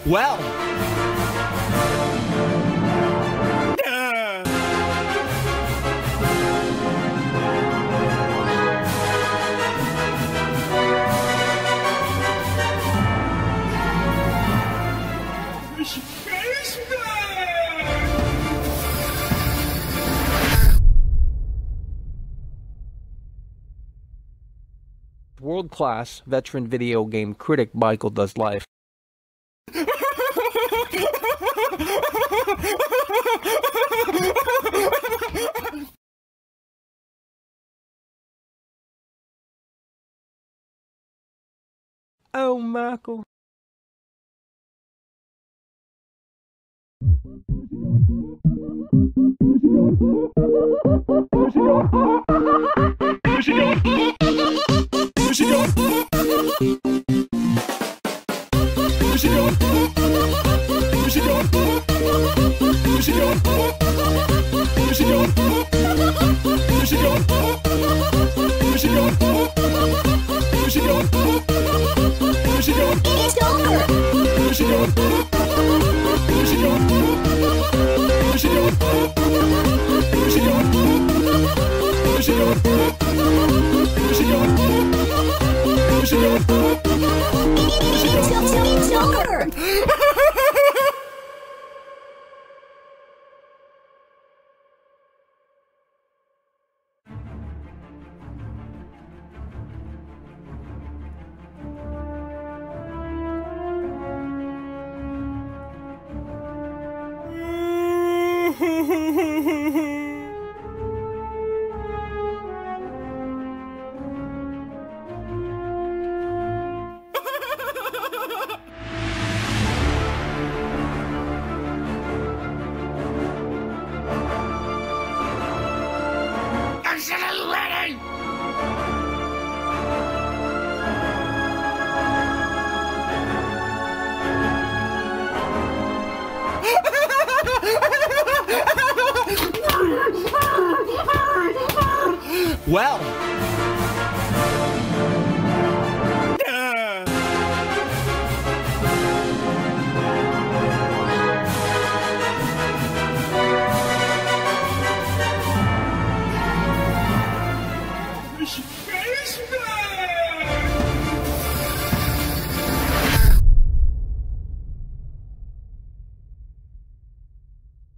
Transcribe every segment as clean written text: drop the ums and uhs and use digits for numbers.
Well. World-class veteran video game critic Michael Does Life. Oh, Michael. Well.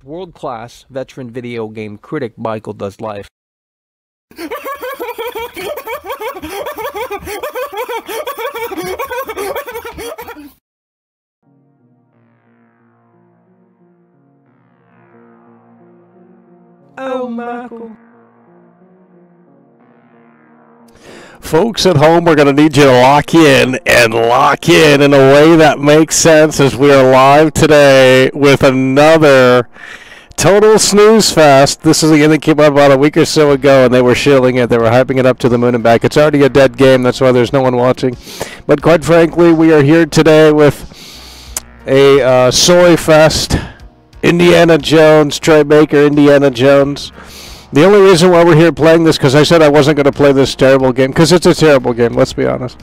World-class veteran video game critic Michael Does Life. Oh, Michael. Folks at home, we're going to need you to lock in a way that makes sense as we are live today with another Total snooze fest. This is a game that came out about a week or so ago, and they were shilling it. They were hyping it up to the moon and back. It's already a dead game. That's why there's no one watching. But quite frankly, we are here today with a soy fest. Indiana Jones, Troy Baker, Indiana Jones. The only reason why we're here playing this, because I said I wasn't going to play this terrible game, because it's a terrible game, let's be honest.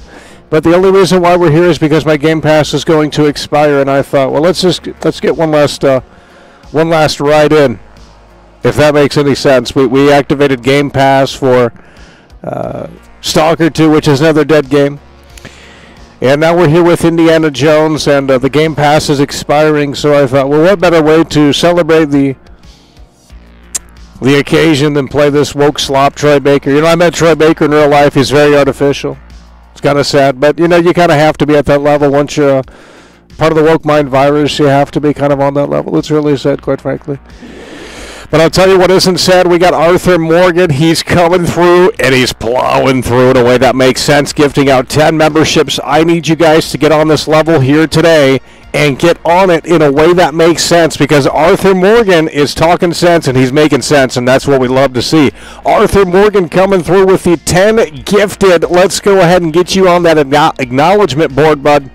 But the only reason why we're here is because my Game Pass is going to expire, and I thought, well, let's get one last ride in, if that makes any sense. We activated Game Pass for Stalker 2, which is another dead game. And now we're here with Indiana Jones, and the Game Pass is expiring, so I thought, well, what better way to celebrate the occasion than play this woke slop Troy Baker. You know, I met Troy Baker in real life. He's very artificial. It's kind of sad, but, you know, you kind of have to be at that level. Once you're part of the woke mind virus, you have to be kind of on that level. It's really sad, quite frankly. But I'll tell you what isn't sad. We got Arthur Morgan. He's coming through, and he's plowing through in a way that makes sense, gifting out 10 memberships. I need you guys to get on this level here today and get on it in a way that makes sense, because Arthur Morgan is talking sense, and he's making sense, and that's what we love to see. Arthur Morgan coming through with the 10 gifted. Let's go ahead and get you on that acknowledgement board, bud,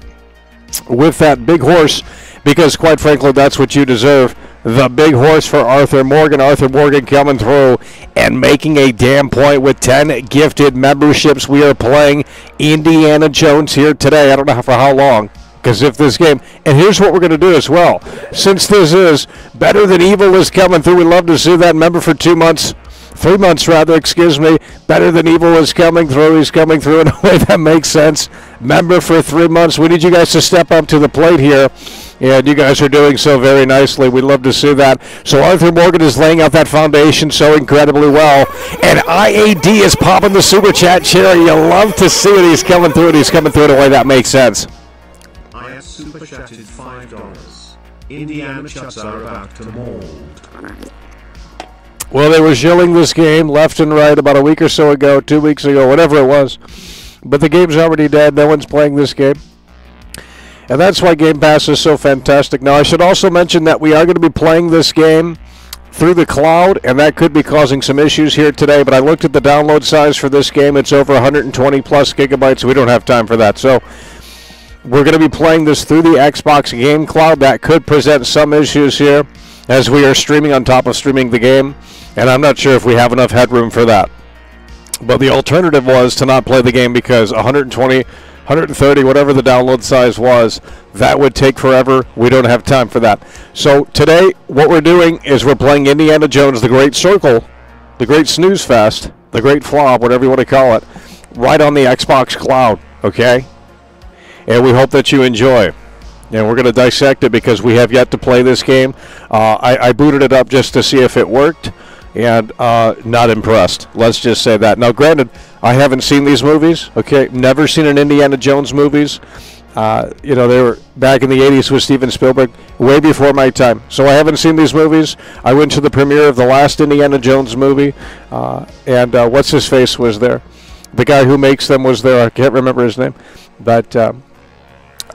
with that big horse, because quite frankly, that's what you deserve. The big horse for Arthur Morgan. Arthur Morgan coming through and making a damn point with 10 gifted memberships. We are playing Indiana Jones here today. I don't know for how long, because if this game, and here's what we're going to do as well. Since this is Better Than Evil is coming through, we love to see that. Remember, for 2 months, 3 months rather, excuse me, Better Than Evil is coming through. He's coming through in a way that makes sense. Remember, for 3 months, we need you guys to step up to the plate here. And you guys are doing so very nicely. We love to see that. So Arthur Morgan is laying out that foundation so incredibly well. And IAD is popping the super chat cherry. You love to see it. He's coming through, and he's coming through in a way that makes sense. I have super chatted $5. Indiana chats are about to mold. Well, they were shilling this game left and right about a week or so ago, 2 weeks ago, whatever it was. But the game's already dead. No one's playing this game. And that's why Game Pass is so fantastic. Now, I should also mention that we are going to be playing this game through the cloud, and that could be causing some issues here today. But I looked at the download size for this game. It's over 120 plus gigabytes. We don't have time for that. So we're going to be playing this through the Xbox Game Cloud. That could present some issues here as we are streaming on top of streaming the game. And I'm not sure if we have enough headroom for that. But the alternative was to not play the game, because 120, 130, whatever the download size was, that would take forever. We don't have time for that. So today, what we're doing is we're playing Indiana Jones, the Great Circle, the Great Snooze Fest, the Great Flop, whatever you want to call it, right on the Xbox Cloud, okay? And we hope that you enjoy. And we're going to dissect it, because we have yet to play this game. I booted it up just to see if it worked, and not impressed. Let's just say that. Now, granted, I haven't seen these movies, okay? Never seen an Indiana Jones movies. You know, they were back in the 80s with Steven Spielberg, way before my time. So I haven't seen these movies. I went to the premiere of the last Indiana Jones movie, and what's-his-face was there. The guy who makes them was there. I can't remember his name. But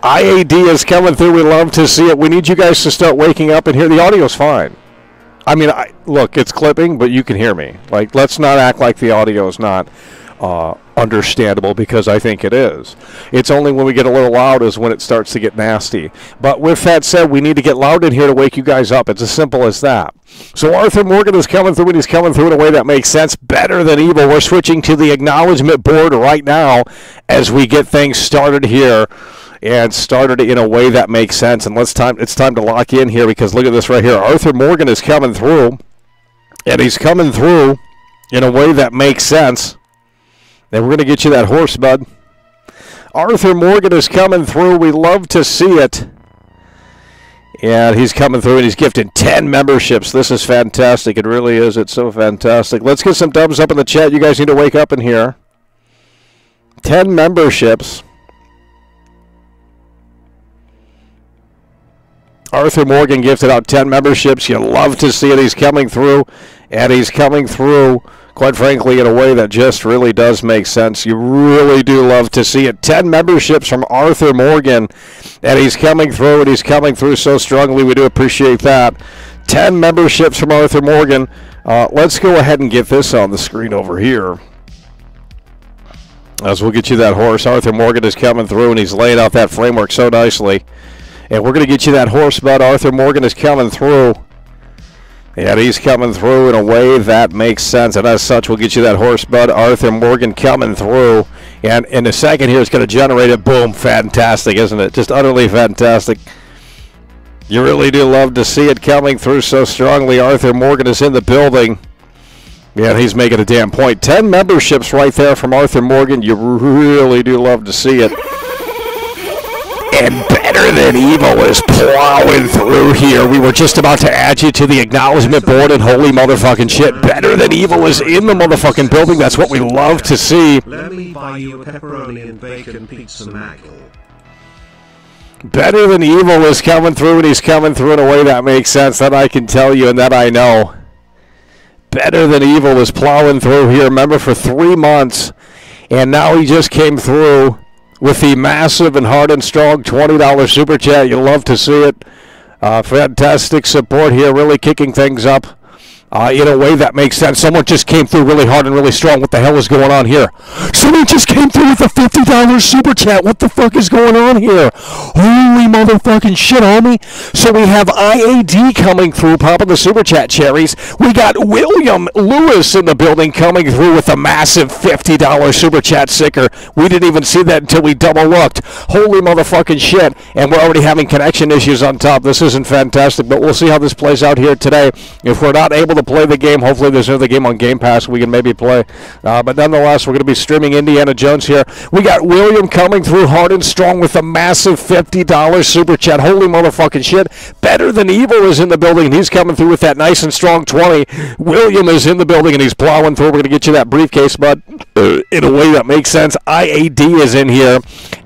IAD is coming through. We love to see it. We need you guys to start waking up and hear. The audio's fine. I mean, look, it's clipping, but you can hear me. Like, let's not act like the audio is not understandable, because I think it is. It's only when we get a little loud is when it starts to get nasty. But with that said, we need to get loud in here to wake you guys up. It's as simple as that. So Arthur Morgan is coming through, and he's coming through in a way that makes sense. Better Than Evil. We're switching to the acknowledgement board right now as we get things started here. And started in a way that makes sense. And it's time to lock in here, because look at this right here. Arthur Morgan is coming through, and he's coming through in a way that makes sense. And we're going to get you that horse, bud. Arthur Morgan is coming through. We love to see it. And he's coming through, and he's gifted 10 memberships. This is fantastic. It really is. It's so fantastic. Let's get some thumbs up in the chat. You guys need to wake up in here. 10 memberships. Arthur Morgan gifted out 10 memberships. You love to see it. He's coming through, and he's coming through, quite frankly, in a way that just really does make sense. You really do love to see it. 10 memberships from Arthur Morgan, and he's coming through, and he's coming through so strongly. We do appreciate that. 10 memberships from Arthur Morgan. Let's go ahead and get this on the screen over here. As we'll get you that horse. Arthur Morgan is coming through, and he's laying out that framework so nicely. And we're going to get you that horse, bud. Arthur Morgan is coming through. And he's coming through in a way that makes sense. And as such, we'll get you that horse, bud. Arthur Morgan coming through. And in a second here, it's going to generate it. Boom. Fantastic, isn't it? Just utterly fantastic. You really do love to see it coming through so strongly. Arthur Morgan is in the building. Yeah, he's making a damn point. 10 memberships right there from Arthur Morgan. You really do love to see it. And Better Than Evil is plowing through here. We were just about to add you to the acknowledgement board, and holy motherfucking shit, Better Than Evil is in the motherfucking building. That's what we love to see. Let me buy you a pepperoni and bacon pizza Maggle. Better Than Evil is coming through, and he's coming through in a way that makes sense. That I can tell you, and that I know. Better Than Evil is plowing through here. Remember, for 3 months, and now he just came through with the massive and hard and strong $20 super chat. You'll love to see it. Fantastic support here, really kicking things up in a way that makes sense. Someone just came through really hard and really strong. What the hell is going on here? Someone just came through with a $50 super chat. What the fuck is going on here? Holy motherfucking shit, homie. So we have IAD coming through, popping the super chat cherries. We got William Lewis in the building coming through with a massive $50 super chat sticker. We didn't even see that until we double looked. Holy motherfucking shit. And we're already having connection issues on top. This isn't fantastic, but we'll see how this plays out here today. If we're not able to play the game, hopefully there's another game on Game Pass we can maybe play. But nonetheless, we're going to be streaming Indiana Jones here. We got William coming through hard and strong with a massive $50 super chat. Holy motherfucking shit. Better Than Evil is in the building, and he's coming through with that nice and strong 20. William is in the building, and he's plowing through. We're going to get you that briefcase, bud, in a way that makes sense. IAD is in here,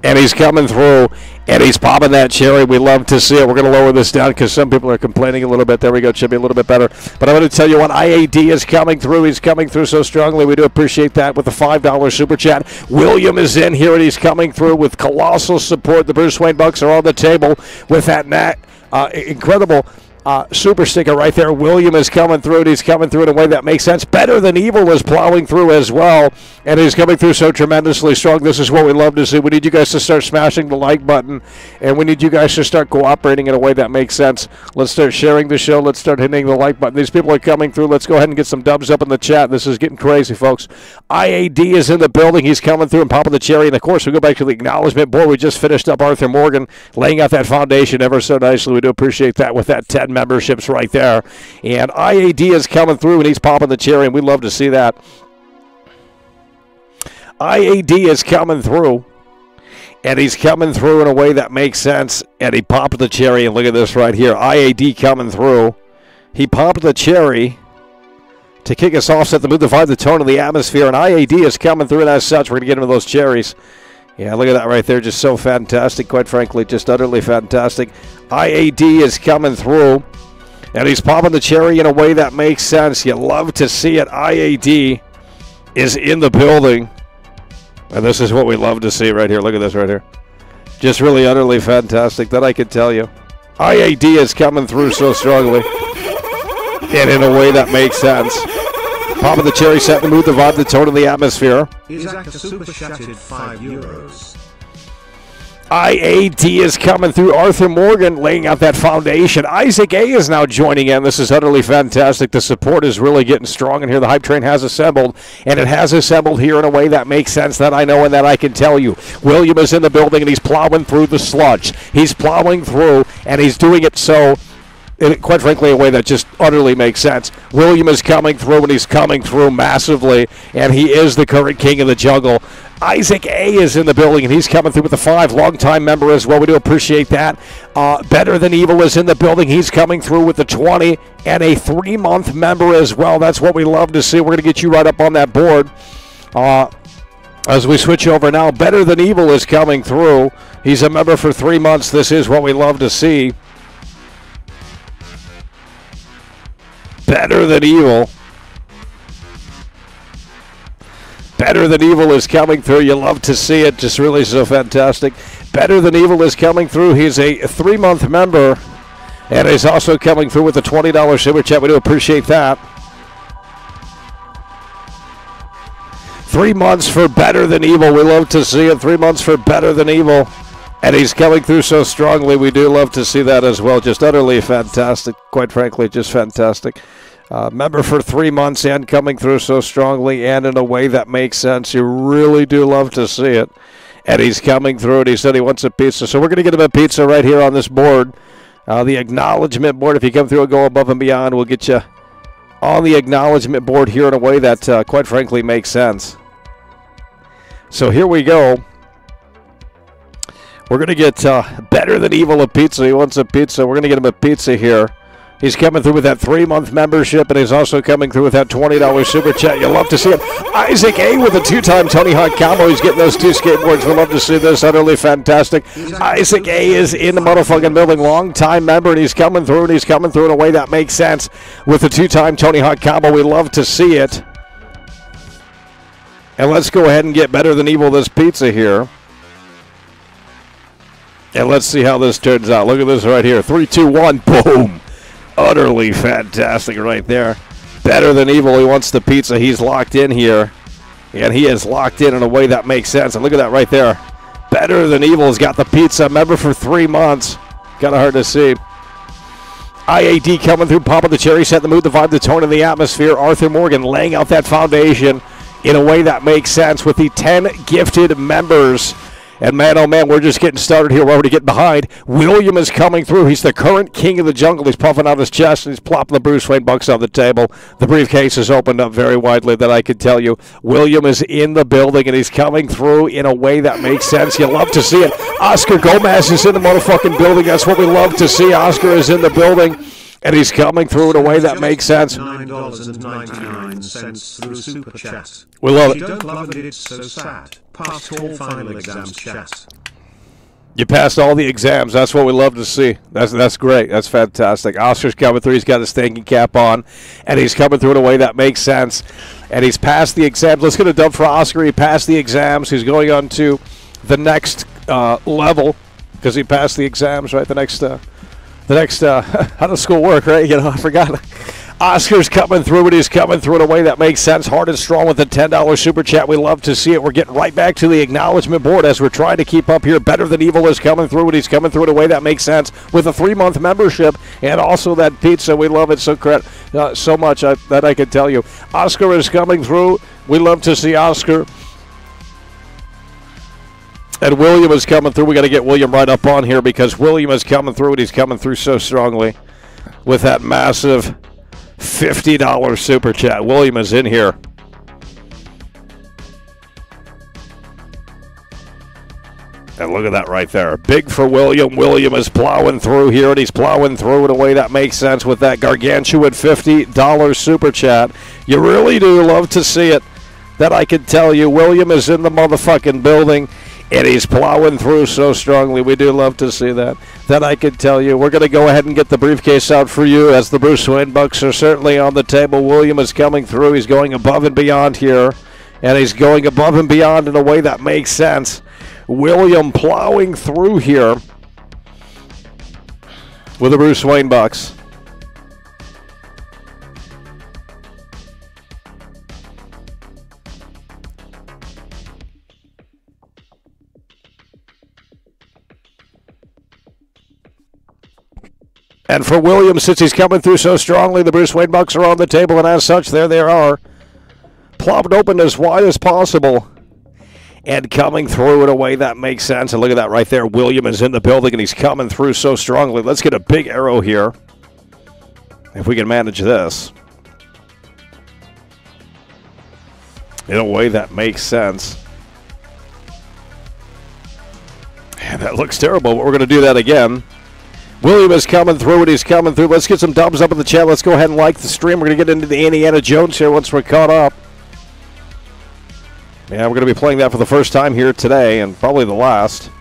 and he's coming through. And he's popping that cherry. We love to see it. We're going to lower this down because some people are complaining a little bit. There we go. It should be a little bit better. But I'm going to tell you what, IAD is coming through. He's coming through so strongly. We do appreciate that with a $5 super chat. William is in here, and he's coming through with colossal support. The Bruce Wayne Bucks are on the table with that incredible super sticker right there. William is coming through, and he's coming through in a way that makes sense. Better Than Evil is plowing through as well, and he's coming through so tremendously strong. This is what we love to see. We need you guys to start smashing the like button, and we need you guys to start cooperating in a way that makes sense. Let's start sharing the show. Let's start hitting the like button. These people are coming through. Let's go ahead and get some dubs up in the chat. This is getting crazy, folks. IAD is in the building. He's coming through and popping the cherry, and of course, we go back to the acknowledgement board. We just finished up Arthur Morgan, laying out that foundation ever so nicely. We do appreciate that with that 10 memberships right there. And IAD is coming through, and he's popping the cherry, and we love to see that. IAD is coming through, and he's coming through in a way that makes sense, and he popped the cherry, and look at this right here. IAD coming through. He popped the cherry to kick us off, set the mood, divide the tone of the atmosphere, and IAD is coming through, and as such, we're going to get into those cherries. Yeah, look at that right there. Just so fantastic, quite frankly, just utterly fantastic. IAD is coming through, and he's popping the cherry in a way that makes sense. You love to see it. IAD is in the building, and this is what we love to see right here. Look at this right here. Just really utterly fantastic, that I can tell you. IAD is coming through so strongly, and in a way that makes sense. Popping the cherry, set the mood, the vibe, the tone of the atmosphere. Isaac super chatted €5. IAD is coming through. Arthur Morgan laying out that foundation. Isaac A is now joining in. This is utterly fantastic. The support is really getting strong in here. The hype train has assembled, and it has assembled here in a way that makes sense, that I know and that I can tell you. William is in the building, and he's plowing through the sludge. He's plowing through, and he's doing it so, quite frankly, a way that just utterly makes sense. William is coming through, and he's coming through massively, and he is the current king of the jungle. Isaac A is in the building, and he's coming through with a 5, long-time member as well. We do appreciate that. Better Than Evil is in the building. He's coming through with the 20 and a 3-month member as well. That's what we love to see. We're going to get you right up on that board. As we switch over now, Better Than Evil is coming through. He's a member for 3 months. This is what we love to see. Better Than Evil. Better Than Evil is coming through. You love to see it. Just really so fantastic. Better Than Evil is coming through. He's a 3-month member And he's also coming through with a $20 super chat. We do appreciate that. 3 months for Better Than Evil. We love to see it. 3 months for Better Than Evil. And he's coming through so strongly. We do love to see that as well. Just utterly fantastic. Quite frankly, just fantastic. Member for 3 months and coming through so strongly and in a way that makes sense. You really do love to see it. And he's coming through, and he said he wants a pizza. So we're going to get him a pizza right here on this board. The acknowledgement board, if you come through and go above and beyond, we'll get you on the acknowledgement board here in a way that, quite frankly, makes sense. So here we go. We're going to get Better Than Evil a pizza. He wants a pizza. We're going to get him a pizza here. He's coming through with that 3-month membership, and he's also coming through with that $20 super chat. You'll love to see him. Isaac A. with a 2-time Tony Hawk combo. He's getting those 2 skateboards. We'll love to see this. Utterly fantastic. Isaac A. is in the motherfucking building. Long-time member, and he's coming through, and he's coming through in a way that makes sense with the 2-time Tony Hawk combo. We love to see it. And let's go ahead and get Better Than Evil this pizza here. And let's see how this turns out. Look at this right here. 3, 2, 1. Boom. Utterly fantastic right there. Better Than Evil. He wants the pizza. He's locked in here. And he is locked in a way that makes sense. And look at that right there. Better Than Evil has got the pizza. Member for 3 months. Kind of hard to see. IAD coming through. Popping the cherry. Set the mood, the vibe, the tone, and the atmosphere. Arthur Morgan laying out that foundation in a way that makes sense with the 10 gifted members. And man, oh man, we're just getting started here. We're already getting behind. William is coming through. He's the current king of the jungle. He's puffing out his chest, and he's plopping the Bruce Wayne bucks on the table. The briefcase is opened up very widely, that I can tell you. William is in the building, and he's coming through in a way that makes sense. You love to see it. Oscar Gomez is in the motherfucking building. That's what we love to see. Oscar is in the building. And he's coming through in a way that makes sense. $9.99 through Super Chat. We love it. If you don't love it, it's so sad. Passed all final exams, chat. You passed all the exams. That's what we love to see. That's great. That's fantastic. Oscar's coming through. He's got his thinking cap on, and he's coming through in a way that makes sense. And he's passed the exams. Let's get a dub for Oscar. He passed the exams. He's going on to the next level because he passed the exams, right? The next how does school work, right? You know, I forgot. Oscar's coming through, and he's coming through in a way that makes sense. Hard and strong with the $10 super chat. We love to see it. We're getting right back to the acknowledgement board as we're trying to keep up here. Better Than Evil is coming through, and he's coming through in a way that makes sense with a 3-month membership and also that pizza. We love it so much that I can tell you. Oscar is coming through. We love to see Oscar. And William is coming through. We got to get William right up on here because William is coming through, and he's coming through so strongly with that massive $50 super chat. William is in here. And look at that right there. Big for William. William is plowing through here, and he's plowing through in a way that makes sense with that gargantuan $50 super chat. You really do love to see it. That I can tell you. William is in the motherfucking building. And he's plowing through so strongly. We do love to see that. That I can tell you. We're going to go ahead and get the briefcase out for you as the Bruce Wayne bucks are certainly on the table. William is coming through. He's going above and beyond here. And he's going above and beyond in a way that makes sense. William plowing through here with the Bruce Wayne bucks. And for Williams, since he's coming through so strongly, the Bruce Wayne bucks are on the table, and as such, there they are. Plopped open as wide as possible. And coming through in a way that makes sense. And look at that right there. William is in the building, and he's coming through so strongly. Let's get a big arrow here. If we can manage this. In a way that makes sense. And that looks terrible, but we're going to do that again. William is coming through, and he's coming through. Let's get some dubs up in the chat. Let's go ahead and like the stream. We're going to get into the Indiana Jones here once we're caught up. Yeah, we're going to be playing that for the first time here today, and probably the last.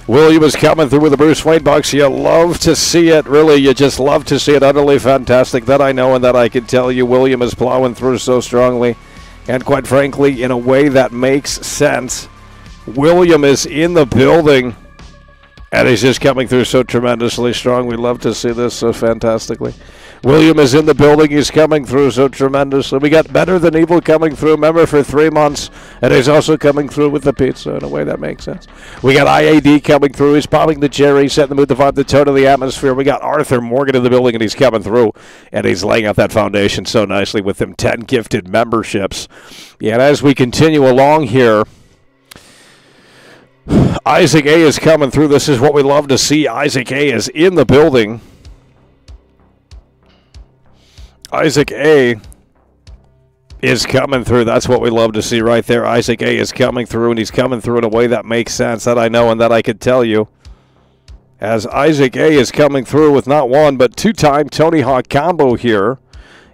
William is coming through with the Bruce Wayne bucks. You love to see it. Really, you just love to see it. Utterly fantastic. That I know and that I can tell you. William is plowing through so strongly, and quite frankly, in a way that makes sense. William is in the building. And he's just coming through so tremendously strong. We love to see this so fantastically. William is in the building. He's coming through so tremendously. We got Better Than Evil coming through, remember, for 3 months. And he's also coming through with the pizza in a way that makes sense. We got IAD coming through. He's popping the cherry, setting the mood, the vibe, the tone of the atmosphere. We got Arthur Morgan in the building, and he's coming through. And he's laying out that foundation so nicely with them 10 gifted memberships. Yeah, and as we continue along here, Isaac A is coming through. This is what we love to see. Isaac A is in the building. Isaac A is coming through. That's what we love to see right there. Isaac A is coming through, and he's coming through in a way that makes sense, that I know and that I could tell you. As Isaac A is coming through with not one, but 2-time Tony Hawk combo here.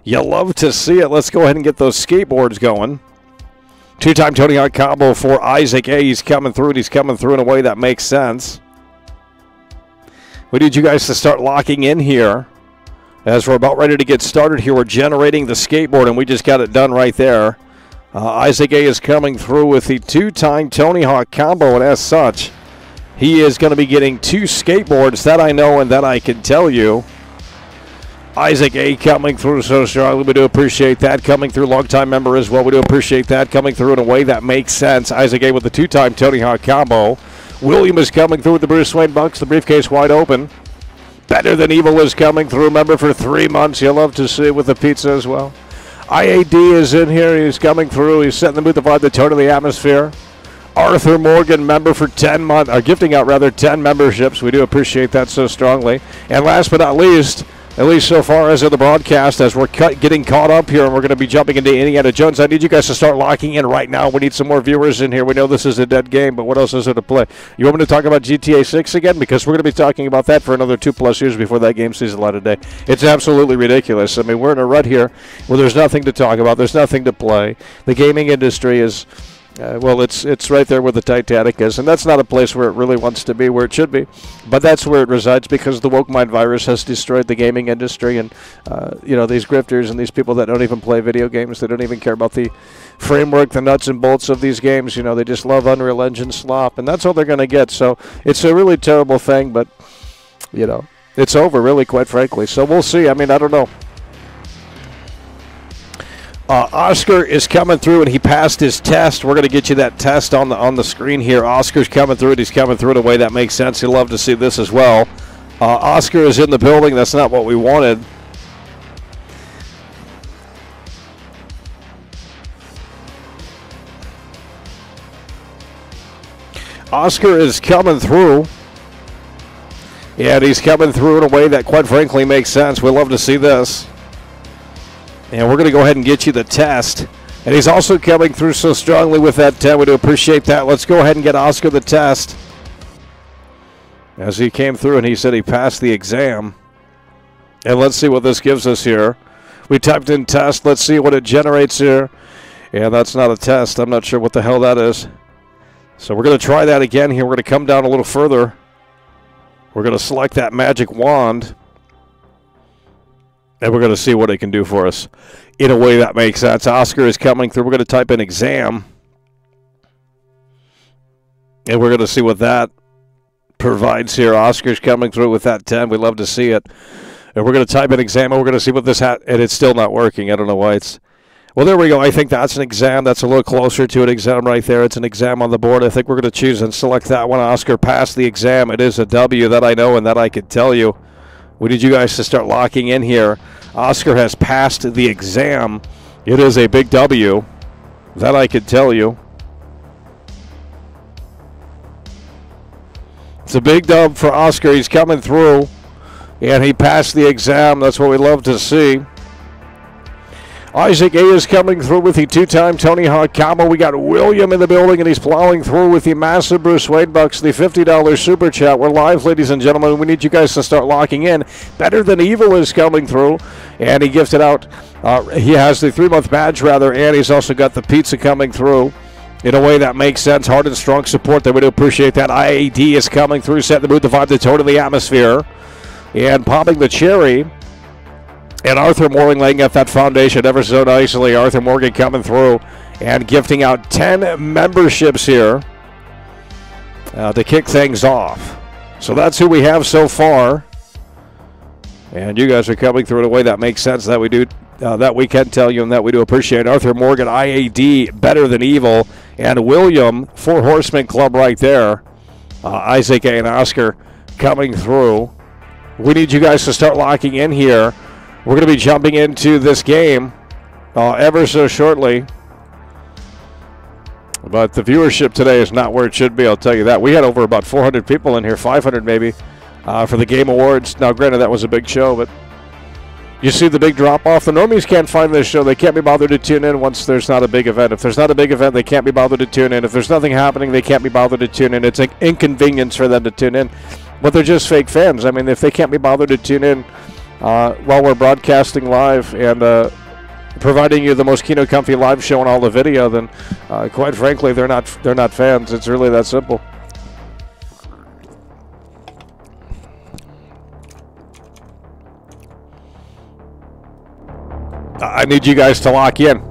You love to see it. Let's go ahead and get those skateboards going. 2-time Tony Hawk combo for Isaac A. He's coming through, and he's coming through in a way that makes sense. We need you guys to start locking in here. As we're about ready to get started here, we're generating the skateboard, and we just got it done right there. Isaac A is coming through with the 2-time Tony Hawk combo, and as such, he is going to be getting 2 skateboards. That I know and that I can tell you. Isaac A coming through so strongly. We do appreciate that. Coming through, long-time member as well. We do appreciate that. Coming through in a way that makes sense. Isaac A with the 2-time Tony Hawk combo. William is coming through with the Bruce Wayne Bucks. The briefcase wide open. Better Than Evil is coming through. Remember, for 3 months. You'll love to see it with the pizza as well. IAD is in here. He's coming through. He's setting the mood, the vibe, the tone of the atmosphere. Arthur Morgan, member for 10 months. Gifting out, rather, 10 memberships. We do appreciate that so strongly. And last but not least, at least so far as of the broadcast, as we're getting caught up here and we're going to be jumping into Indiana Jones, I need you guys to start locking in right now. We need some more viewers in here. We know this is a dead game, but what else is there to play? You want me to talk about GTA 6 again? Because we're going to be talking about that for another 2+ years before that game sees the light of day. It's absolutely ridiculous. I mean, we're in a rut here where there's nothing to talk about. There's nothing to play. The gaming industry is... well, it's right there where the Titanic is, and that's not a place where it really wants to be, where it should be. But that's where it resides because the woke mind virus has destroyed the gaming industry, and these grifters and these people that don't even play video games, they don't even care about the framework, the nuts and bolts of these games. You know, they just love Unreal Engine slop, and that's all they're going to get. So it's a really terrible thing, but it's over, really, quite frankly. So we'll see. I mean, I don't know. Oscar is coming through, and he passed his test. We're going to get you that test on the screen here. Oscar's coming through, and he's coming through in a way that makes sense. You'll love to see this as well. Oscar is in the building. That's not what we wanted. Oscar is coming through. And he's coming through in a way that, quite frankly, makes sense. We love to see this. And we're going to go ahead and get you the test. And he's also coming through so strongly with that 10. We do appreciate that. Let's go ahead and get Oscar the test. As he came through and he said he passed the exam. And let's see what this gives us here. We typed in test. Let's see what it generates here. And that's not a test. I'm not sure what the hell that is. So we're going to try that again here. We're going to come down a little further. We're going to select that magic wand. And we're going to see what it can do for us in a way that makes sense. Oscar is coming through. We're going to type in exam. And we're going to see what that provides here. Oscar's coming through with that 10. We love to see it. And we're going to type in exam, and we're going to see what this and it's still not working. I don't know why it's... Well, there we go. I think that's an exam. That's a little closer to an exam right there. It's an exam on the board. I think we're going to choose and select that one. Oscar passed the exam. It is a W, that I know and that I could tell you. We need you guys to start locking in here. Oscar has passed the exam. It is a big W. That I could tell you. It's a big dub for Oscar. He's coming through. And he passed the exam. That's what we love to see. Isaac A is coming through with the 2-time Tony Hawk combo. We got William in the building, and he's plowing through with the massive Bruce Wayne Bucks, the $50 super chat. We're live, ladies and gentlemen. We need you guys to start locking in. Better Than Evil is coming through, and he gifted out. He has the 3-month badge, rather, and he's also got the pizza coming through in a way that makes sense. Hard and strong support there. We do appreciate that. IAD is coming through, setting the mood, the vibe, the tone of the atmosphere, and popping the cherry. And Arthur Morgan laying out that foundation ever so nicely. Arthur Morgan coming through and gifting out 10 memberships here to kick things off. So that's who we have so far. And you guys are coming through in a way that makes sense, that we do, that we can tell you, and that we do appreciate. Arthur Morgan, IAD, Better Than Evil, and William, Four Horsemen Club right there. Isaac and Oscar coming through. We need you guys to start locking in here. We're going to be jumping into this game ever so shortly. But the viewership today is not where it should be, I'll tell you that. We had over about 400 people in here, 500 maybe, for the Game Awards. Now, granted, that was a big show, but you see the big drop-off. The normies can't find this show. They can't be bothered to tune in once there's not a big event. If there's not a big event, they can't be bothered to tune in. If there's nothing happening, they can't be bothered to tune in. It's an inconvenience for them to tune in. But they're just fake fans. I mean, if they can't be bothered to tune in while we're broadcasting live and providing you the most Kino Comfy live show and all the video, then quite frankly, they're not fans. It's really that simple. I need you guys to lock in.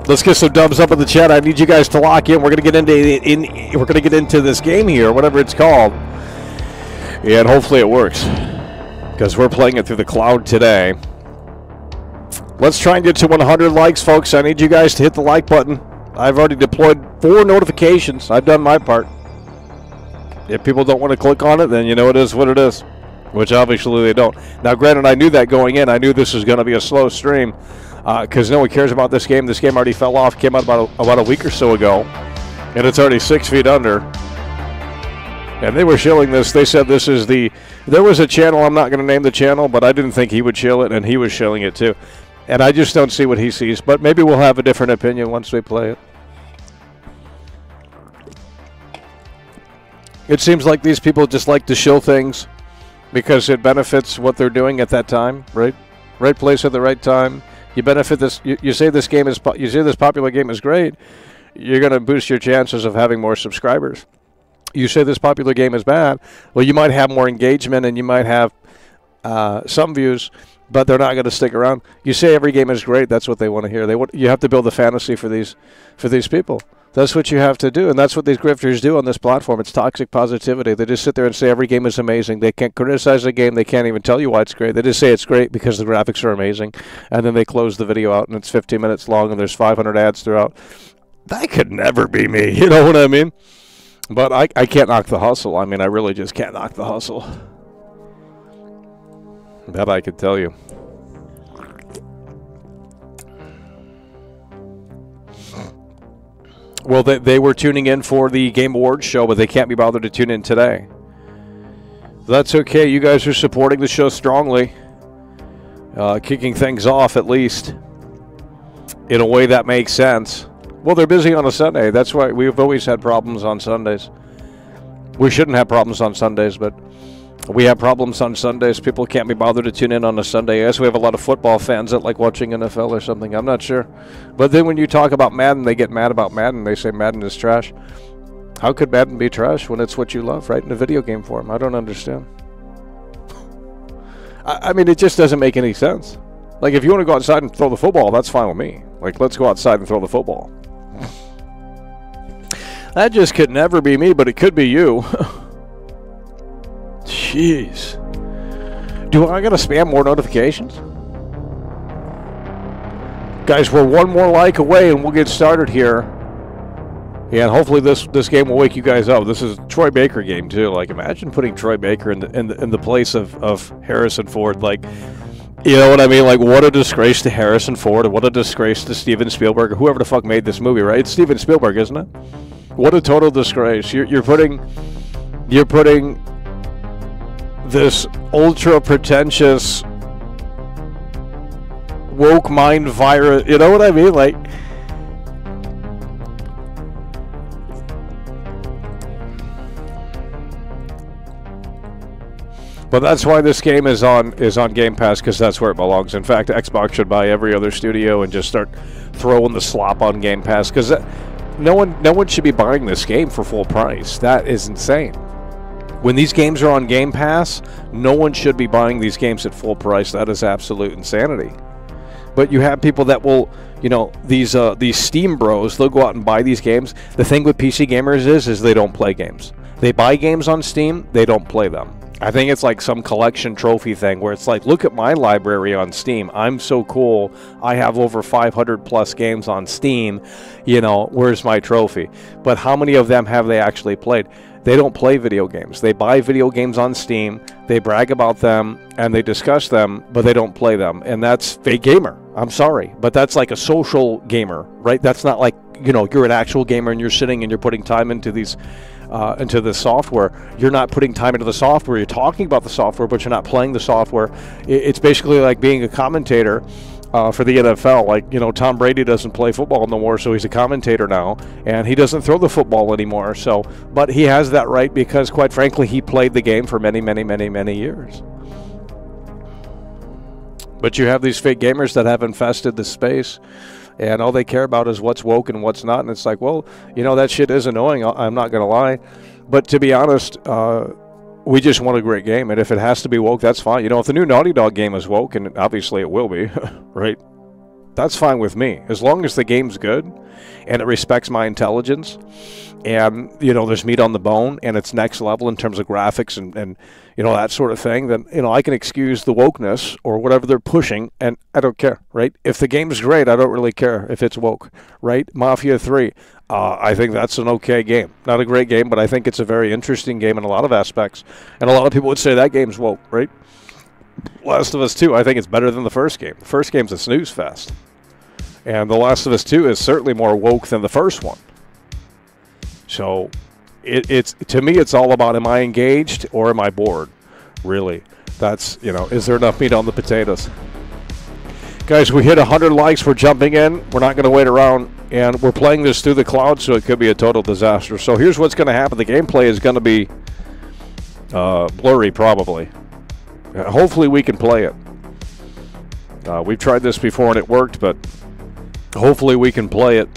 Let's get some dubs up in the chat. I need you guys to lock in. We're gonna get into this game here, whatever it's called, and hopefully it works, because we're playing it through the cloud today. Let's try and get to 100 likes, folks. I need you guys to hit the like button. I've already deployed 4 notifications. I've done my part. If people don't want to click on it, then you know it is what it is, which obviously they don't. Now, granted, I knew that going in. I knew this was going to be a slow stream because no one cares about this game. This game already fell off, came out about a week or so ago, and it's already 6 feet under. And they were shilling this. They said this is there was a channel, I'm not going to name the channel, but I didn't think he would shill it, and he was shilling it too. And I just don't see what he sees, but maybe we'll have a different opinion once we play it. It seems like these people just like to shill things because it benefits what they're doing at that time, right? Right place at the right time. You benefit this. You say this game is. You say this popular game is great. You're going to boost your chances of having more subscribers. You say this popular game is bad. Well, you might have more engagement and you might have some views, but they're not going to stick around. You say every game is great. That's what they want to hear. You have to build a fantasy for these people. That's what you have to do, and that's what these grifters do on this platform. It's toxic positivity. They just sit there and say every game is amazing. They can't criticize the game. They can't even tell you why it's great. They just say it's great because the graphics are amazing, and then they close the video out, and it's 15 minutes long, and there's 500 ads throughout. That could never be me. You know what I mean? But I can't knock the hustle. I mean, I really just can't knock the hustle. That I could tell you. Well, they were tuning in for the Game Awards show, but they can't be bothered to tune in today. That's okay. You guys are supporting the show strongly. Kicking things off, at least, in a way that makes sense. Well, they're busy on a Sunday. That's why we've always had problems on Sundays. We shouldn't have problems on Sundays, but we have problems on Sundays. People can't be bothered to tune in on a Sunday. I guess we have a lot of football fans that like watching NFL or something. I'm not sure. But then when you talk about Madden, they get mad about Madden. They say Madden is trash. How could Madden be trash when it's what you love, right? In a video game form. I don't understand. I mean, it just doesn't make any sense. Like, if you want to go outside and throw the football, that's fine with me. Like, let's go outside and throw the football. That just could never be me, but it could be you. Jeez. Do I gotta spam more notifications? Guys, we're one more like away and we'll get started here. And hopefully this game will wake you guys up. This is a Troy Baker game too. Like, imagine putting Troy Baker in the place of Harrison Ford. Like, you know what I mean? Like, what a disgrace to Harrison Ford, and what a disgrace to Steven Spielberg, or whoever the fuck made this movie, right? It's Steven Spielberg, isn't it? What a total disgrace. You're putting this ultra pretentious woke mind virus, you know what I mean? Like, but that's why this game is on Game Pass, because that's where it belongs. In fact, Xbox should buy every other studio and just start throwing the slop on Game Pass, because no one should be buying this game for full price. That is insane. When these games are on Game Pass, no one should be buying these games at full price. That is absolute insanity. But you have people that will, you know, these Steam bros, they'll go out and buy these games. The thing with PC gamers is they don't play games. They buy games on Steam, they don't play them. I think it's like some collection trophy thing where it's like, look at my library on Steam. I'm so cool. I have over 500 plus games on Steam. You know, where's my trophy? But how many of them have they actually played? They don't play video games. They buy video games on Steam, they brag about them, and they discuss them, but they don't play them. And that's fake gamer. I'm sorry. But that's like a social gamer, right? That's not like, you know, you're an actual gamer and you're sitting and you're putting time into these into the software. You're not putting time into the software. You're talking about the software, but you're not playing the software. It's basically like being a commentator for the NFL. Like, you know, Tom Brady doesn't play football no more, so he's a commentator now, and he doesn't throw the football anymore. So, but he has that right because, quite frankly, he played the game for many, many, many, many years. But you have these fake gamers that have infested the space, and all they care about is what's woke and what's not. And it's like, well, you know, that shit is annoying. I'm not going to lie. But to be honest, we just want a great game. And if it has to be woke, that's fine. You know, if the new Naughty Dog game is woke, and obviously it will be, right? That's fine with me. As long as the game's good and it respects my intelligence and, you know, there's meat on the bone and it's next level in terms of graphics and you know, that sort of thing, then, you know, I can excuse the wokeness or whatever they're pushing, and I don't care, right? If the game's great, I don't really care if it's woke, right? Mafia 3, I think that's an okay game. Not a great game, but I think it's a very interesting game in a lot of aspects. And a lot of people would say that game's woke, right? Last of Us 2, I think it's better than the first game. The first game's a snooze fest. And The Last of Us 2 is certainly more woke than the first one. So it's to me, it's all about, am I engaged or am I bored? Really, that's, you know, is there enough meat on the potatoes? Guys, we hit 100 likes. We're jumping in. We're not going to wait around, and we're playing this through the cloud, so it could be a total disaster. So here's what's going to happen. The gameplay is going to be blurry, probably. Hopefully we can play it. We've tried this before and it worked, but hopefully we can play it.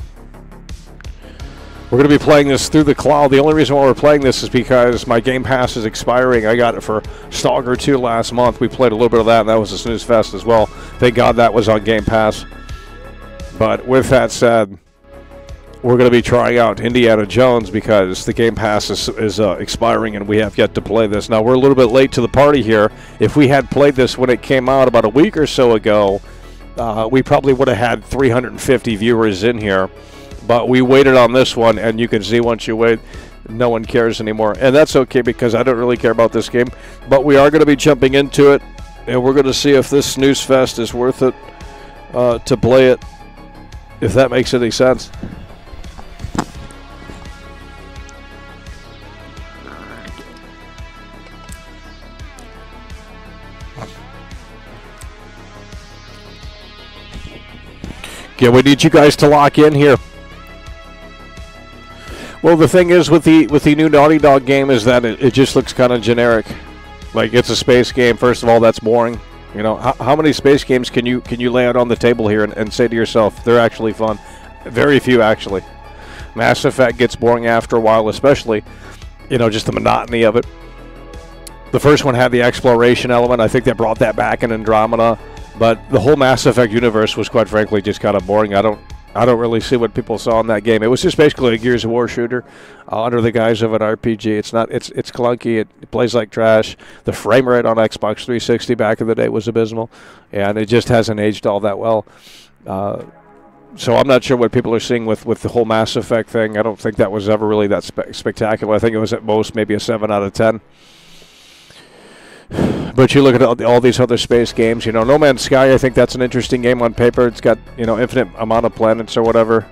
We're going to be playing this through the cloud. The only reason why we're playing this is because my Game Pass is expiring. I got it for Stalker 2 last month. We played a little bit of that, and that was a snooze fest as well. Thank God that was on Game Pass. But with that said, we're going to be trying out Indiana Jones because the Game Pass is expiring, and we have yet to play this. Now, we're a little bit late to the party here. If we had played this when it came out about a week or so ago, we probably would have had 350 viewers in here. But we waited on this one, and you can see once you wait, no one cares anymore. And that's okay because I don't really care about this game. But we are going to be jumping into it, and we're going to see if this snooze fest is worth it to play it, if that makes any sense. Yeah, we need you guys to lock in here. Well, the thing is with the new Naughty Dog game is that it just looks kind of generic. Like, it's a space game. First of all, that's boring. You know, how many space games can you lay out on the table here and say to yourself, they're actually fun? Very few, actually. Mass Effect gets boring after a while, especially, you know, just the monotony of it. The first one had the exploration element. I think they brought that back in Andromeda. But the whole Mass Effect universe was, quite frankly, just kind of boring. I don't really see what people saw in that game. It was just basically a Gears of War shooter under the guise of an RPG. It's clunky. It plays like trash. The frame rate on Xbox 360 back in the day was abysmal, and it just hasn't aged all that well. So I'm not sure what people are seeing with the whole Mass Effect thing. I don't think that was ever really that spectacular. I think it was at most maybe a 7 out of 10. But you look at all these other space games, you know, No Man's Sky, I think that's an interesting game on paper. It's got, you know, infinite amount of planets or whatever.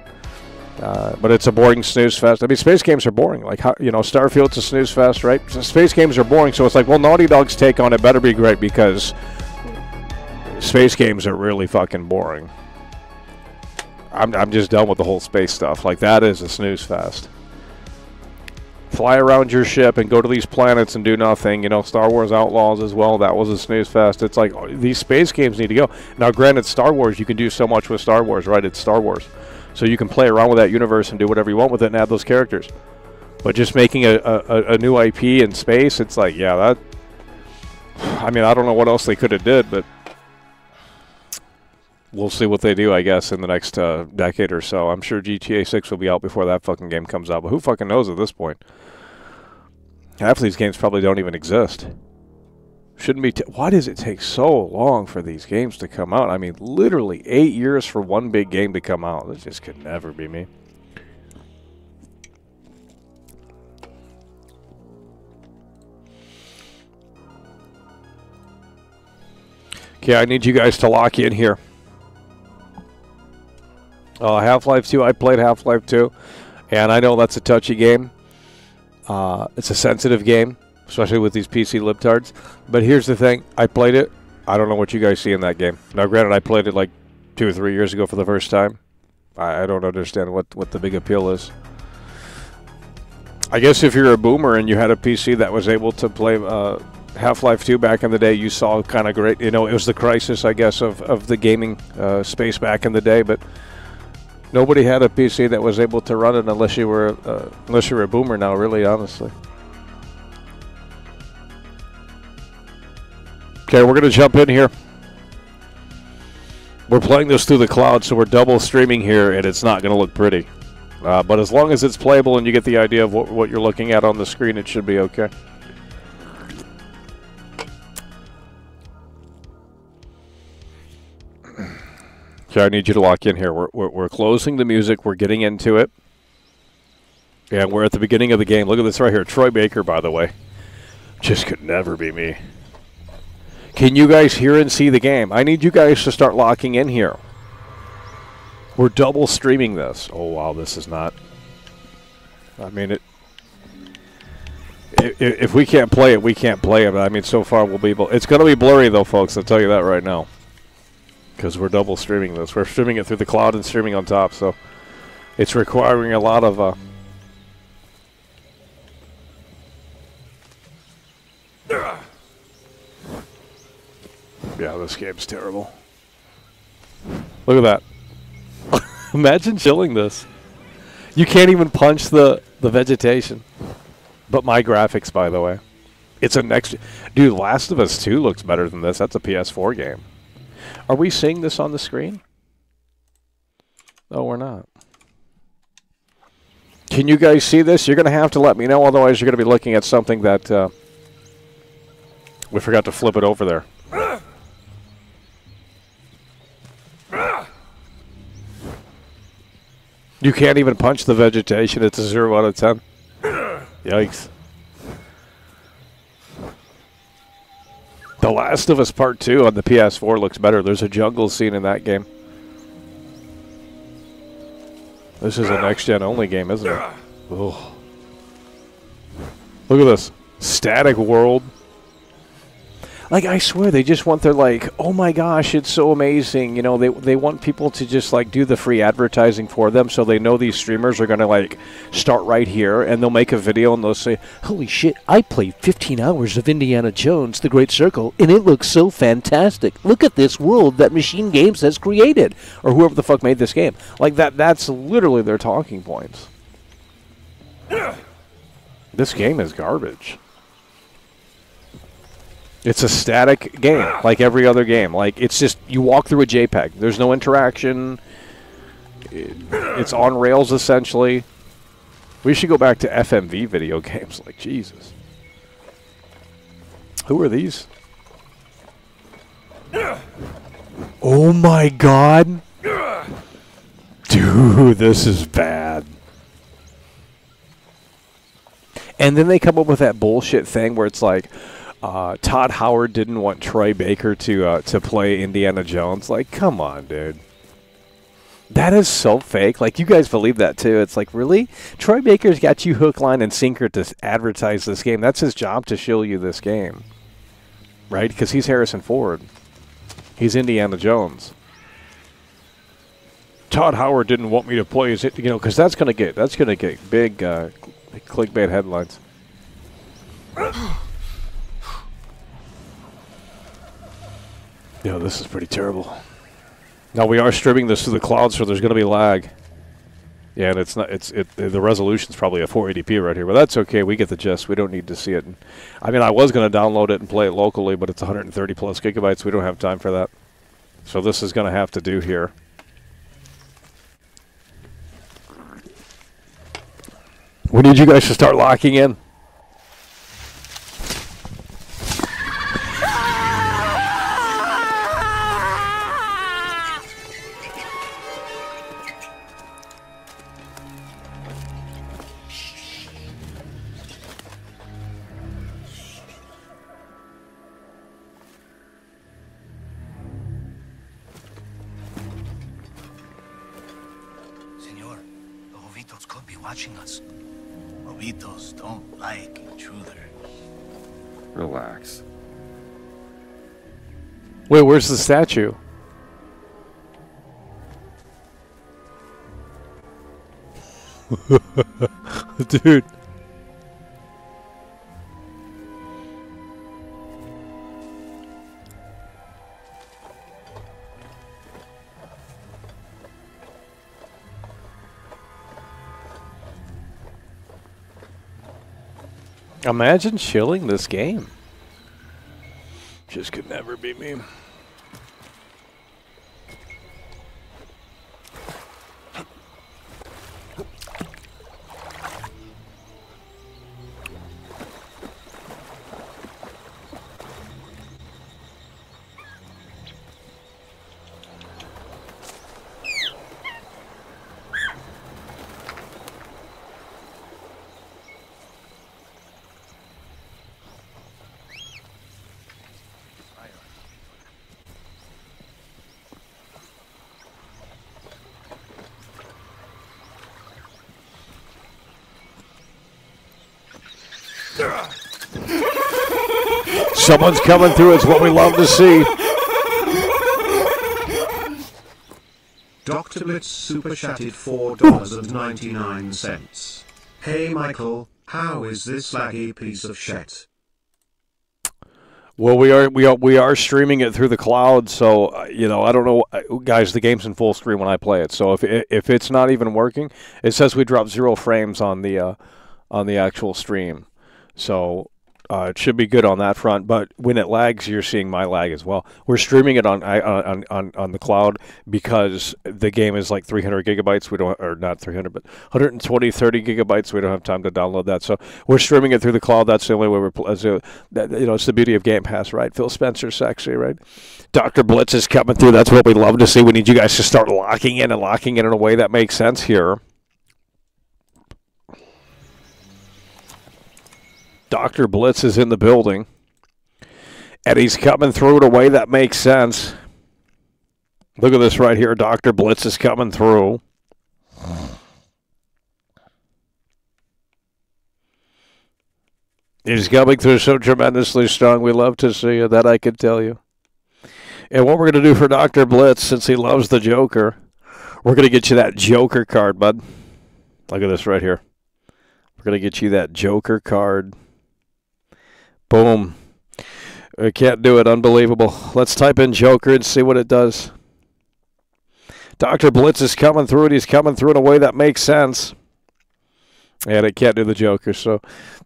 But it's a boring snooze fest. I mean, space games are boring. Like, how, you know, Starfield's a snooze fest, right? So space games are boring, so it's like, well, Naughty Dog's take on it better be great because space games are really fucking boring. I'm just done with the whole space stuff. Like, that is a snooze fest. Fly around your ship and go to these planets and do nothing. You know, Star Wars Outlaws as well. That was a snooze fest. It's like, these space games need to go. Now, granted, Star Wars, you can do so much with Star Wars, right? It's Star Wars. So you can play around with that universe and do whatever you want with it and add those characters. But just making a new IP in space, it's like, yeah, that... I mean, I don't know what else they could have did, but... we'll see what they do, I guess, in the next decade or so. I'm sure GTA 6 will be out before that fucking game comes out, but who fucking knows at this point? Half of these games probably don't even exist. Shouldn't be. Why does it take so long for these games to come out? I mean, literally 8 years for one big game to come out. This just could never be me. Okay, I need you guys to lock in here. Half-Life 2, I played Half-Life 2, and I know that's a touchy game. It's a sensitive game, especially with these PC libtards. But here's the thing, I played it. I don't know what you guys see in that game. Now, granted, I played it like 2 or 3 years ago for the first time. I don't understand what the big appeal is. I guess if you're a boomer and you had a PC that was able to play Half-Life 2 back in the day, you saw kind of great. You know, it was the crisis, I guess, of the gaming space back in the day. But nobody had a PC that was able to run it unless you were a boomer now, really, honestly. Okay, we're going to jump in here. We're playing this through the cloud, so we're double streaming here, and it's not going to look pretty. But as long as it's playable and you get the idea of what you're looking at on the screen, it should be okay. Okay, I need you to lock in here. We're closing the music. We're getting into it. And we're at the beginning of the game. Look at this right here. Troy Baker, by the way. Just could never be me. Can you guys hear and see the game? I need you guys to start locking in here. We're double streaming this. Oh, wow, this is not. I mean, if we can't play it, we can't play it. I mean, so far we'll be able. It's going to be blurry, though, folks. I'll tell you that right now. Because we're double streaming this. We're streaming it through the cloud and streaming on top. So it's requiring a lot of... Yeah, this game's terrible. Look at that. Imagine chilling this. You can't even punch the vegetation. But my graphics, by the way. It's a next... Dude, Last of Us 2 looks better than this. That's a PS4 game. Are we seeing this on the screen? No, we're not. Can you guys see this? You're going to have to let me know, otherwise you're going to be looking at something that... we forgot to flip it over there. You can't even punch the vegetation. It's a 0 out of 10. Yikes. The Last of Us Part 2 on the PS4 looks better. There's a jungle scene in that game. This is a next-gen only game, isn't it? Oh. Look at this. Static world. Like, I swear, they just want their, like, oh my gosh, it's so amazing. You know, they want people to just, like, do the free advertising for them, so they know these streamers are going to, like, start right here, and they'll make a video and they'll say, holy shit, I played 15 hours of Indiana Jones, The Great Circle, and it looks so fantastic. Look at this world that Machine Games has created, or whoever the fuck made this game. Like, that's literally their talking points. This game is garbage. It's a static game, like every other game. Like, it's just, you walk through a JPEG. There's no interaction. It's on rails, essentially. We should go back to FMV video games. Like, Jesus. Who are these? Oh, my God. Dude, this is bad. And then they come up with that bullshit thing where it's like, Todd Howard didn't want Troy Baker to play Indiana Jones. Like, come on, dude. That is so fake. Like, you guys believe that, too. It's like, really? Troy Baker's got you hook, line, and sinker to advertise this game. That's his job, to show you this game. Right? Because he's Harrison Ford. He's Indiana Jones. Todd Howard didn't want me to play his, you know, because that's gonna get big clickbait headlines. Yeah, this is pretty terrible. Now we are streaming this to the cloud, so there's going to be lag. Yeah, and it's not. The resolution's probably a 480p right here, but that's okay. We get the gist. We don't need to see it. I mean, I was going to download it and play it locally, but it's 130 plus gigabytes. We don't have time for that. So this is going to have to do here. We need you guys to start locking in. Lobitos could be watching us. Lobitos don't like intruders. Relax. Wait, where's the statue? Dude. Imagine shilling this game. Just could never be me. Someone's coming through. It's what we love to see. Dr. Blitz super chatted $4.99. Hey Michael, how is this laggy piece of shit? Well, we are streaming it through the cloud, so I don't know, guys. The game's in full screen when I play it, so if it's not even working, it says we dropped 0 frames on the actual stream, so it should be good on that front. But when it lags, you're seeing my lag as well. We're streaming it on the cloud because the game is like 300 gigabytes. We don't, or not 300, but 120, 30 gigabytes. We don't have time to download that, so we're streaming it through the cloud. That's the only way it's the beauty of Game Pass, right? Phil Spencer, sexy, right? Dr. Blitz is coming through. That's what we love to see. We need you guys to start locking in in a way that makes sense here. Dr. Blitz is in the building, and he's coming through in a way that makes sense. Look at this right here. Dr. Blitz is coming through. He's coming through so tremendously strong. We love to see it, that I can tell you. And what we're going to do for Dr. Blitz, since he loves the Joker, we're going to get you that Joker card, bud. Look at this right here. We're going to get you that Joker card. Boom. I can't do it. Unbelievable. Let's type in Joker and see what it does. Dr. Blitz is coming through, and he's coming through in a way that makes sense. And it can't do the Joker, so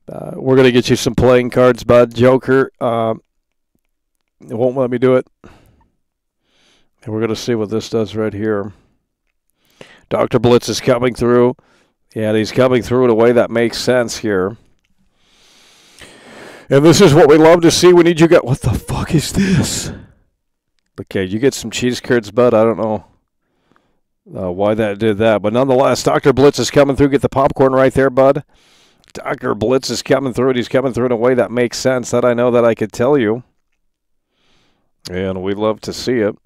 we're going to get you some playing cards, bud. Joker, it won't let me do it. And we're going to see what this does right here. Dr. Blitz is coming through. Yeah, he's coming through in a way that makes sense here. And this is what we love to see. We need you guys. What the fuck is this? Okay, you get some cheese curds, bud. I don't know why that did that. But nonetheless, Dr. Blitz is coming through. Get the popcorn right there, bud. Dr. Blitz is coming through, and he's coming through in a way that makes sense. That I know that I could tell you. And we love to see it.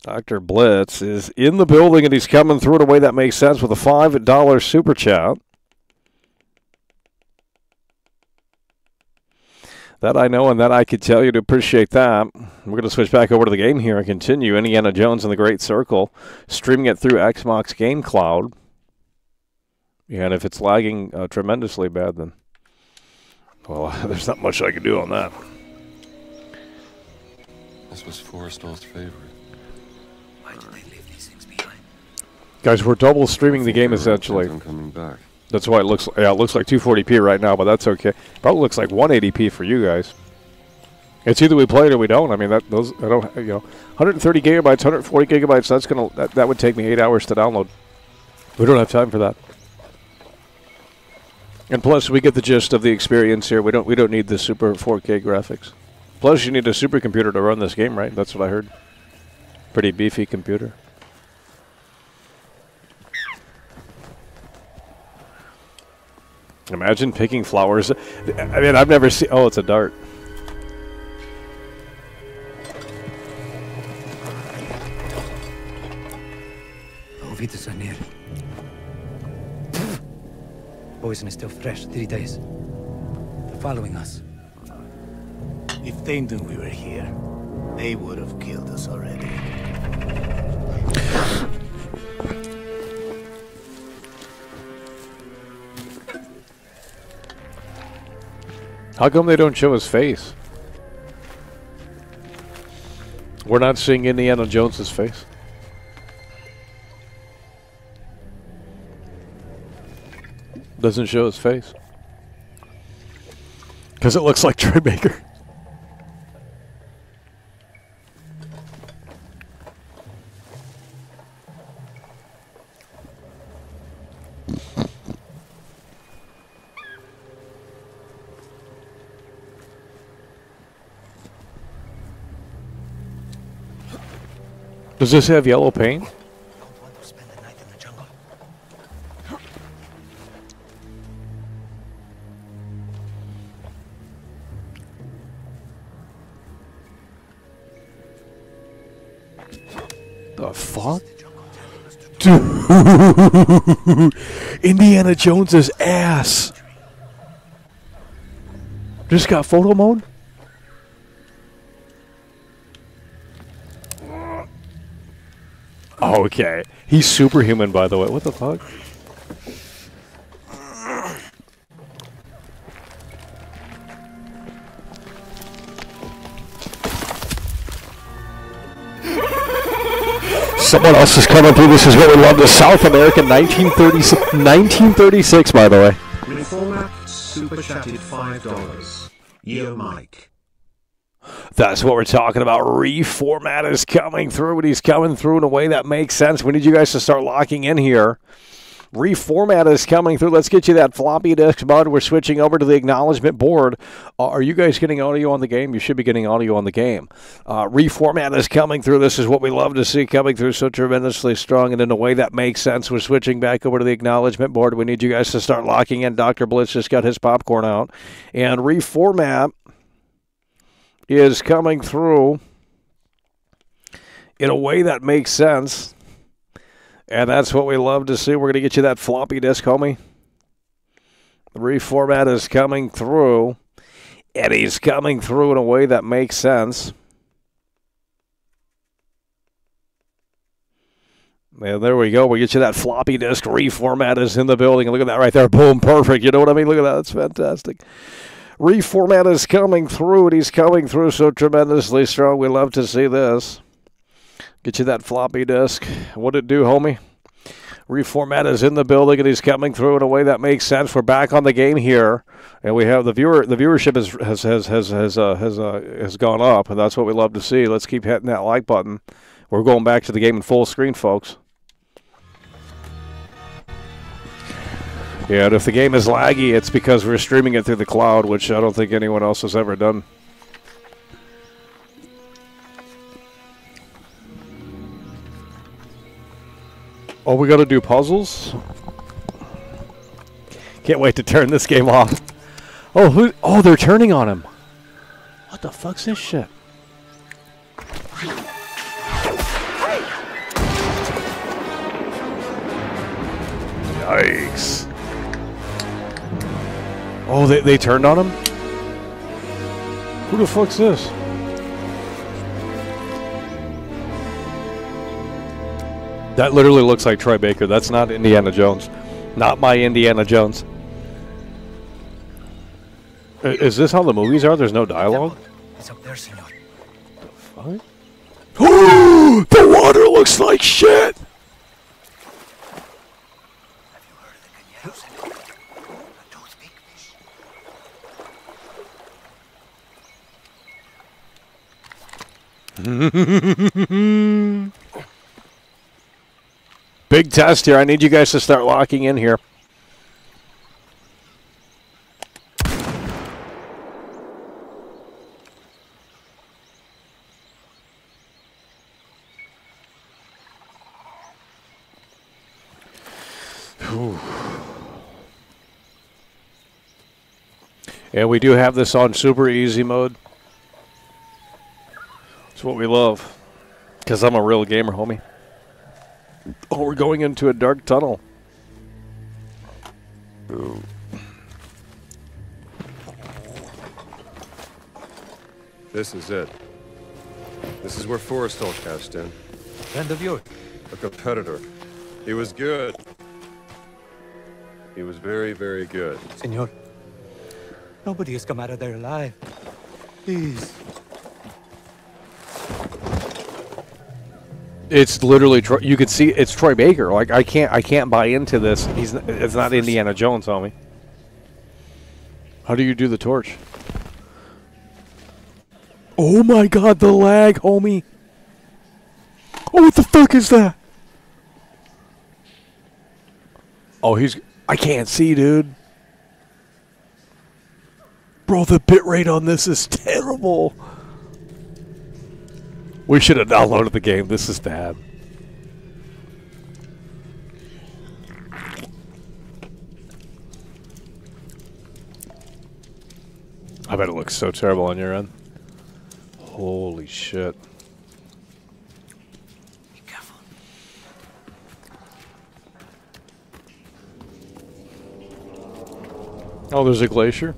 Dr. Blitz is in the building, and he's coming through in a way that makes sense with a $5 super chat. That I know and that I could tell you to appreciate that. We're going to switch back over to the game here and continue. Indiana Jones and the Great Circle, streaming it through Xbox Game Cloud. And if it's lagging tremendously bad, then, well, there's not much I can do on that. This was Forrestal's favorite. Why did they leave these things behind? Guys, we're double streaming the game essentially. I'm coming back. That's why it looks like 240p right now, but that's okay. Probably looks like 180p for you guys. It's either we play it or we don't. I mean, 130 gigabytes, 140 gigabytes. That would take me 8 hours to download. We don't have time for that. And plus, we get the gist of the experience here. We don't need the super 4K graphics. Plus, you need a supercomputer to run this game, right? That's what I heard. Pretty beefy computer. Imagine picking flowers. I mean, I've never seen... Oh, it's a dart. Provitus are near. Poison is still fresh, 3 days. They're following us. If they knew we were here, they would have killed us already. How come they don't show his face? We're not seeing Indiana Jones's face. Doesn't show his face. Because it looks like Troy Baker. Does this have yellow paint? Don't want to spend the night in the jungle. The fuck? Dude! Indiana Jones's ass! Just got photo mode? Okay. He's superhuman, by the way. What the fuck? Someone else is coming through. This is what we love. The South American 1936, by the way. Reformat super chatted $5. Yo, Mike. That's what we're talking about. Reformat is coming through, and he's coming through in a way that makes sense. We need you guys to start locking in here. Reformat is coming through. Let's get you that floppy disk, bud. We're switching over to the acknowledgement board. Are you guys getting audio on the game? You should be getting audio on the game. Reformat is coming through. This is what we love to see coming through so tremendously strong and in a way that makes sense. We're switching back over to the acknowledgement board. We need you guys to start locking in. Dr. Blitz just got his popcorn out. And Reformat is coming through in a way that makes sense. And that's what we love to see. We're going to get you that floppy disk, homie. The Reformat is coming through, and he's coming through in a way that makes sense. And there we go. We get you that floppy disk. Reformat is in the building. Look at that right there. Boom, perfect. You know what I mean? Look at that. That's fantastic. Reformat is coming through, and he's coming through so tremendously strong. We love to see this. Get you that floppy disk. What'd it do, homie? Reformat is in the building, and he's coming through in a way that makes sense. We're back on the game here, and we have the viewership has gone up, and that's what we love to see. Let's keep hitting that like button. We're going back to the game in full screen, folks. Yeah, and if the game is laggy, it's because we're streaming it through the cloud, which I don't think anyone else has ever done. Oh, we got to do puzzles? Can't wait to turn this game off. Oh, oh, they're turning on him. What the fuck's this shit? Yikes. Oh, they turned on him? Who the fuck's this? That literally looks like Troy Baker. That's not Indiana Jones. Not my Indiana Jones. Is this how the movies are? There's no dialogue? It's up there, senor. What? The water looks like shit! Have you heard of the cañeros, senor? A toothpick fish. Big test here. I need you guys to start locking in here. And we do have this on super easy mode. It's what we love. Because I'm a real gamer, homie. Oh, we're going into a dark tunnel. Ooh. This is it. This is where Forrestal cashed in. Friend of yours. A competitor. He was good. He was very, very good. Senor. Nobody has come out of there alive. Please. It's literally you could see it's Troy Baker. Like I can't buy into this. It's not Indiana Jones, homie. How do you do the torch? Oh my god, the lag, homie. Oh, what the fuck is that? Oh, I can't see, dude. Bro, the bitrate on this is terrible. We should have downloaded the game. This is bad. I bet it looks so terrible on your end. Holy shit. Be careful. Oh, there's a glacier?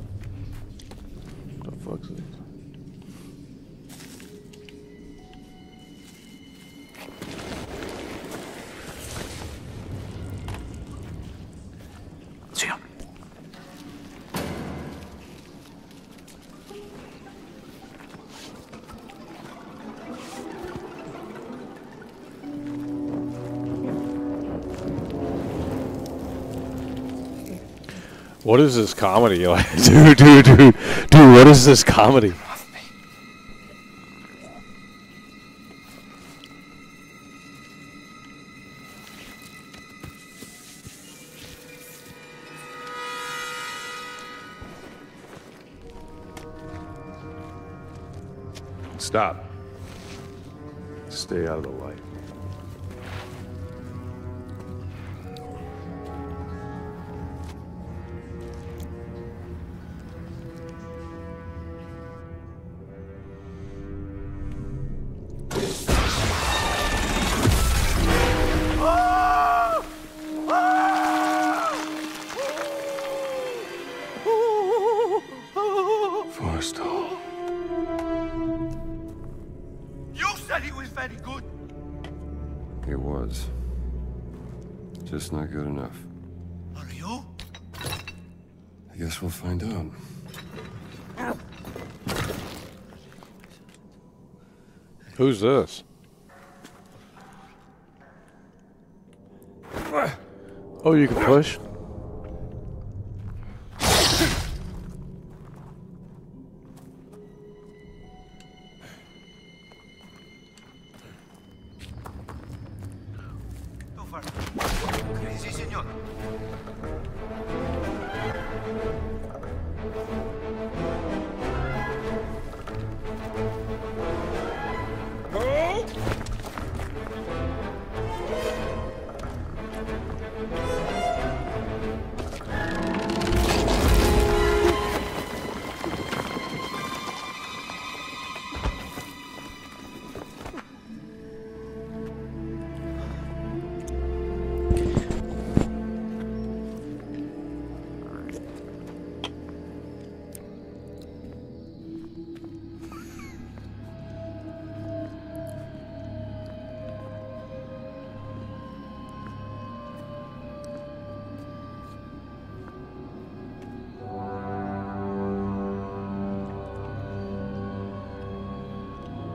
What the fuck's this? What is this comedy? Like, dude, what is this comedy? Stop. Stay out of the light. Forrestal. You said he was very good. He was. Just not good enough. Are you? I guess we'll find out. Who's this? Oh, you can push? Too far. Sí, señor.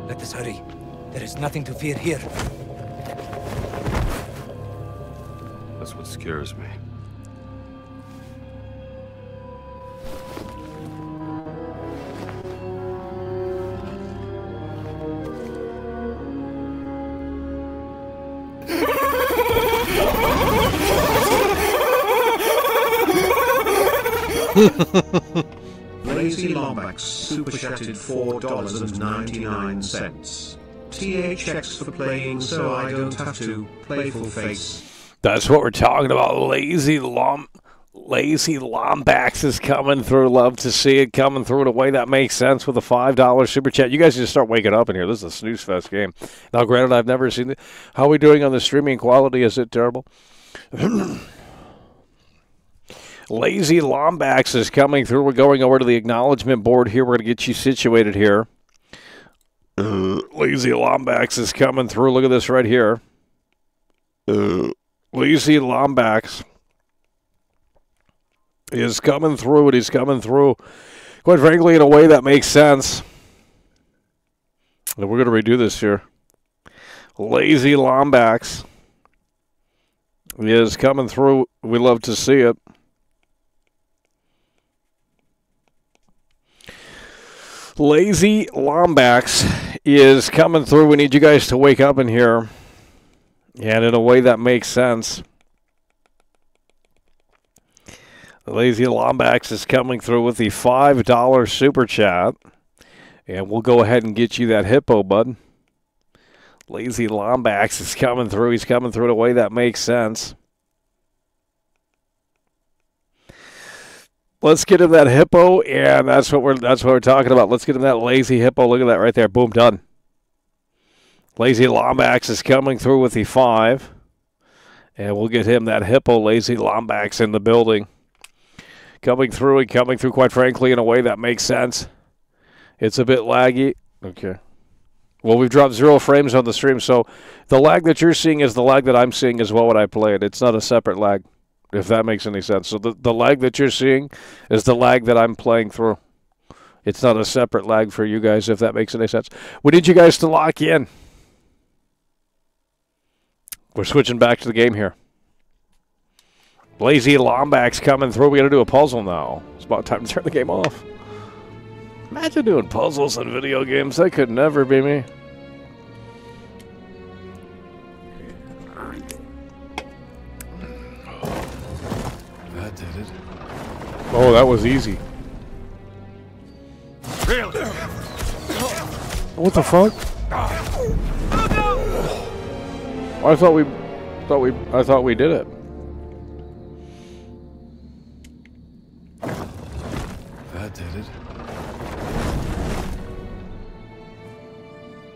Let us hurry. There is nothing to fear here. That's what scares me. Lazy Lombax super chatted $4.99. THX for playing so I don't have to. Playful face. That's what we're talking about. Lazy Lazy Lombax is coming through. Love to see it coming through in a way that makes sense with a $5 super chat. You guys just start waking up in here. This is a snooze fest game. Now, granted, I've never seen it. How are we doing on the streaming quality? Is it terrible? Lazy Lombax is coming through. We're going over to the acknowledgement board here. We're going to get you situated here. Lazy Lombax is coming through. Look at this right here. Lazy Lombax is coming through, and he's coming through, quite frankly, in a way that makes sense. And we're going to redo this here. Lazy Lombax is coming through. We love to see it. Lazy Lombax is coming through. We need you guys to wake up in here, and in a way that makes sense. Lazy Lombax is coming through with the $5 super chat. And we'll go ahead and get you that hippo, bud. Lazy Lombax is coming through. He's coming through in a way that makes sense. Let's get him that hippo, and that's what we're talking about. Let's get him that lazy hippo. Look at that right there. Boom, done. Lazy Lombax is coming through with the 5. And we'll get him that hippo, Lazy Lombax, in the building. Coming through, quite frankly, in a way that makes sense. It's a bit laggy. Okay. Well, we've dropped 0 frames on the stream, so the lag that you're seeing is the lag that I'm seeing as well when I play it. It's not a separate lag, if that makes any sense. So the lag that you're seeing is the lag that I'm playing through. It's not a separate lag for you guys, if that makes any sense. We need you guys to lock in. We're switching back to the game here. Lazy Lombax coming through. We got to do a puzzle now. It's about time to turn the game off. Imagine doing puzzles in video games. That could never be me. That did it. Oh, that was easy. Really? What the fuck? I thought we did it. That did it.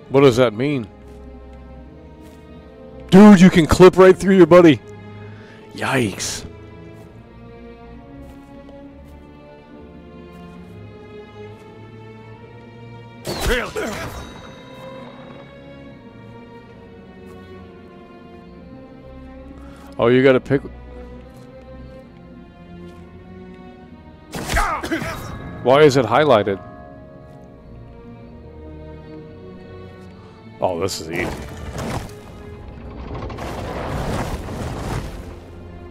What does that mean? Dude, you can clip right through your buddy. Yikes. Really? Oh, you gotta pick. Why is it highlighted? Oh, this is easy.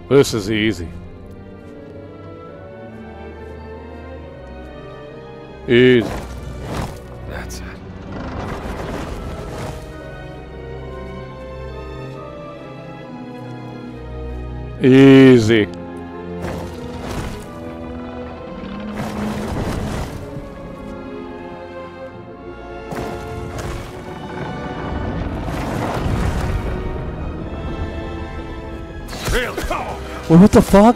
This is easy. Easy. That's it. Easy. Well, what the fuck?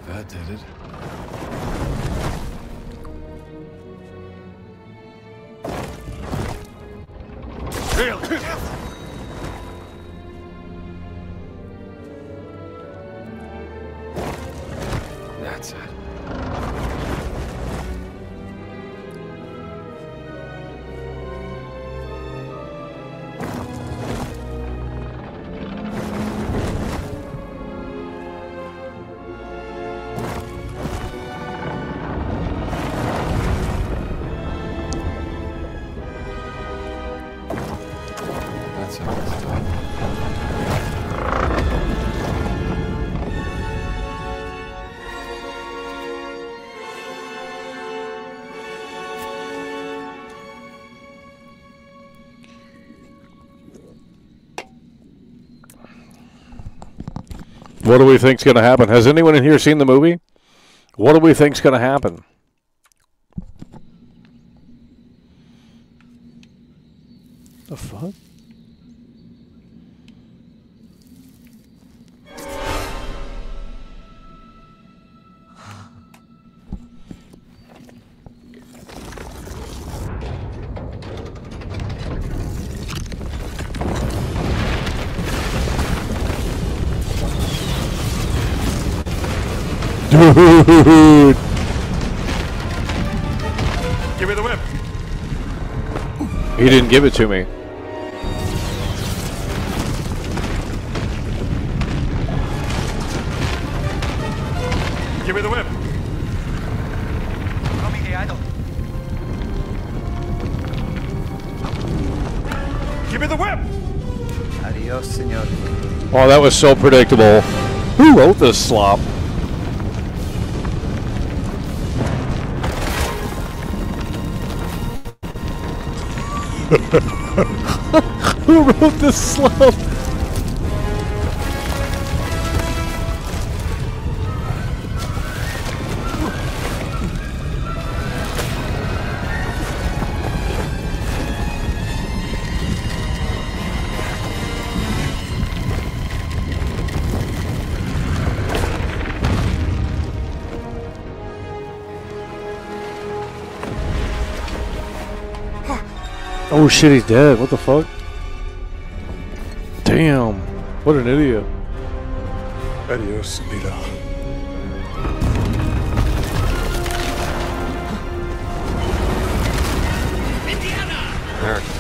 That did it. Really? That's it. That's how it's done. What do we think's going to happen? Has anyone in here seen the movie? What do we think's going to happen? The fuck? Dude! Give me the whip. He didn't give it to me. Give me the whip. Give me the whip. Adios, senor. Oh, that was so predictable. Who wrote this slop? Who wrote this slop? Oh shit, he's dead. What the fuck? Damn. What an idiot. Adios, Lila. American.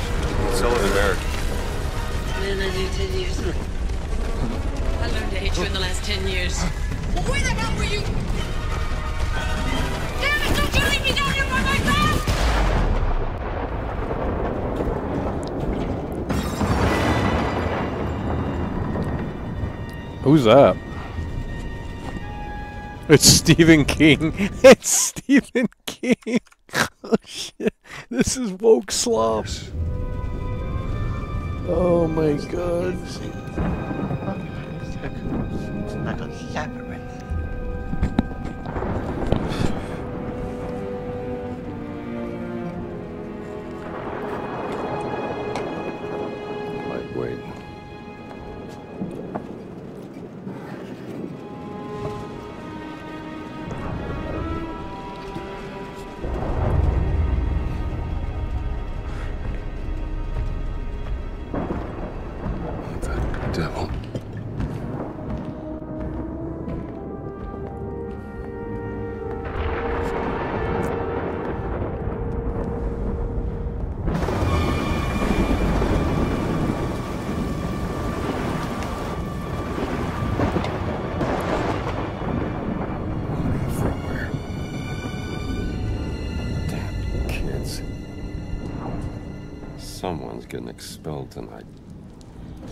Sullivan American. Man, I knew 10 years. I learned to hate you in the last 10 years. Well, where the hell were you? Damn it, don't you leave me down here by myself! Who's that? It's Stephen King. It's Stephen King. Oh shit. This is woke slop. Oh my god. Lightweight. The devil. Everywhere. Damn kids. Someone's getting expelled tonight.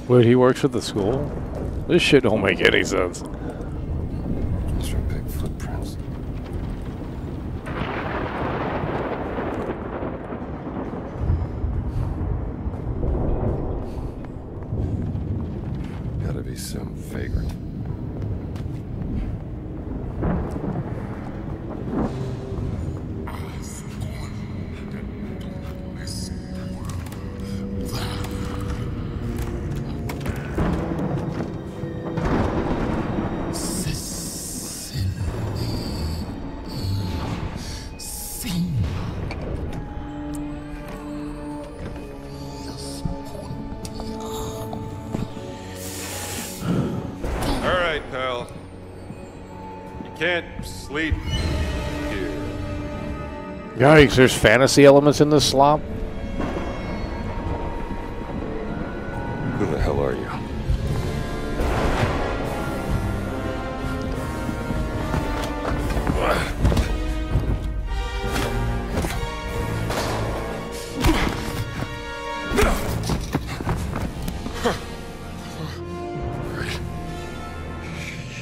Wait, he works at the school? This shit don't make any sense. Those are big footprints. Gotta be some vagrant. All right, pal. You can't sleep here. Yikes, there's fantasy elements in this slop? Who the hell are you?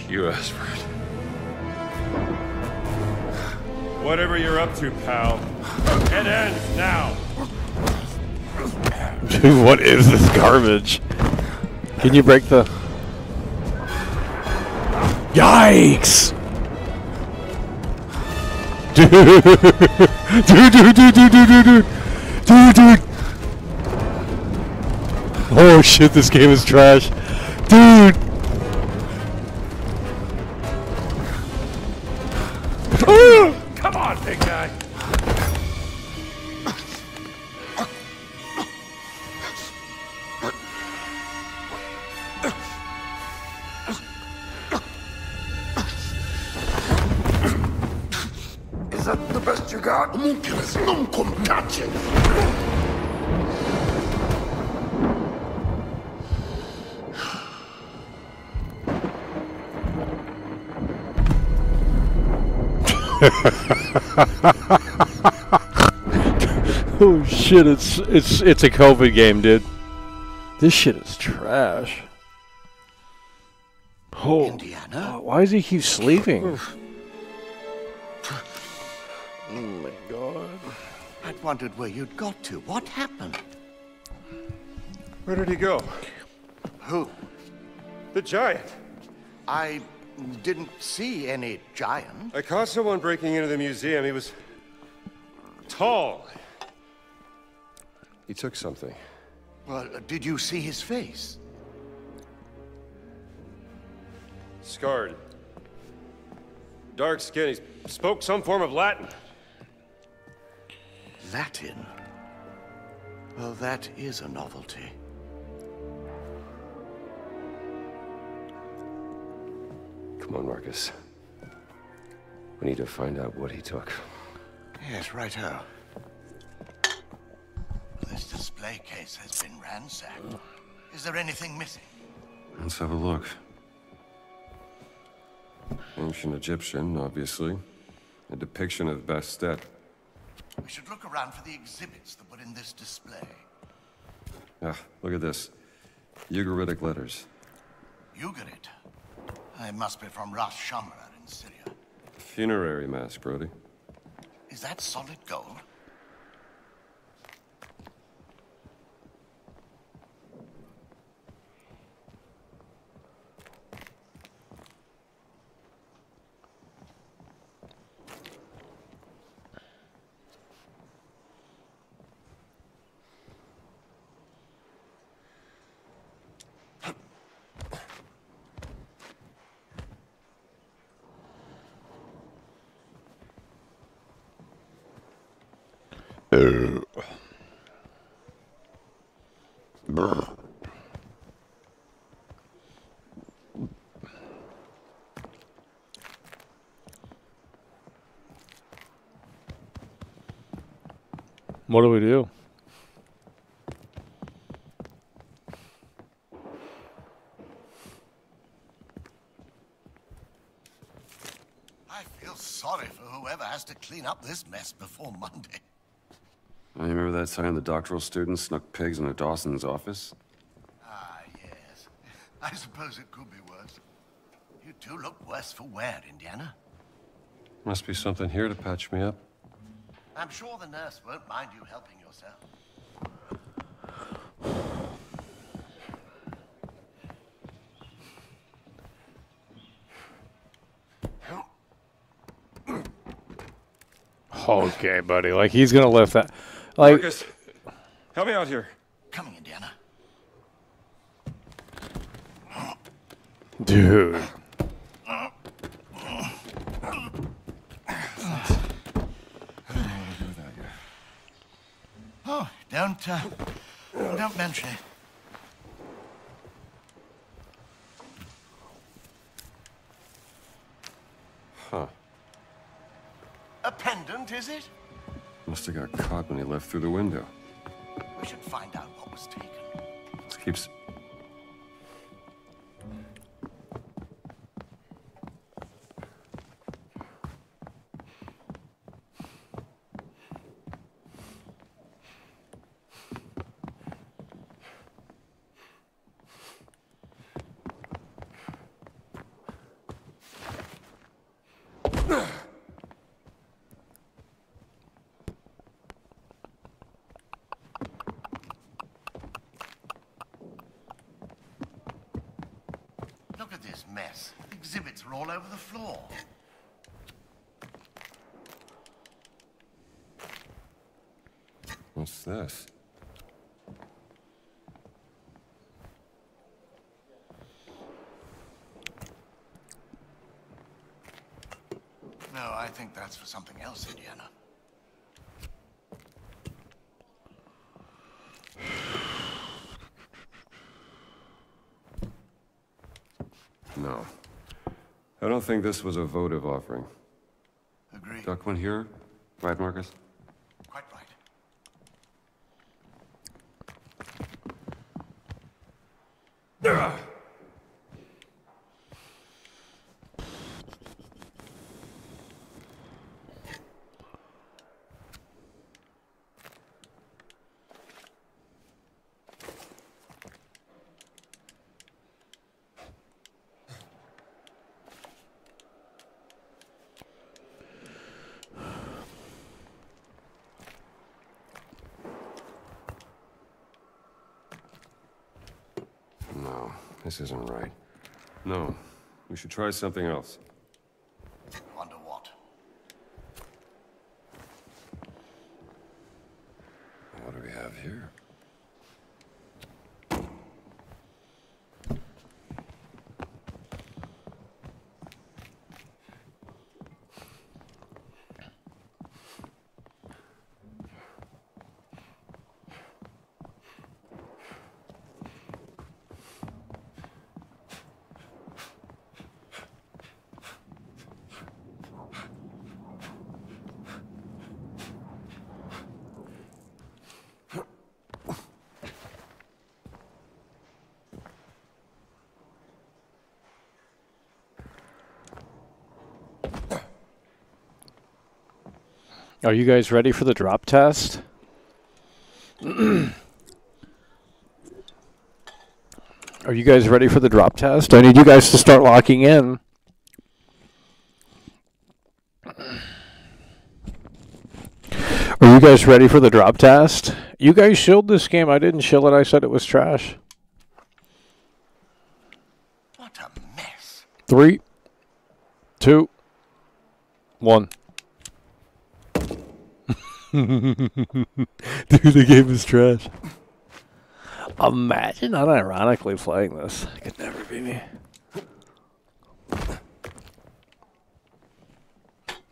You asked for it. Whatever you're up to, pal, it ends now. Dude, what is this garbage? Can you break the... Yikes! Dude! Dude! Oh shit, this game is trash. Dude! Come on, big guy. Is that the best you got? Homunculus, non comptace. Oh shit, it's a COVID game, dude. This shit is trash. Oh, Indiana? why does he keep sleeping? Oh my god. I'd wondered where you'd got to. What happened? Where did he go? Who? The giant. I didn't see any giant. I caught someone breaking into the museum. He was tall. He took something. Well, did you see his face? Scarred. Dark skin. He spoke some form of Latin. Latin? Well, that is a novelty. Come on, Marcus. We need to find out what he took. Yes, righto. This display case has been ransacked. Is there anything missing? Let's have a look. Ancient Egyptian, obviously. A depiction of Bastet. We should look around for the exhibits that were in this display. Ah, look at this. Ugaritic letters. Ugarit. It must be from Ras Shamra in Syria. Funerary mask, Brody. Is that solid gold? What do we do? I feel sorry for whoever has to clean up this mess before Monday. I remember that time the doctoral student snuck pigs into Dawson's office? Ah, yes. I suppose it could be worse. You do look worse for wear, Indiana. Must be something here to patch me up. I'm sure the nurse won't mind you helping yourself. Okay, buddy. Like, he's gonna lift that. Like, Marcus, help me out here. Coming, Indiana. dude. Oh, don't mention it. Huh. A pendant, is it? Must have got caught when he left through the window. We should find out what was taken. This keeps... Look at this mess. Exhibits are all over the floor. What's this? think that's for something else, Indiana. No. I don't think this was a votive offering. Agreed. Duck one here? Right, Marcus? Quite right. No, this isn't right. No, we should try something else. Wonder what? What do we have here? Are you guys ready for the drop test? Are you guys ready for the drop test? I need you guys to start locking in. Are you guys ready for the drop test? You guys shilled this game. I didn't shill it. I said it was trash. What a mess. 3, 2, 1. Dude, the game is trash. Imagine unironically playing this. It could never be me.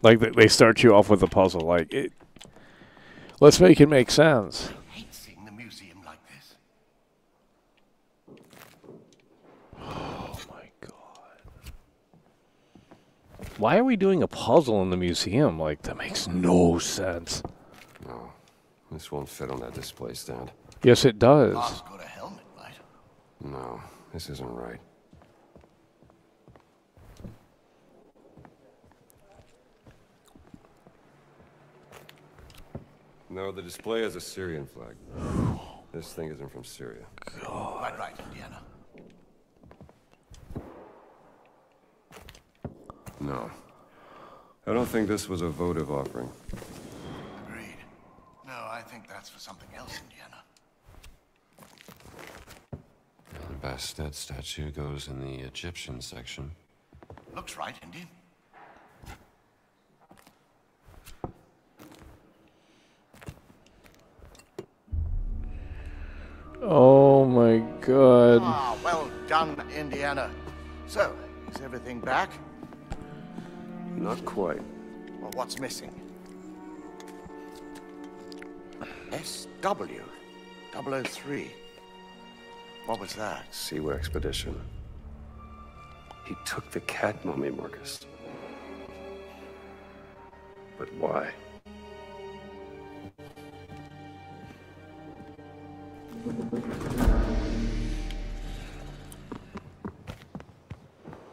Like, they start you off with a puzzle. Like, it. Let's make it make sense. I hate seeing the museum like this. Oh, my God. Why are we doing a puzzle in the museum? Like, that makes no sense. No, this won't fit on that display stand. Yes, it does. Boss got a helmet, right? No, this isn't right. No, the display has a Syrian flag. This thing isn't from Syria. Quite right, Indiana. No. I don't think this was a votive offering. Agreed. No, I think that's for something else, Indiana. The Bastet statue goes in the Egyptian section. Looks right, Indian. Oh, my God. Ah, well done, Indiana. So, is everything back? Not quite. Well, what's missing? SW 003. What was that? Seaway expedition. He took the cat mummy, Marcus. But why?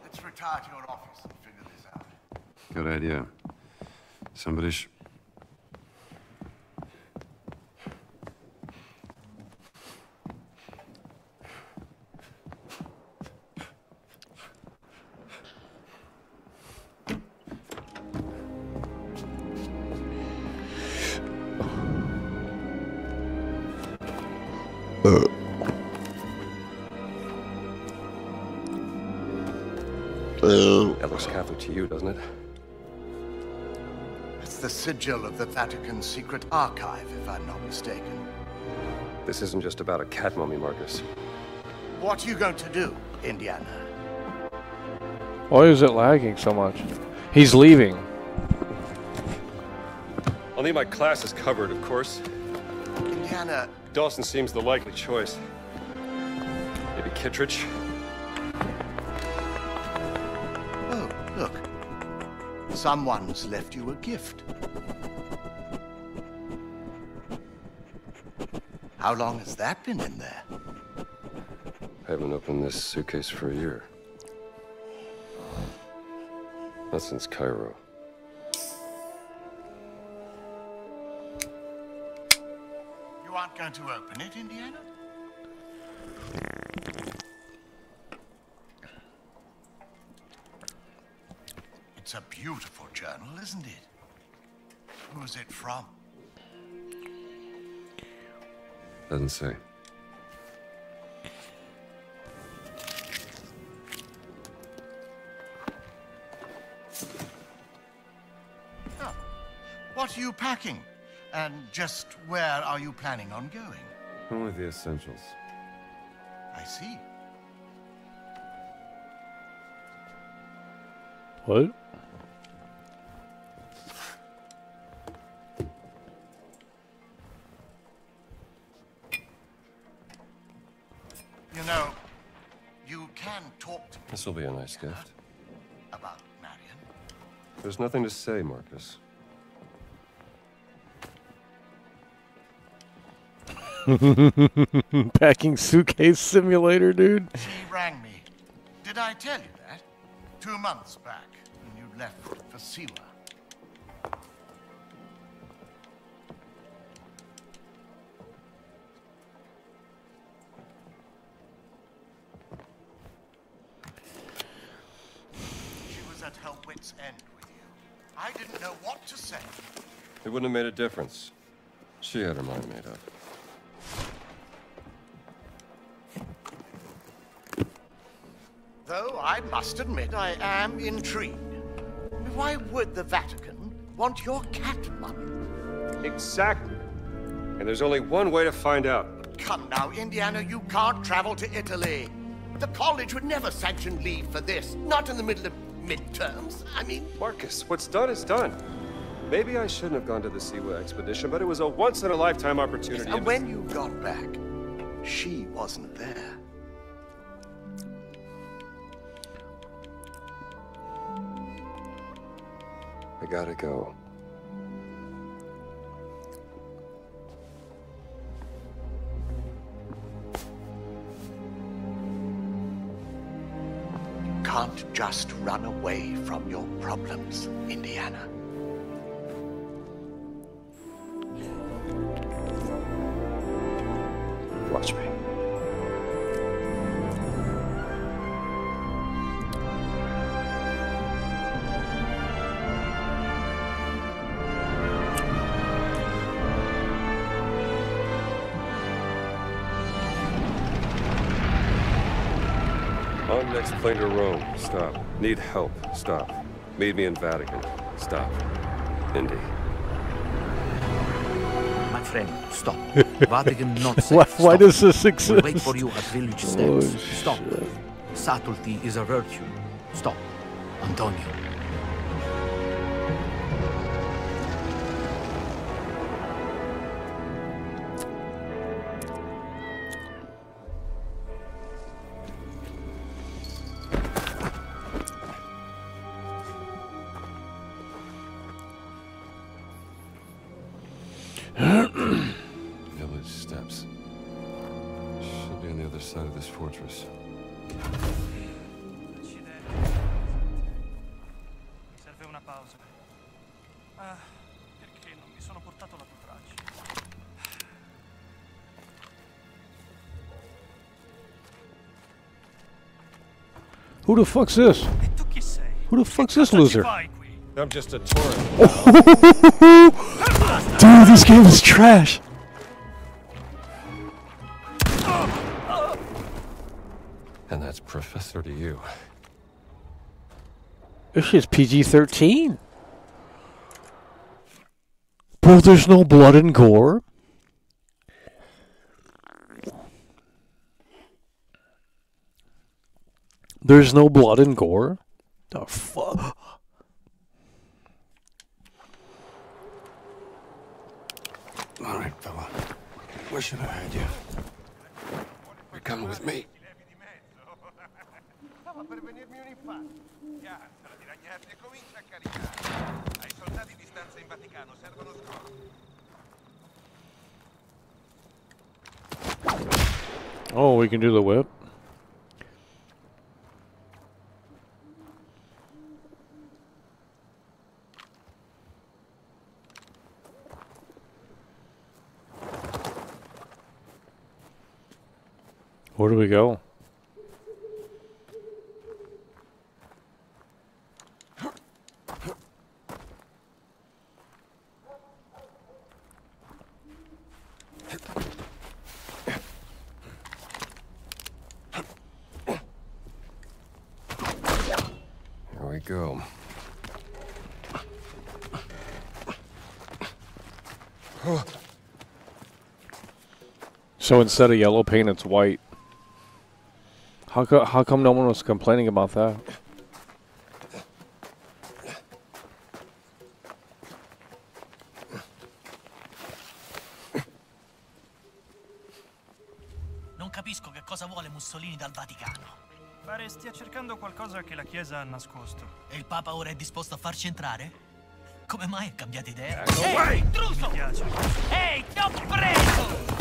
Let's retire to your office and figure this out. Good idea. Somebody That looks Catholic to you, doesn't it? It's the sigil of the Vatican Secret Archive, if I'm not mistaken. This isn't just about a cat mummy, Marcus. What are you going to do, Indiana? Why is it lagging so much? He's leaving. need my classes covered, of course. Indiana, Dawson seems the likely choice. Maybe Kittredge? oh, look. Someone's left you a gift. How long has that been in there? I haven't opened this suitcase for a year. Not since Cairo. You aren't going to open it, Indiana? It's a beautiful journal, isn't it? Who's it from? Doesn't say. Oh. What are you packing? And just where are you planning on going? Only the essentials. I see. What? You know, you can talk to me This will be a nice gift. about Marion. There's nothing to say, Marcus. Packing suitcase simulator, dude. She rang me. Did I tell you that? 2 months back, when you left for Siwa. She was at her wit's end with you. I didn't know what to say. It wouldn't have made a difference. She had her mind made up. Though I must admit I am intrigued. Why would the Vatican want your cat money? Exactly. And there's only one way to find out. Come now, Indiana, you can't travel to Italy. The college would never sanction leave for this. Not in the middle of midterms. I mean... Marcus, what's done is done. Maybe I shouldn't have gone to the Siwa expedition, but it was a once-in-a-lifetime opportunity. And when you got back, she wasn't there. I gotta go. Can't just run away from your problems, Indiana. Watch me. On next plane to Rome. Stop. Need help. Stop. Meet me in Vatican. Stop. Indy. My friend, stop. Vatican not safe. Why Stop. does this exist? We'll wait for you at village steps. Oh, Stop. Subtlety is a virtue. Stop. Antonio. Village steps. Should be on the other side of this fortress. Mi serve una pausa. Perché non mi sono portato la tua traccia? Who the fuck's this? E tu chi sei? Who the fuck's this Cosa ci loser? fai qui? I'm just a tourist. Dude, this game is trash. And that's Professor to you. This shit's PG-13. Bro, there's no blood and gore. There's no blood and gore. The fuck? All right, fella. Where should I hide you? You're coming with me. Stava per venirmi un infarto. Piazzala di ragnarti e comincia a caricare. Ai soldati di stanza in Vaticano servono scorte. Oh, we can do the whip. Where do we go? Here we go. So instead of yellow paint, it's white. How come no one was complaining about that? Non capisco che cosa vuole Mussolini dal Vaticano. Pare stia cercando qualcosa che la Chiesa ha nascosto. E il Papa ora è disposto a farci entrare? Come mai ha cambiato idea? Ehi, intruso! Mi piace. Ehi, ti ho preso!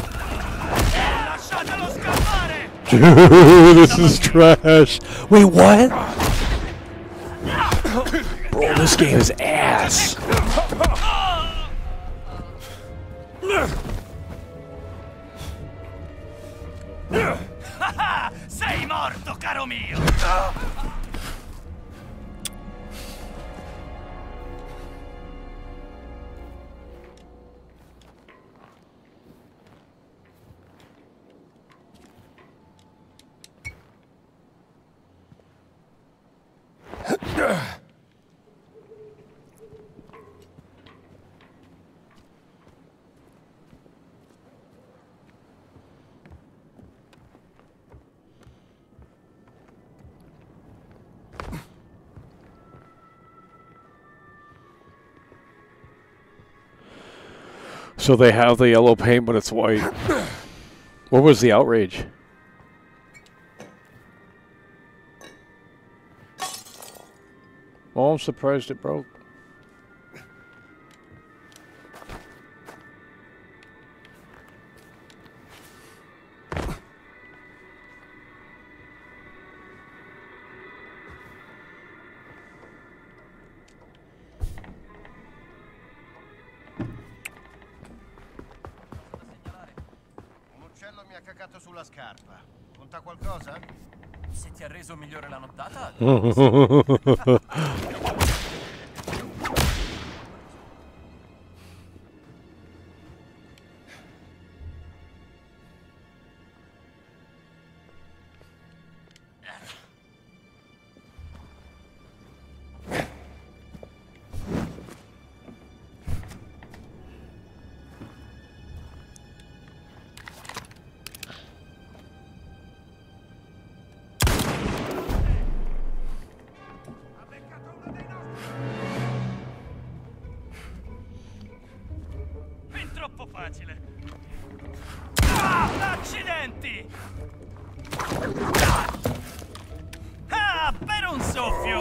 Lasciatelo scappare! This is trash. Wait, what? Bro, this game is ass. Sei morto, caro mio! So they have the yellow paint, but it's white. What was the outrage? Well, I'm surprised it broke. Un uccello mi ha cacato sulla scarpa. Conta qualcosa? Se ti ha reso migliore la nottata? Fin troppo facile. Ah, accidenti! Ah, per un soffio!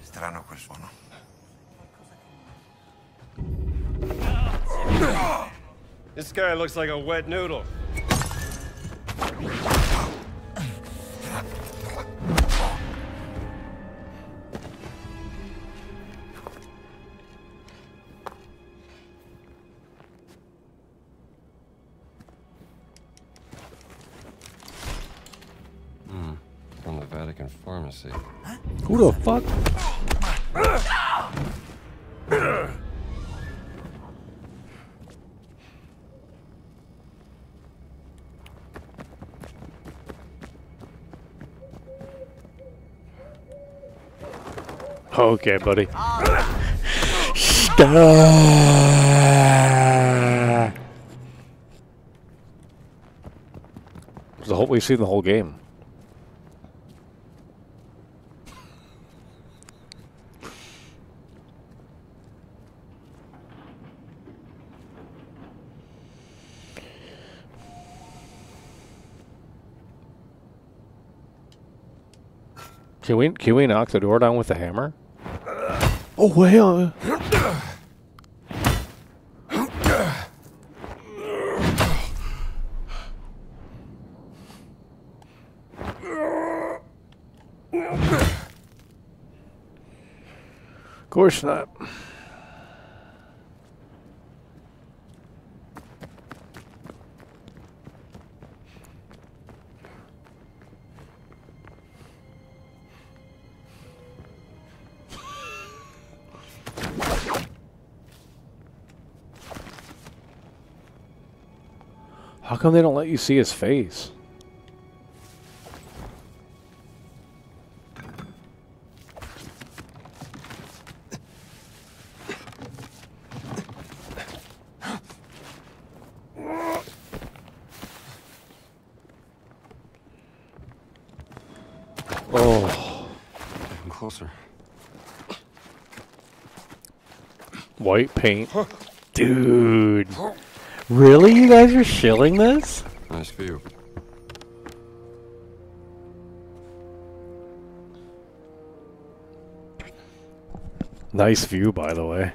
Strano quel suono. This guy looks like a wet noodle. American pharmacy. Who the fuck? Okay, buddy. The whole, we've seen the whole game. Can we knock the door down with the hammer? Oh well. Of course not. How come they don't let you see his face? Oh. Getting closer. White paint. Dude. Really? You guys are shilling this? Nice view. Nice view, by the way.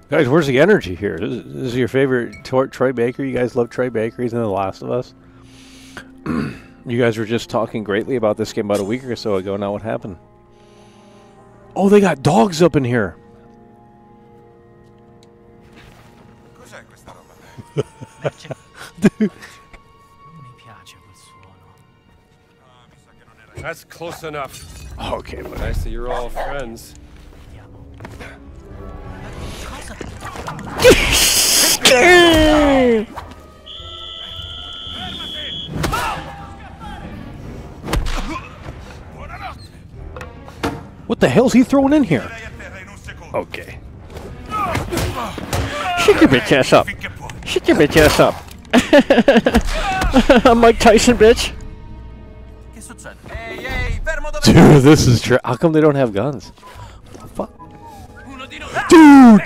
Guys, where's the energy here? This is your favorite Troy Baker? You guys love Troy Baker? He's in The Last of Us. You guys were just talking greatly about this game about a week or so ago. Now what happened? Oh, they got dogs up in here. Dude. That's close enough. Okay, but I see you're all friends. What the hell's he throwing in here? Okay. Shut your bitch ass up. Shut your bitch ass up. I'm Mike Tyson, bitch. Dude, this is true. How come they don't have guns? What the fuck? Dude!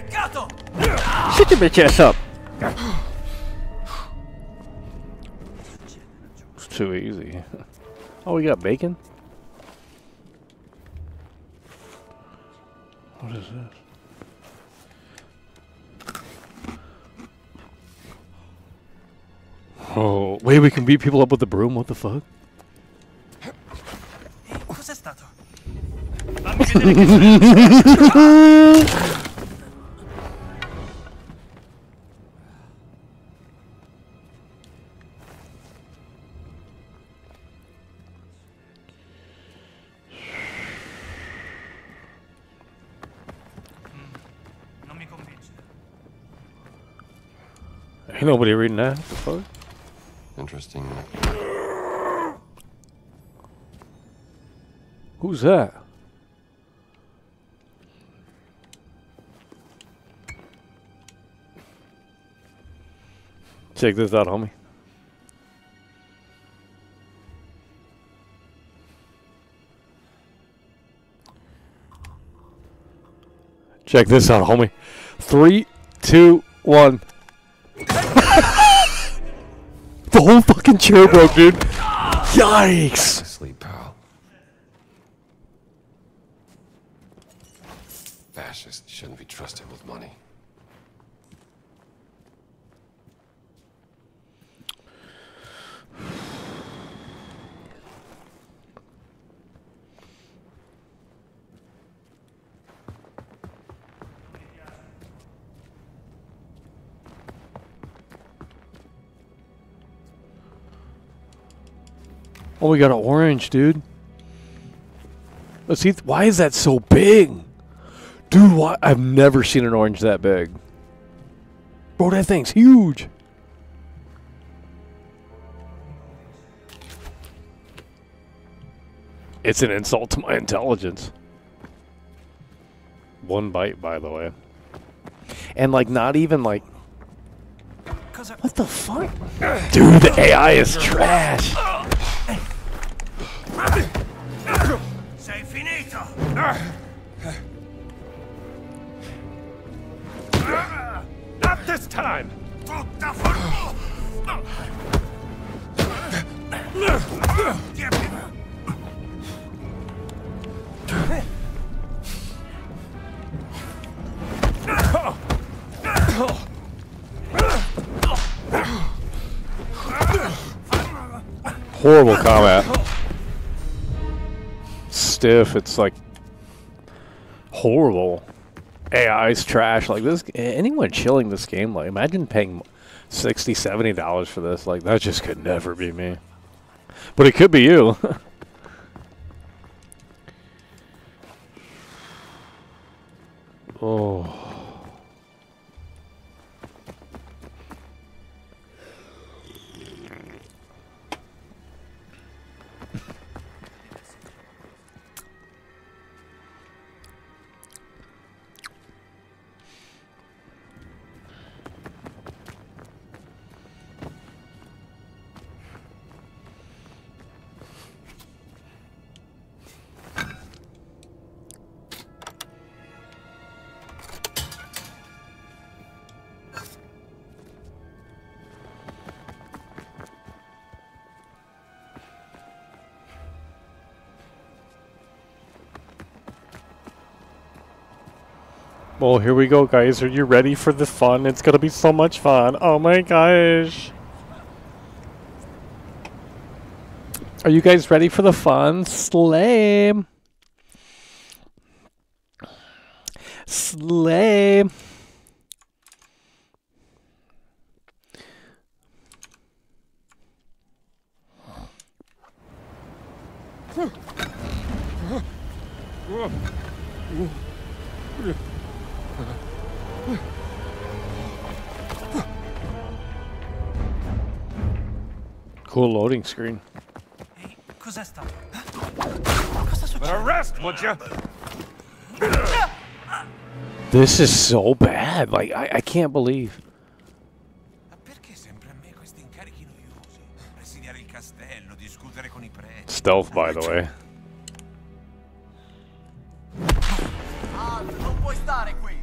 Shut your bitch ass up. It's too easy. Oh, we got bacon? What is this? Oh, wait, we can beat people up with the broom? What the fuck? Cos'è stato? Non mi convince. Ain't nobody reading that. What the fuck? Interesting. Who's that? Check this out, homie. Check this out, homie. 3, 2, 1. The whole fucking chair broke, dude. Yikes. Sleep, pal. Fascists shouldn't be trusted with money. Oh, we got an orange, dude. Let's see. Why is that so big? Dude, why? I've never seen an orange that big. Bro, that thing's huge. It's an insult to my intelligence. One bite, by the way. And, like, not even, like... What the fuck? Dude, the AI is trash. Sei finito! Not this time! Tutta for... Horrible combat. Stiff. It's like horrible. AI's trash. Like this. Anyone chilling this game, like imagine paying $60, $70 for this. Like that just could never be me. But it could be you. Oh. Well, here we go, guys. Are you ready for the fun? It's gonna be so much fun. Oh my gosh. Are you guys ready for the fun? Slay. Slay. Cool loading screen. Ehi, cos'è stato? Arrest, would you? This is so bad. Like, I can't believe. Perché sempre a me questi incarichi noiosi? Presidiare il castello, discutere con i preti. Stealth, by the way. Non puoi stare qui.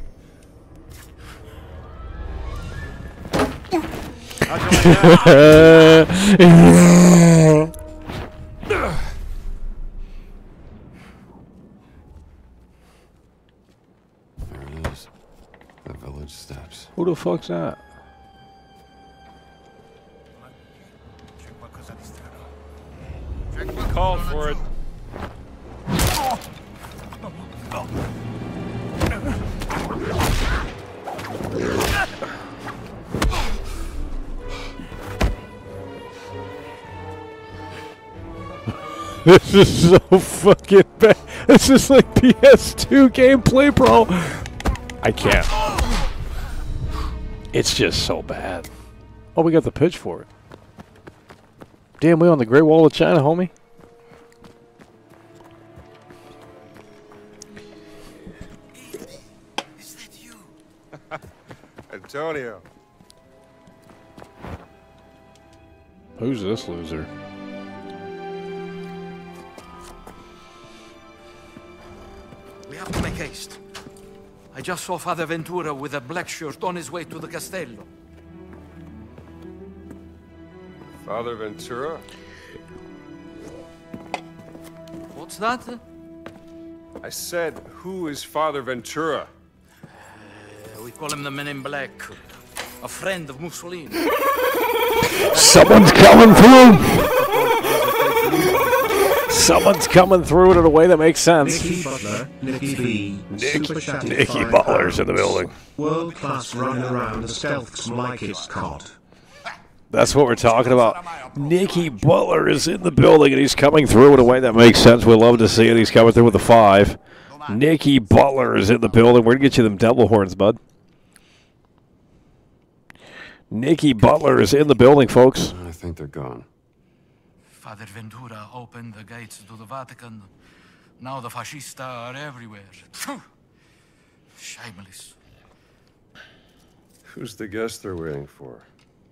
There it is. The village steps. Who the fuck's that? Call for it. This is so fucking bad. This is like PS2 gameplay, bro. I can't. It's just so bad. Oh, we got the pitchfork. Damn, we on the Great Wall of China, homie. Is that you? Antonio. Who's this loser? We have to make haste. I just saw Father Ventura with a black shirt on his way to the Castello. Father Ventura? What's that? I said, who is Father Ventura? We call him the Men in Black. A friend of Mussolini. Someone's coming through! Someone's coming through in a way that makes sense. Nicky Butler, Nicky B, Super Chatty Nicky 5 Butler's in the dollars. building. World class running around the stealths like it's cod. That's what we're talking about. Nicky Butler is in the building, and he's coming through in a way that makes sense. We love to see it. He's coming through with a 5. Nicky Butler is in the building. We're going to get you them devil horns, bud. Nicky Butler is in the building, folks. I think they're gone. Father Ventura opened the gates to the Vatican. Now the fascists are everywhere. Shameless. Who's the guest they're waiting for?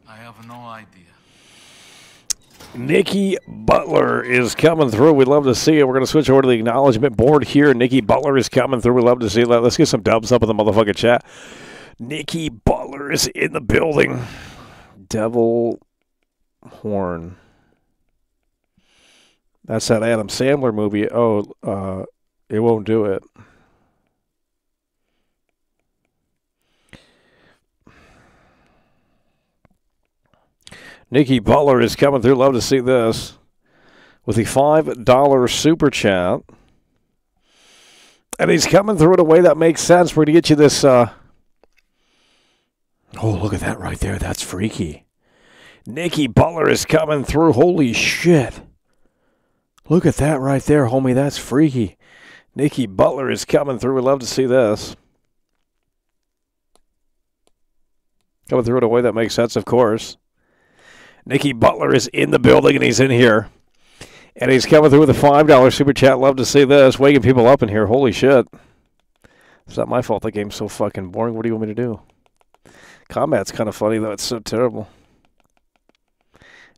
I have no idea. Nicky Butler is coming through. We'd love to see it. We're going to switch over to the acknowledgement board here. Nicky Butler is coming through. We'd love to see that. Let's get some dubs up in the motherfucking chat. Nicky Butler is in the building. Devil Horn. That's that Adam Sandler movie. Oh, it won't do it. Nicky Butler is coming through. Love to see this. With the $5 super chat. And he's coming through in a way that makes sense. We're going to get you this. Oh, look at that right there. That's freaky. Nicky Butler is coming through. Holy shit. Look at that right there, homie. That's freaky. Nicky Butler is coming through. We'd love to see this. Coming through in a way that makes sense, of course. Nicky Butler is in the building, and he's in here. And he's coming through with a $5 super chat. Love to see this. Waking people up in here. Holy shit. It's not my fault the game's so fucking boring. What do you want me to do? Combat's kind of funny, though. It's so terrible.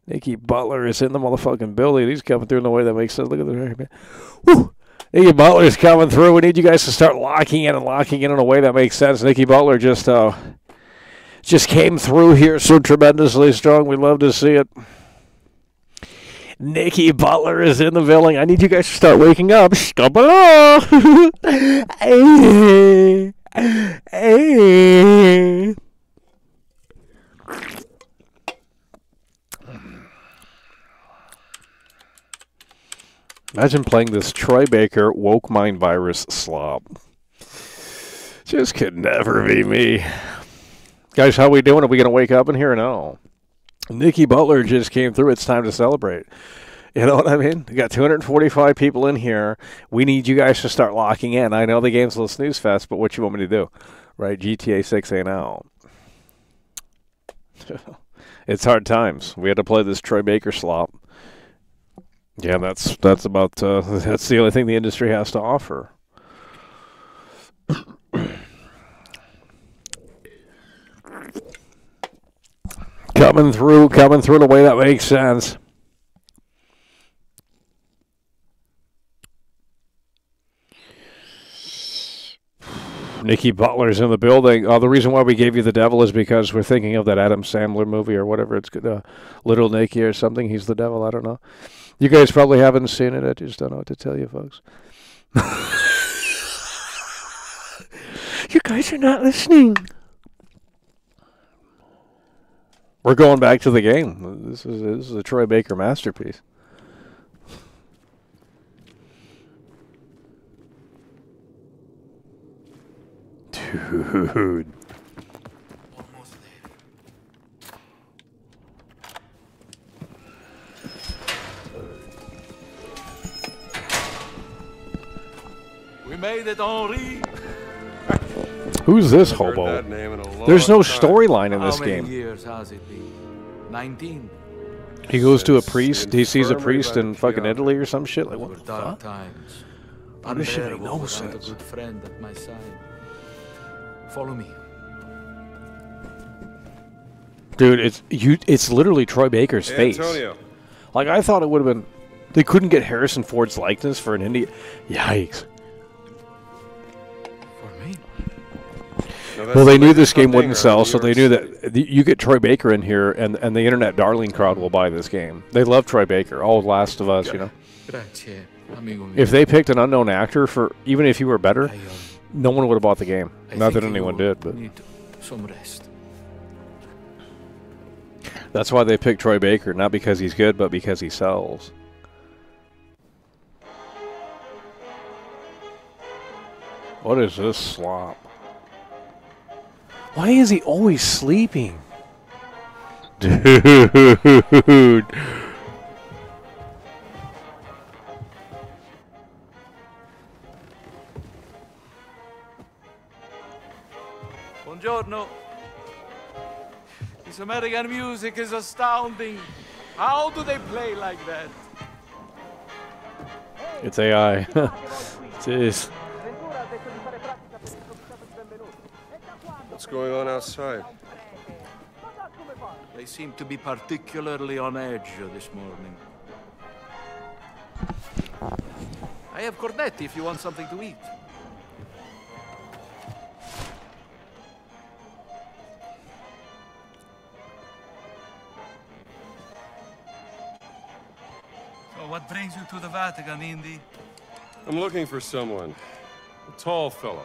Nicky Butler is in the motherfucking building. He's coming through in a way that makes sense. Look at the Woo! Nicky Butler is coming through. We need you guys to start locking in a way that makes sense. Nicky Butler just came through here so tremendously strong. We love to see it. Nicky Butler is in the building. I need you guys to start waking up. Hey. Hey. Imagine playing this Troy Baker woke mind virus slop. Just could never be me. Guys, how we doing? Are we going to wake up in here or no? Nicky Butler just came through. It's time to celebrate. You know what I mean? We got 245 people in here. We need you guys to start locking in. I know the game's a little snooze fest, but what you want me to do? Right? GTA 6 ain't out. It's hard times. We had to play this Troy Baker slop. Yeah, that's about that's the only thing the industry has to offer. Coming through in a way that makes sense. Nicky Butler's in the building. The reason why we gave you the devil is because we're thinking of that Adam Sandler movie or whatever. It's Little Nicky or something. He's the devil. I don't know. You guys probably haven't seen it. I just don't know what to tell you, folks. You guys are not listening. We're going back to the game. This is a Troy Baker masterpiece. Dude. We made it, Henri. Who's this hobo? There's no storyline in this How many game. years has it been? 19. He goes to a priest. He sees a priest in fucking Italy or some shit. Like, what the Dark fuck? times. Oh, this shit make Unbearable no without sense. a good friend at my side. Follow me. Dude, it's literally Troy Baker's face. Antonio. Like, I thought it would have been... They couldn't get Harrison Ford's likeness for an Indian... Yikes. Well, they knew this game wouldn't sell, so they knew that you get Troy Baker in here, and the internet darling crowd will buy this game. They love Troy Baker. Oh, Last of Us, you know. Grazie, amigo mio. If they picked an unknown actor for, even if you were better, no one would have bought the game. I Not that think anyone you did, but need some rest. that's why they picked Troy Baker, not because he's good, but because he sells. What is this slop? Why is he always sleeping? Dude. Buongiorno. This American music is astounding. How do they play like that? It's AI. Jeez. What's going on outside? They seem to be particularly on edge this morning. I have cornetti if you want something to eat. So what brings you to the Vatican, Indy? I'm looking for someone. A tall fellow.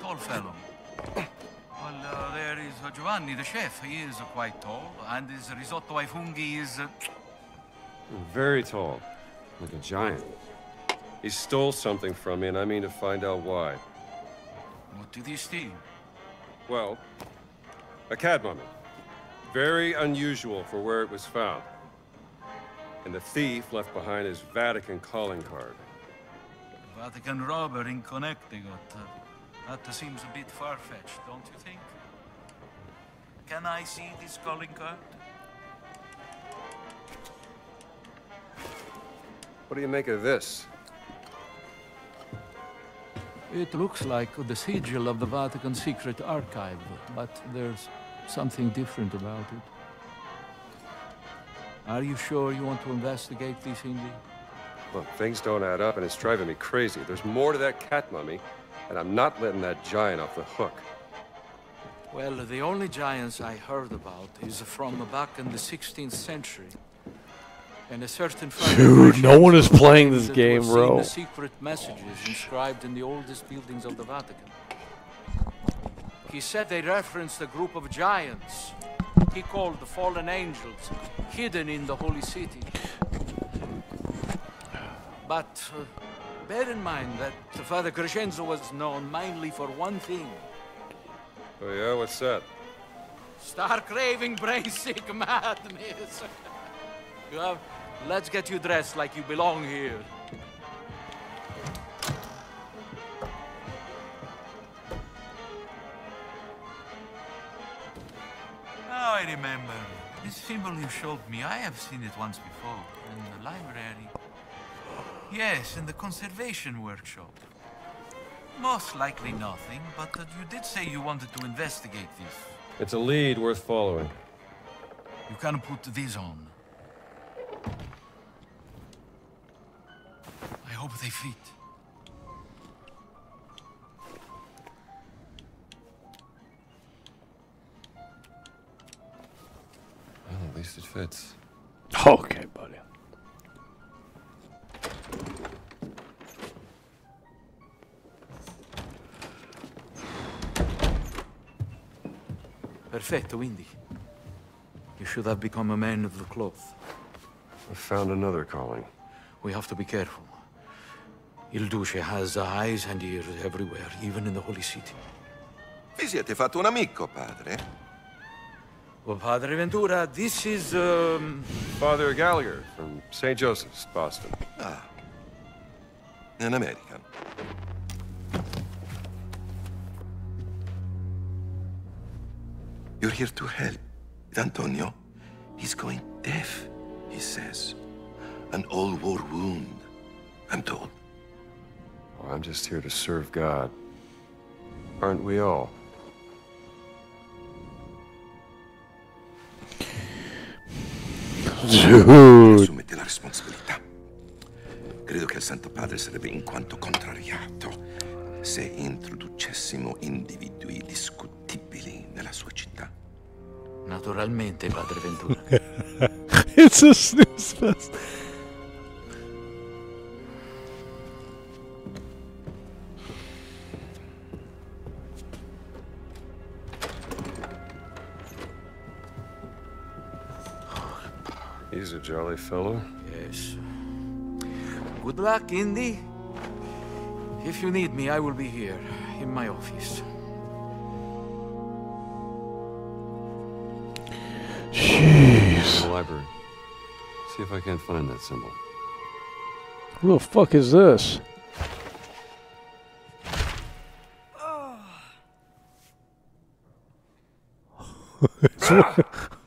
Tall fellow. Well, there is Giovanni, the chef. He is quite tall, and his risotto ai funghi is... Very tall. Like a giant. He stole something from me, and I mean to find out why. What did he steal? Well, a cat mummy. Very unusual for where it was found. And the thief left behind his Vatican calling card. Vatican robber in Connecticut. That seems a bit far-fetched, don't you think? Can I see this calling card? What do you make of this? It looks like the sigil of the Vatican Secret Archive, but there's something different about it. Are you sure you want to investigate this, Indy? Look, things don't add up, and it's driving me crazy. There's more to that cat mummy, and I'm not letting that giant off the hook. Well, the only giants I heard about is from back in the 16th century. And a certain Dude, no one is playing this game, bro. The secret messages inscribed in the oldest buildings of the Vatican. He said they referenced a group of giants he called the fallen angels, hidden in the holy city. But bear in mind that Father Crescenzo was known mainly for one thing. Oh yeah, what's that? Star-craving, brain-sick madness. Let's get you dressed like you belong here. Now I remember. This symbol you showed me, I have seen it once before. In the library. Yes, in the conservation workshop. Most likely nothing, but you did say you wanted to investigate this. It's a lead worth following. You can put this on. I hope they fit. Well, at least it fits. Okay, buddy. Perfetto, Indy. You should have become a man of the cloth. I found another calling. We have to be careful. Il Duce has eyes and ears everywhere, even in the Holy City. Vi siete fatto un amico, padre? Well, Padre Ventura, this is, Father Gallagher from St. Joseph's, Boston. Ah. An American. You're here to help with Antonio. He's going deaf, he says. An old war wound, I'm told. Well, I'm just here to serve God. Aren't we all? Assumete la responsabilità. Credo che il Santo Padre sarebbe in quanto contrariato se introducessimo individui discutibili nella sua città. Naturalmente, Padre Ventura. It's a snooze fest. He's a jolly fellow. Yes. Good luck, Indy. If you need me, I will be here, in my office. See if I can't find that symbol. Who the fuck is this?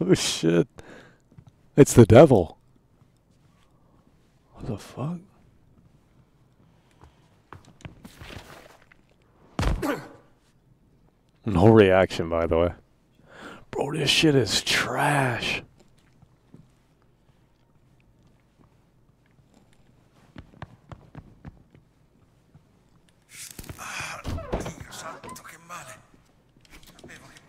Oh shit. It's the devil. What the fuck? No reaction, by the way. Bro, this shit is trash. Santo, che male. Sapevo che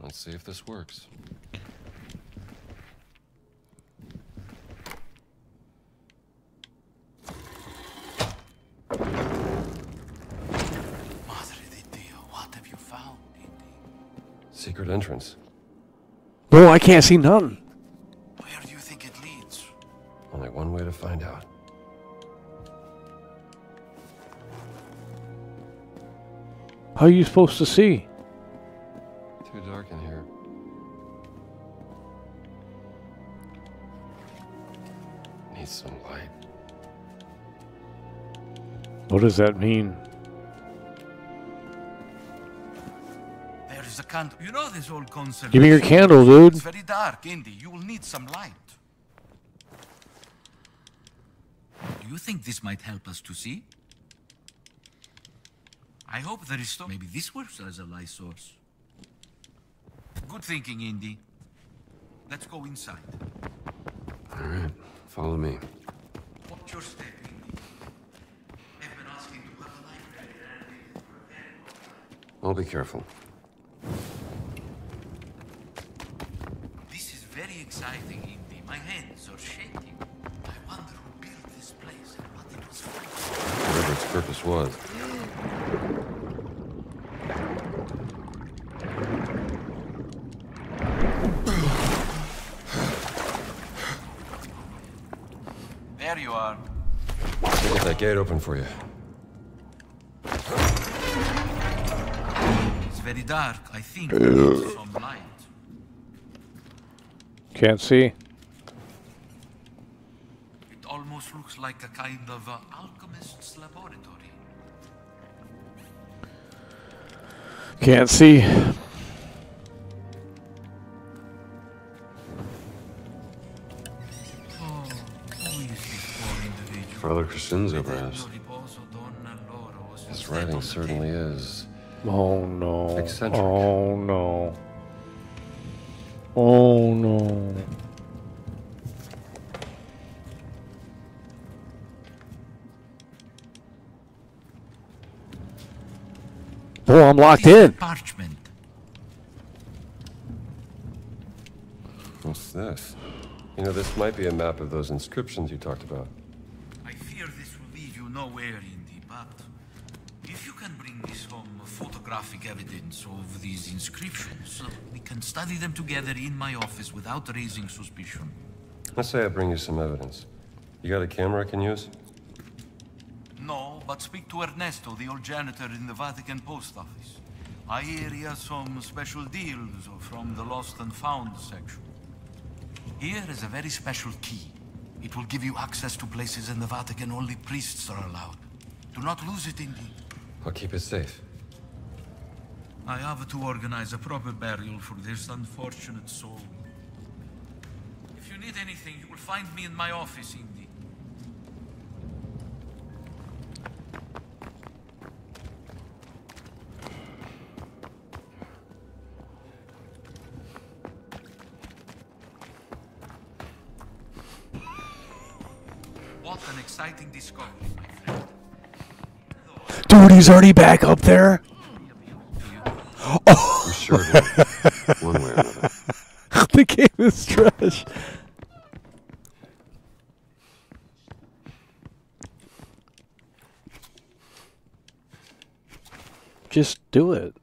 Let's see if this works. Secret entrance. Bro, I can't see nothing. Where do you think it leads? Only one way to find out. How are you supposed to see? Too dark in here. Needs some light. What does that mean? There is a candle. You know this old concept. Give me your candle, dude. It's very dark, Indy. You will need some light. Do you think this might help us to see? I hope there is maybe this works as a light source. Good thinking, Indy. Let's go inside. All right, follow me. Watch your step, Indy. I've been asking to have a library. I'll be careful. This is very exciting, Indy. My hands are shaking. I wonder who built this place and what it was for. Whatever its purpose was. There you are. I'll get that gate open for you. It's very dark. I think we need some light. Can't see. It almost looks like a kind of alchemist's laboratory. Can't see. Father Crescenzo, perhaps. His writing certainly is. Oh no. Eccentric. Oh no. Oh no. Oh, I'm locked in. Parchment. What's this? You know, this might be a map of those inscriptions you talked about. I fear this will leave you nowhere, Indy, but if you can bring me some photographic evidence of these inscriptions, we can study them together in my office without raising suspicion. Let's say I bring you some evidence. You got a camera I can use? No, but speak to Ernesto, the old janitor in the Vatican post office. I hear he has some special deals from the lost and found section. Here is a very special key. It will give you access to places in the Vatican only priests are allowed. Do not lose it, Indy. I'll keep it safe. I have to organize a proper burial for this unfortunate soul. If you need anything, you will find me in my office, Indy. What an exciting discovery, my friend. Dude, he's already back up there. Oh. You sure did. One way or another. The game is trash. Just do it.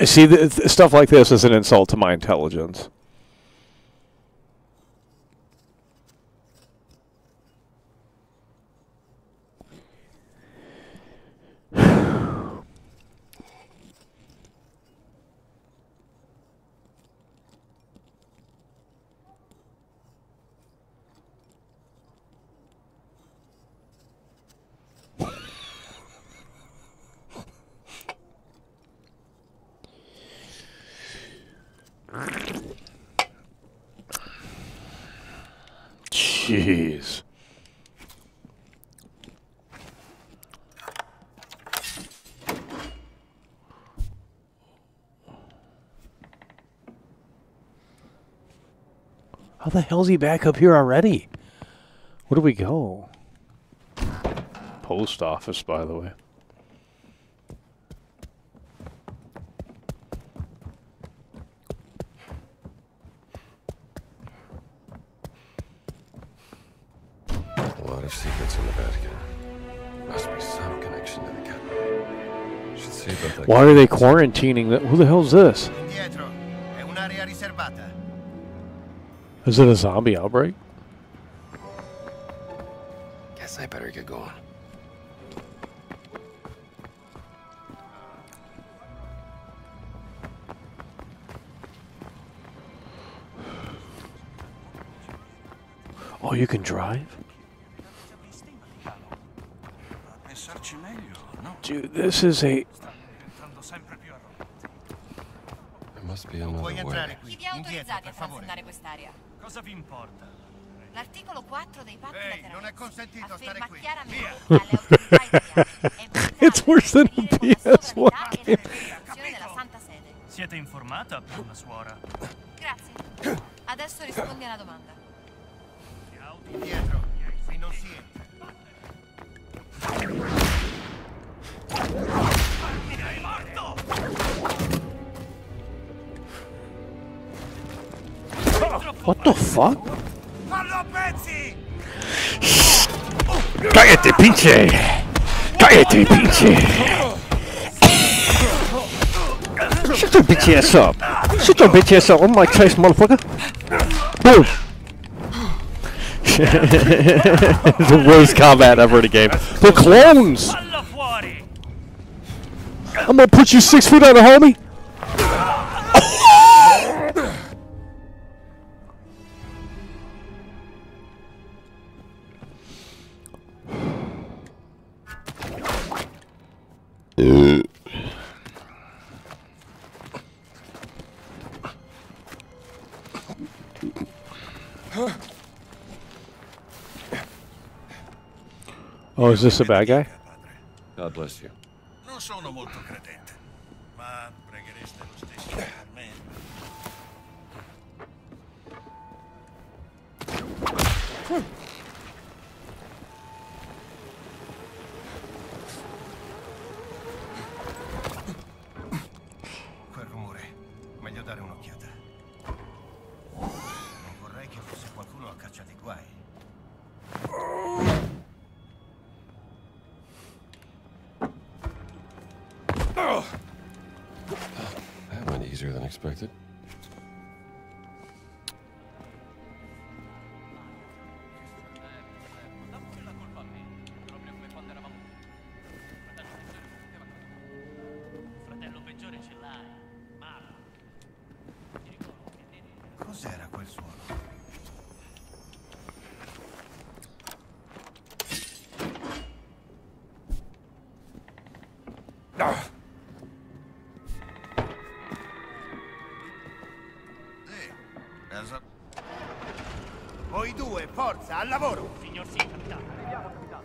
See, stuff like this is an insult to my intelligence. Jeez. How the hell's he back up here already? Where do we go? Post office, by the way. A lot of secrets in the Vatican. Must be some connection to the Catholic. Should see about that. Why are they quarantining? Who the hell's this? Indietro. È un'area riservata. Is it a zombie outbreak? Guess I better get going. Oh, you can drive? Dude, this is a... There must be another way. Chi vi ha autorizzati a transitare quest'area? Cosa vi importa? L'articolo 4 dei patti laterali non è consentito stare qui. chiaramente alle autorità italiane It's worse than a PS1 game. della Santa Sede. Siete informata, prima suora? Grazie. Adesso rispondi alla domanda. Indietro. Qui non si entra. What the fuck? Fallo a pezzi! Cállate, pinche! Cállate, pinche! Shut your bitch ass up! Shut your bitch ass up on my face, motherfucker! Boom! The worst combat ever in a game. The clones! I'm gonna put you 6 feet under, homie! Oh, is this a bad guy? God bless you. Non sono molto credente, ma preghereste lo stesso per me. Quel rumore. Meglio dare un'occhiata. Non vorrei che fosse qualcuno a caccia di guai. That went easier than expected. Cos'era quel suono? Voi due, forza, al lavoro! Signor sì, capitano. Vediamo, capitano.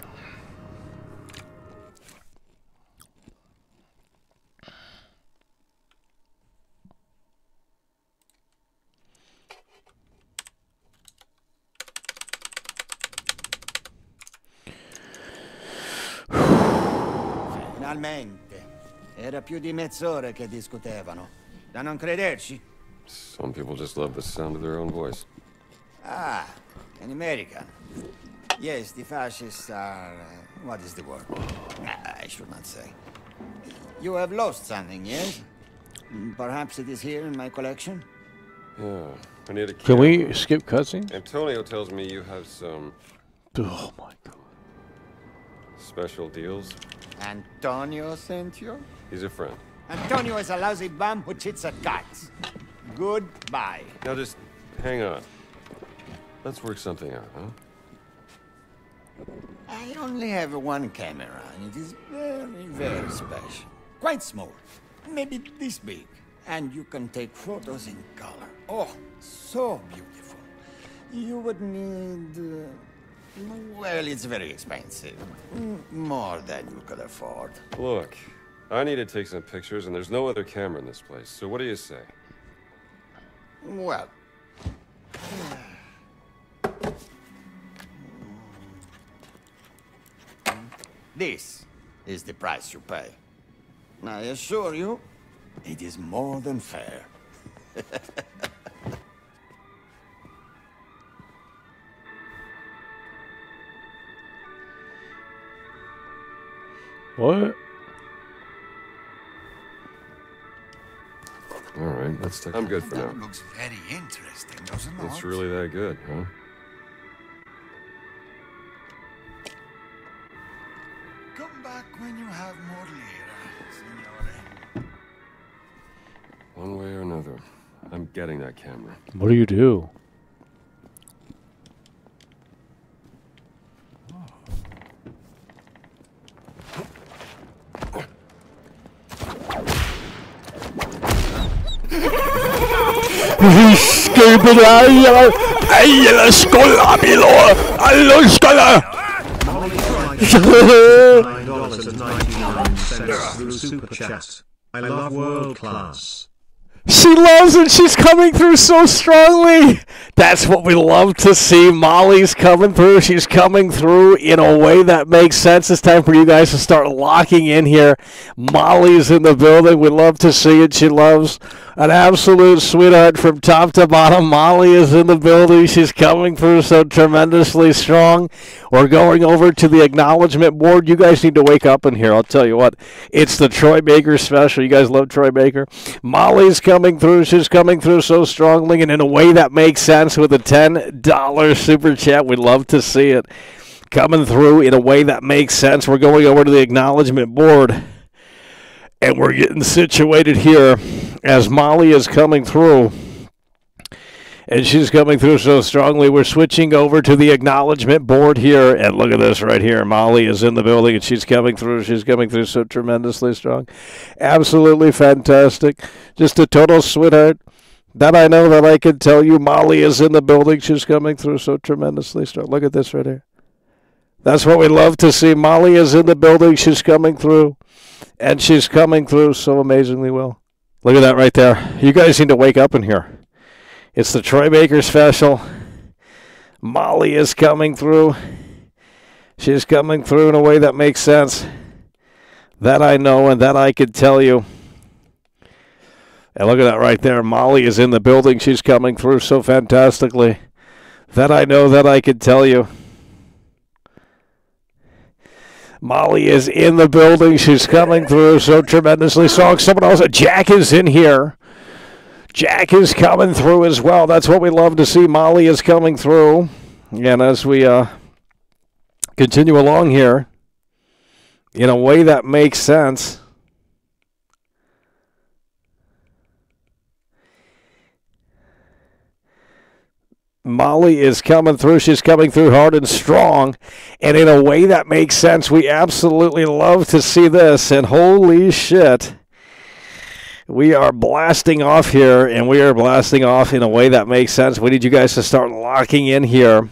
Finalmente. Era più di mezz'ora che discutevano. Da non crederci? Some people just love the sound of their own voice. Ah, an American. Yes, the fascists are... what is the word? I should not say. You have lost something, yes? Perhaps it is here in my collection? Yeah, I need a Can we camera. skip cutscenes? Antonio tells me you have some Oh my god. special deals. Antonio sent you? He's a friend. Antonio is a lousy bum who cheats at cards. Goodbye. Now just hang on. Let's work something out, huh? I only have one camera, and it is very, very special. Quite small. Maybe this big. And you can take photos in color. Oh, so beautiful. You would need... well, it's very expensive. More than you could afford. Look, I need to take some pictures, and there's no other camera in this place. So what do you say? Well... this is the price you pay. I assure you, it is more than fair. What? All right, let's take. I'm good for now. That looks very interesting, doesn't it? It's really that good, huh? Come back when you have more lira, signore. One way or another, I'm getting that camera. What do you do? $9.99 through Super Chat. I love World Class. She loves it. She's coming through so strongly. That's what we love to see. Molly's coming through. She's coming through in a way that makes sense. It's time for you guys to start locking in here. Molly's in the building. We love to see it. She loves an absolute sweetheart from top to bottom. Molly is in the building. She's coming through so tremendously strong. We're going over to the acknowledgement board. You guys need to wake up in here. I'll tell you what. It's the Troy Baker special. You guys love Troy Baker. Molly's coming through. She's coming through so strongly and in a way that makes sense with a $10 super chat. We'd love to see it coming through in a way that makes sense. We're going over to the acknowledgement board and we're getting situated here as Molly is coming through. And she's coming through so strongly. We're switching over to the acknowledgement board here. And look at this right here. Molly is in the building, and she's coming through. She's coming through so tremendously strong. Absolutely fantastic. Just a total sweetheart. That I know that I can tell you. Molly is in the building. She's coming through so tremendously strong. Look at this right here. That's what we love to see. Molly is in the building. She's coming through. And she's coming through so amazingly well. Look at that right there. You guys need to wake up in here. It's the Troy Baker special. Molly is coming through. She's coming through in a way that makes sense. That I know and that I could tell you. And look at that right there. Molly is in the building. She's coming through so fantastically. That I know that I could tell you. Molly is in the building. She's coming through so tremendously strong. Someone else, Jack is in here. Jack is coming through as well. That's what we love to see. Molly is coming through. And as we continue along here, in a way that makes sense, Molly is coming through. She's coming through hard and strong. And in a way that makes sense, we absolutely love to see this. And holy shit. We are blasting off here, and we are blasting off in a way that makes sense. We need you guys to start locking in here.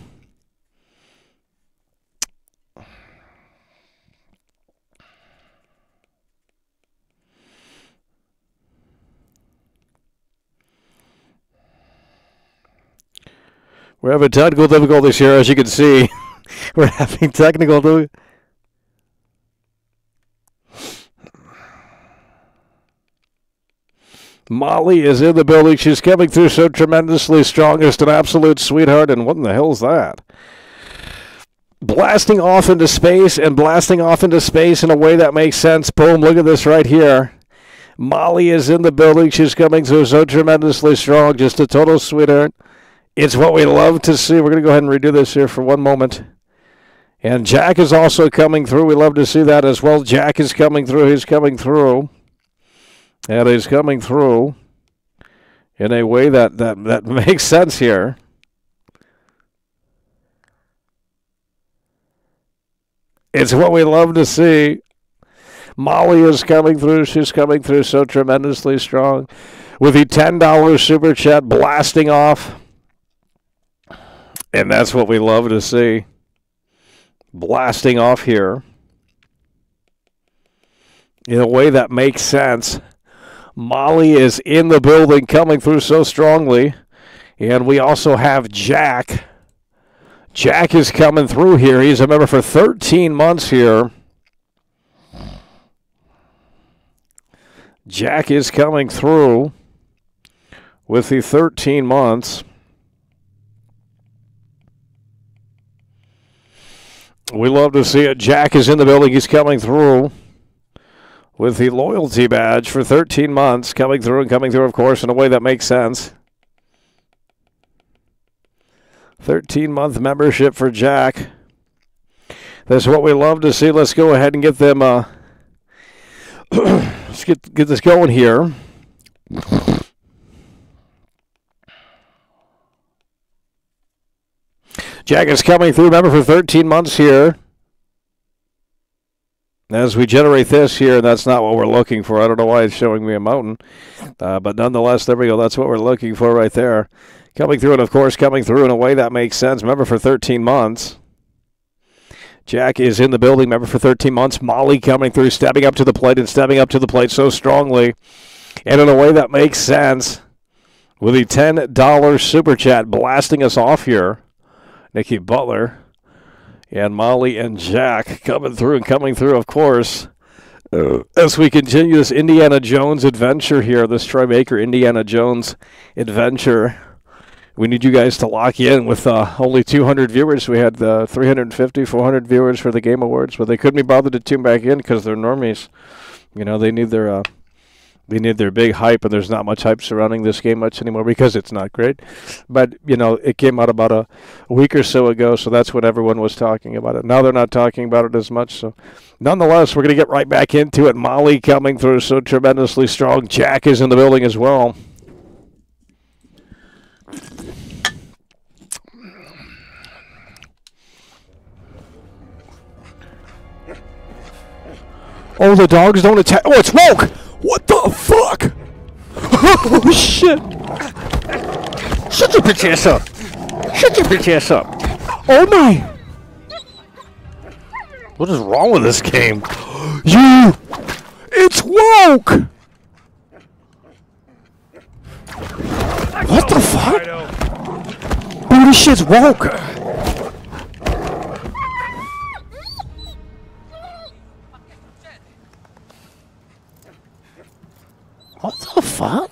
We're having technical difficulties here, as you can see. We're having technical difficulties. Molly is in the building. She's coming through so tremendously strong. Just an absolute sweetheart. And what in the hell is that? Blasting off into space and blasting off into space in a way that makes sense. Boom, look at this right here. Molly is in the building. She's coming through so tremendously strong. Just a total sweetheart. It's what we love to see. We're going to go ahead and redo this here for one moment. And Jack is also coming through. We love to see that as well. Jack is coming through. He's coming through. And he's coming through in a way that makes sense here. It's what we love to see. Molly is coming through. She's coming through so tremendously strong. With the $10 Super Chat blasting off. And that's what we love to see. Blasting off here. In a way that makes sense. Molly is in the building coming through so strongly. And we also have Jack. Jack is coming through here. He's a member for 13 months here. Jack is coming through with the 13 months. We love to see it. Jack is in the building. He's coming through with the loyalty badge for 13 months. Coming through, of course, in a way that makes sense. 13-month membership for Jack. That's what we love to see. Let's go ahead and get them. Let's get this going here. Jack is coming through. Member for 13 months here. As we generate this here, that's not what we're looking for. I don't know why it's showing me a mountain. But nonetheless, there we go. That's what we're looking for right there. Coming through, and of course, coming through in a way that makes sense. Member for 13 months. Jack is in the building. Member for 13 months. Molly coming through, stepping up to the plate and stepping up to the plate so strongly. And in a way that makes sense. With the $10 Super Chat blasting us off here. Nikki Butler. And Molly and Jack coming through, of course. As we continue this Indiana Jones adventure here. This Troy Baker Indiana Jones adventure. We need you guys to lock in with only 200 viewers. We had 350, 400 viewers for the Game Awards, but they couldn't be bothered to tune back in because they're normies. You know, they need their big hype, and there's not much hype surrounding this game much anymore because it's not great. But, you know, it came out about a week or so ago, so that's when everyone was talking about it. Now they're not talking about it as much. So, nonetheless, we're going to get right back into it. Molly coming through so tremendously strong. Jack is in the building as well. Oh, the dogs don't attack. Oh, it's woke! What the fuck? Oh, shit. Shut your bitch ass up. Shut your bitch ass up. Oh, my. What is wrong with this game? You! It's woke! What the fuck? Dude, this shit's woke. What the fuck?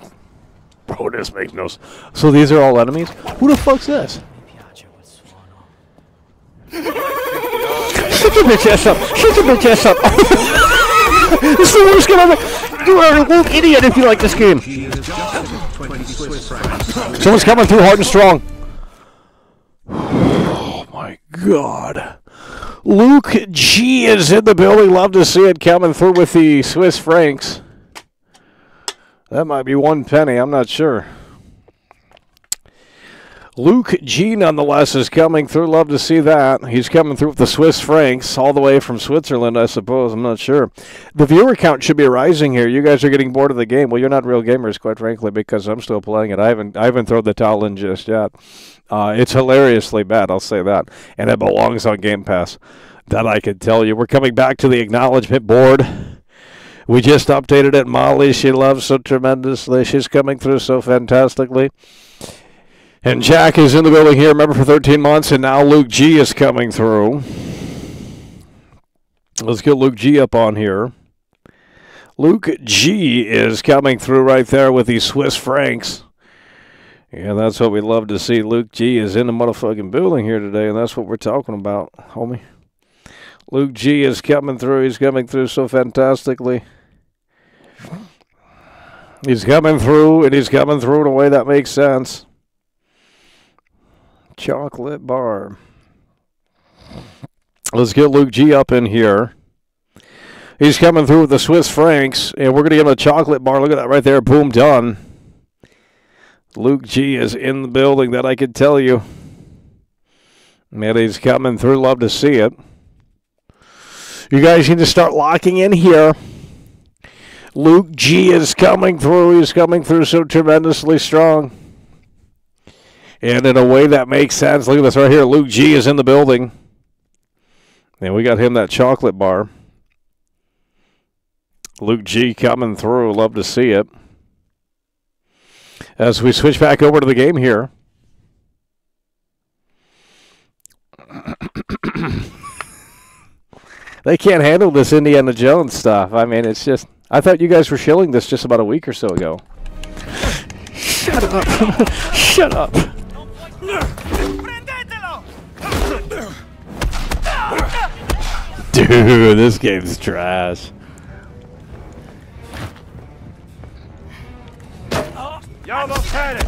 Bro, this makes no sense. So these are all enemies? Who the fuck's this? Shut your bitch ass up! Shut your bitch ass up! This is the worst game ever! You are a woke idiot if you like this game! Someone's coming through hard and strong. Oh my god. Luke G is in the building. Love to see it coming through with the Swiss francs. That might be 1 penny. I'm not sure. Luke G, nonetheless, is coming through. Love to see that. He's coming through with the Swiss francs, all the way from Switzerland, I suppose. I'm not sure. The viewer count should be rising here. You guys are getting bored of the game. Well, you're not real gamers, quite frankly, because I'm still playing it. I haven't thrown the towel in just yet. It's hilariously bad, I'll say that. And it belongs on Game Pass. That I can tell you. We're coming back to the acknowledgement board. We just updated it. Molly, she loves so tremendously. She's coming through so fantastically. And Jack is in the building here, member for 13 months, and now Luke G is coming through. Let's get Luke G up on here. Luke G is coming through right there with these Swiss francs. Yeah, that's what we love to see. Luke G is in the motherfucking building here today, and that's what we're talking about, homie. Luke G is coming through. He's coming through so fantastically. He's coming through, and he's coming through in a way that makes sense. Chocolate bar. Let's get Luke G up in here. He's coming through with the Swiss francs, and we're going to give him a chocolate bar. Look at that right there. Boom, done. Luke G is in the building, that I can tell you. Man, he's coming through. Love to see it. You guys need to start locking in here. Luke G is coming through. He's coming through so tremendously strong. And in a way that makes sense. Look at this right here. Luke G is in the building. And we got him that chocolate bar. Luke G coming through. Love to see it. As we switch back over to the game here. They can't handle this Indiana Jones stuff. I mean, it's just... I thought you guys were shilling this just about a week or so ago. Shut up. Shut up. Dude, this game's trash. You almost had it.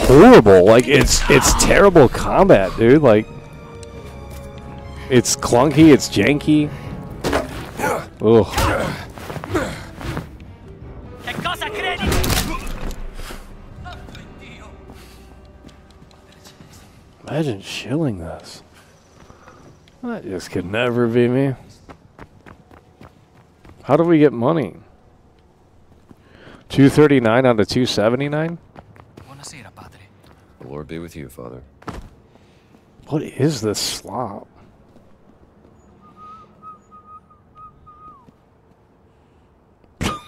Horrible. Like, it's terrible combat, dude. Like, it's clunky, it's janky. Ugh. Imagine shilling this. That just could never be me. How do we get money? 239 out of 279? The Lord be with you, Father. What is this slop?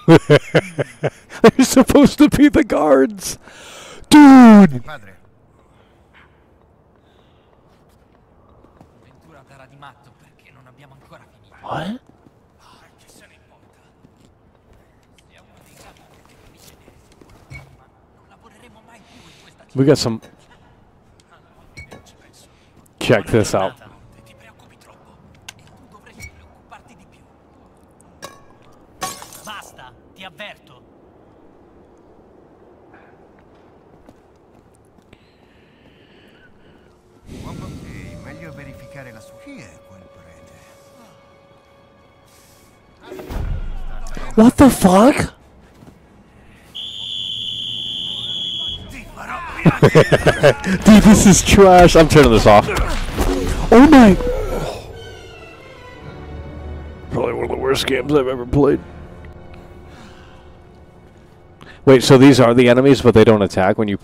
They're supposed to be the guards. Dude! What? We got some... Check this out. Basta, ti avverto. Meglio verificare la sua. Chi è quel prete? What the fuck? Dude, this is trash. I'm turning this off. Oh my. Probably one of the worst games I've ever played. Wait, so these are the enemies, but they don't attack when you...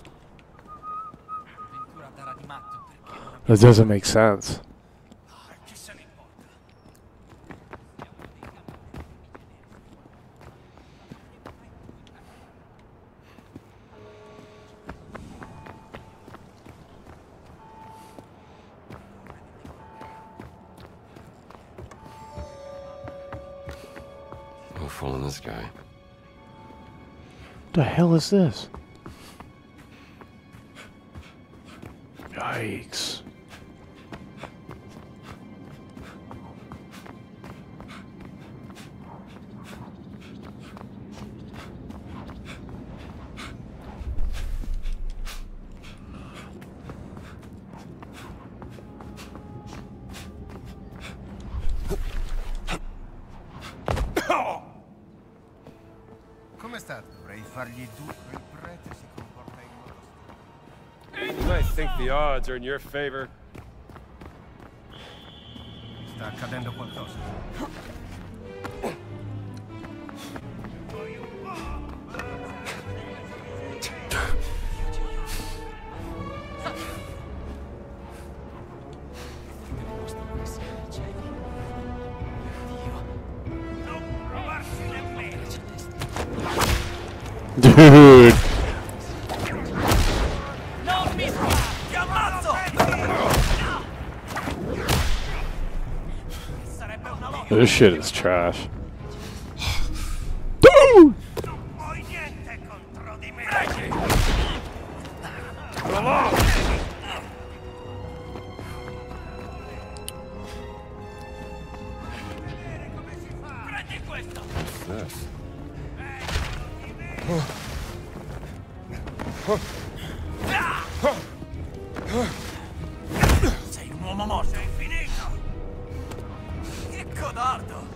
That doesn't make sense. Fooling this guy. The hell is this? Yikes. I think the odds are in your favor. Sta accadendo qualcosa. Dude. This shit is trash. Dude! This. Sei un uomo morto. Sei finito. Che codardo.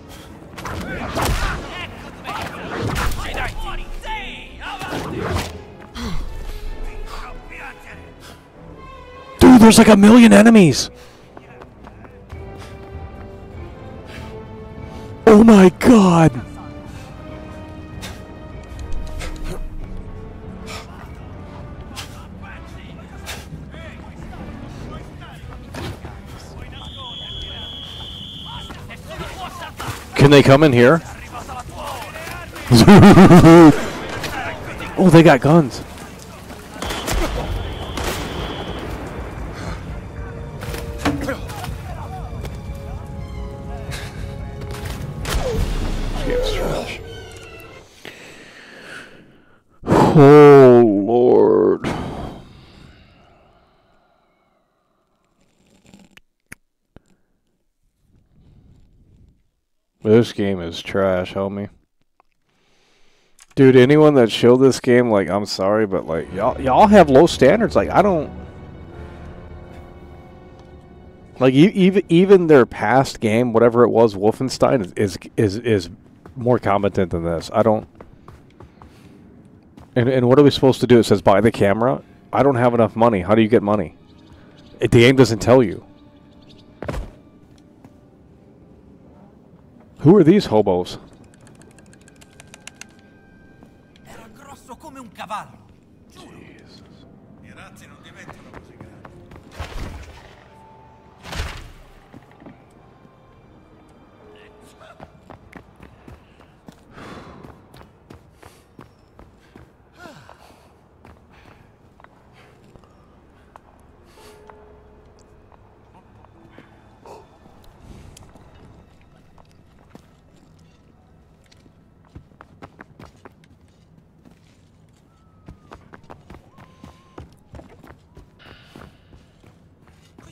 Ecco dove. Ci dai fuori. Sì, avanti. Non piangere. Dude, there's like a million enemies. Oh my god. Can they come in here? Oh, they got guns. Oh, Lord. This game is trash, homie. Dude, anyone that showed this game, like, I'm sorry, but, like, y'all have low standards. Like, I don't... Like, even their past game, whatever it was, Wolfenstein, is more competent than this. I don't... And what are we supposed to do? It says buy the camera. I don't have enough money. How do you get money? The game doesn't tell you. Who are these hobos? Era grosso come un cavallo. Jesus. I razzi non diventano così grandi.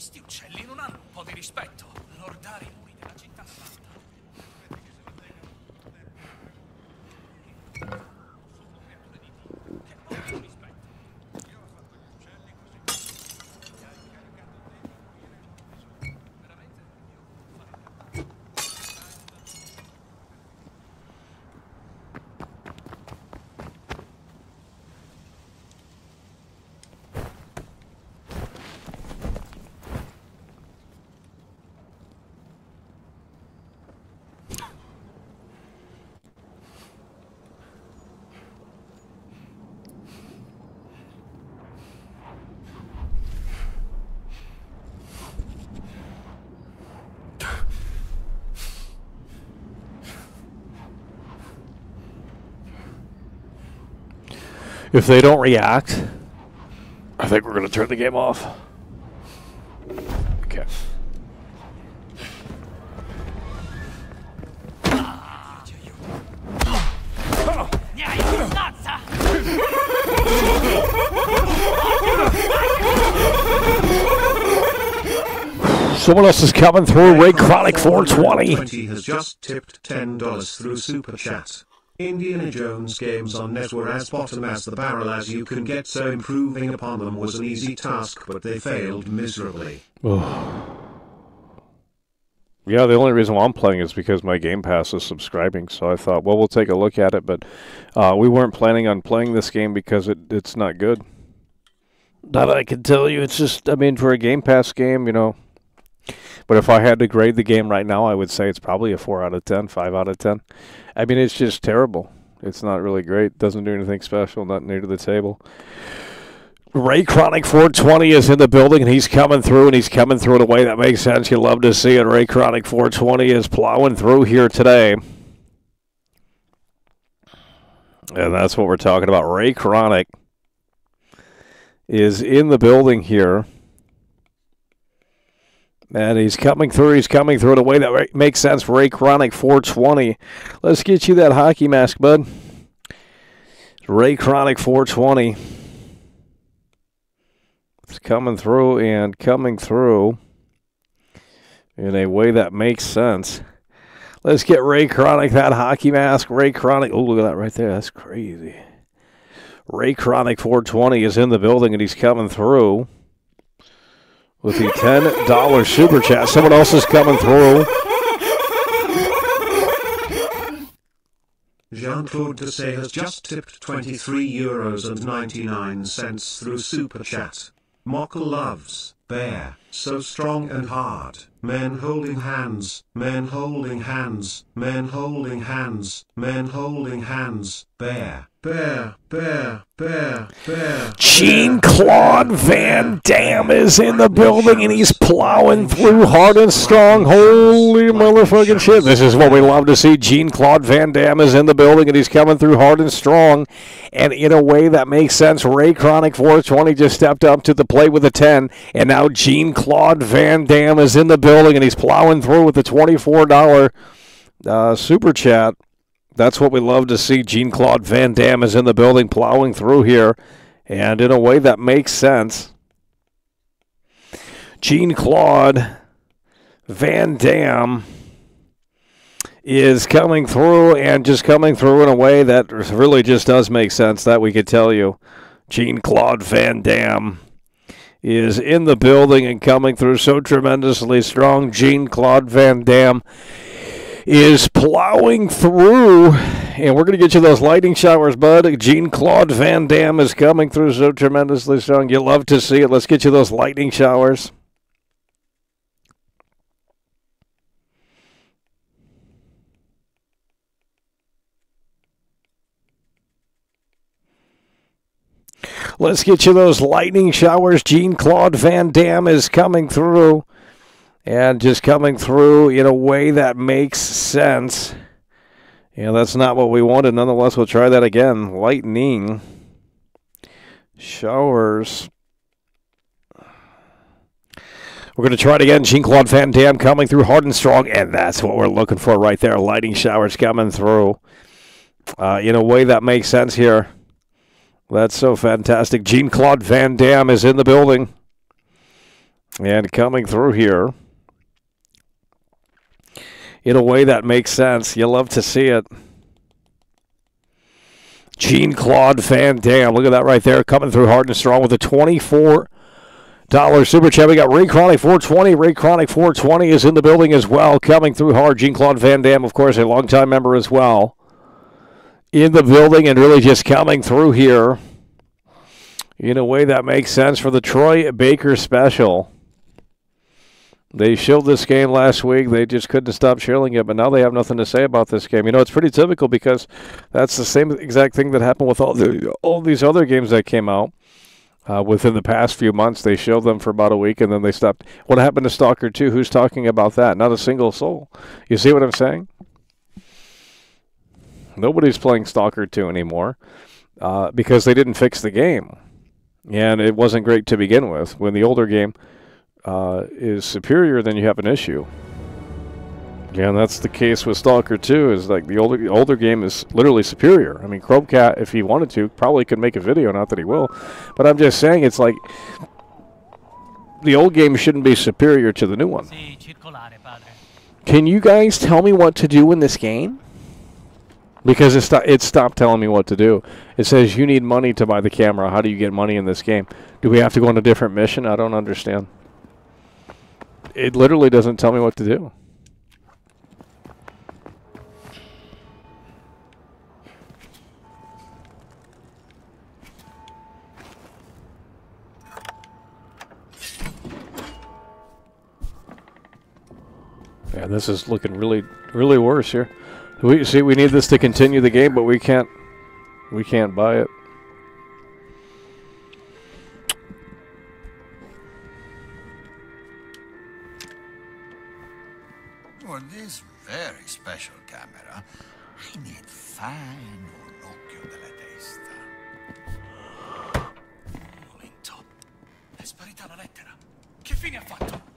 Questi uccelli non hanno un po' di rispetto. Lordare i muri della città santa. If they don't react, I think we're going to turn the game off. Okay. Someone else is coming through. Ray Chronic 420 has just tipped $10 through Super Chat. Indiana Jones games on net were as bottom as the barrel as you can get, so improving upon them was an easy task, but they failed miserably. Yeah, the only reason why I'm playing is because my Game Pass is subscribing, so I thought, well, we'll take a look at it, but we weren't planning on playing this game because it's not good. That I can tell you. It's just, I mean, for a Game Pass game, you know. But if I had to grade the game right now, I would say it's probably a 4 out of 10, 5 out of 10. I mean, it's just terrible. It's not really great. Doesn't do anything special, nothing new to the table. Ray Chronic 420 is in the building, and he's coming through, and he's coming through in a way that makes sense. You love to see it. Ray Chronic 420 is plowing through here today. And that's what we're talking about. Ray Chronic is in the building here. And he's coming through in a way that makes sense. Ray Chronic 420. Let's get you that hockey mask, bud. Ray Chronic 420. It's coming through in a way that makes sense. Let's get Ray Chronic, that hockey mask. Ray Chronic. Oh, look at that right there. That's crazy. Ray Chronic 420 is in the building, and he's coming through with the $10 super chat. Someone else is coming through. Jean-Claude Dessay has just tipped €23.99 through Super Chat. Mockle loves bear, so strong and hard. Men holding hands, men holding hands, men holding hands, men holding hands. Bear, bear, bear, bear, bear. Jean-Claude Van Damme is in the building, and he's plowing through hard and strong. Holy motherfucking shit. This is what we love to see. Jean-Claude Van Damme is in the building, and he's coming through hard and strong. And in a way that makes sense, Ray Chronic 420 just stepped up to the plate with a 10, and now Jean-Claude Van Damme is in the building, and he's plowing through with the $24 super chat. That's what we love to see. Jean-Claude Van Damme is in the building, plowing through here, and in a way that makes sense. Jean-Claude Van Damme is coming through, and just coming through in a way that really just does make sense, that we could tell you. Jean-Claude Van Damme is in the building and coming through so tremendously strong. Jean-Claude Van Damme is plowing through, and we're going to get you those lightning showers, bud. Jean-Claude Van Damme is coming through so tremendously strong. You love to see it. Let's get you those lightning showers. Let's get you those lightning showers. Jean-Claude Van Damme is coming through, and just coming through in a way that makes sense. Yeah, that's not what we wanted. Nonetheless, we'll try that again. Lightning showers. We're going to try it again. Jean-Claude Van Damme coming through hard and strong, and that's what we're looking for right there. Lightning showers coming through in a way that makes sense here. That's so fantastic. Jean-Claude Van Damme is in the building and coming through here in a way that makes sense. You love to see it. Jean-Claude Van Damme. Look at that right there, coming through hard and strong with a $24 super chat. We got Ray Chronic 420. Ray Chronic 420 is in the building as well, coming through hard. Jean-Claude Van Damme, of course, a longtime member as well, in the building and really just coming through here in a way that makes sense for the Troy Baker special. They showed this game last week. They just couldn't stop showing it, but now they have nothing to say about this game. You know, it's pretty typical because that's the same exact thing that happened with all these other games that came out within the past few months. They showed them for about a week, and then they stopped. What happened to Stalker 2? Who's talking about that? Not a single soul. You see what I'm saying? Nobody's playing Stalker 2 anymore because they didn't fix the game. And it wasn't great to begin with. When the older game is superior, then you have an issue. Yeah, and that's the case with Stalker 2, is like the older game is literally superior. I mean, Chromecat, if he wanted to, probably could make a video, not that he will. But I'm just saying, it's like the old game shouldn't be superior to the new one. Can you guys tell me what to do in this game? Because it stopped telling me what to do. It says you need money to buy the camera. How do you get money in this game? Do we have to go on a different mission? I don't understand. It literally doesn't tell me what to do. Yeah, this is looking really, really worse here. We see we need this to continue the game, but we can't buy it. For this very special camera, I need fine un occhio della testa. Un momento. È sparita la lettera. Che fine ha fatto?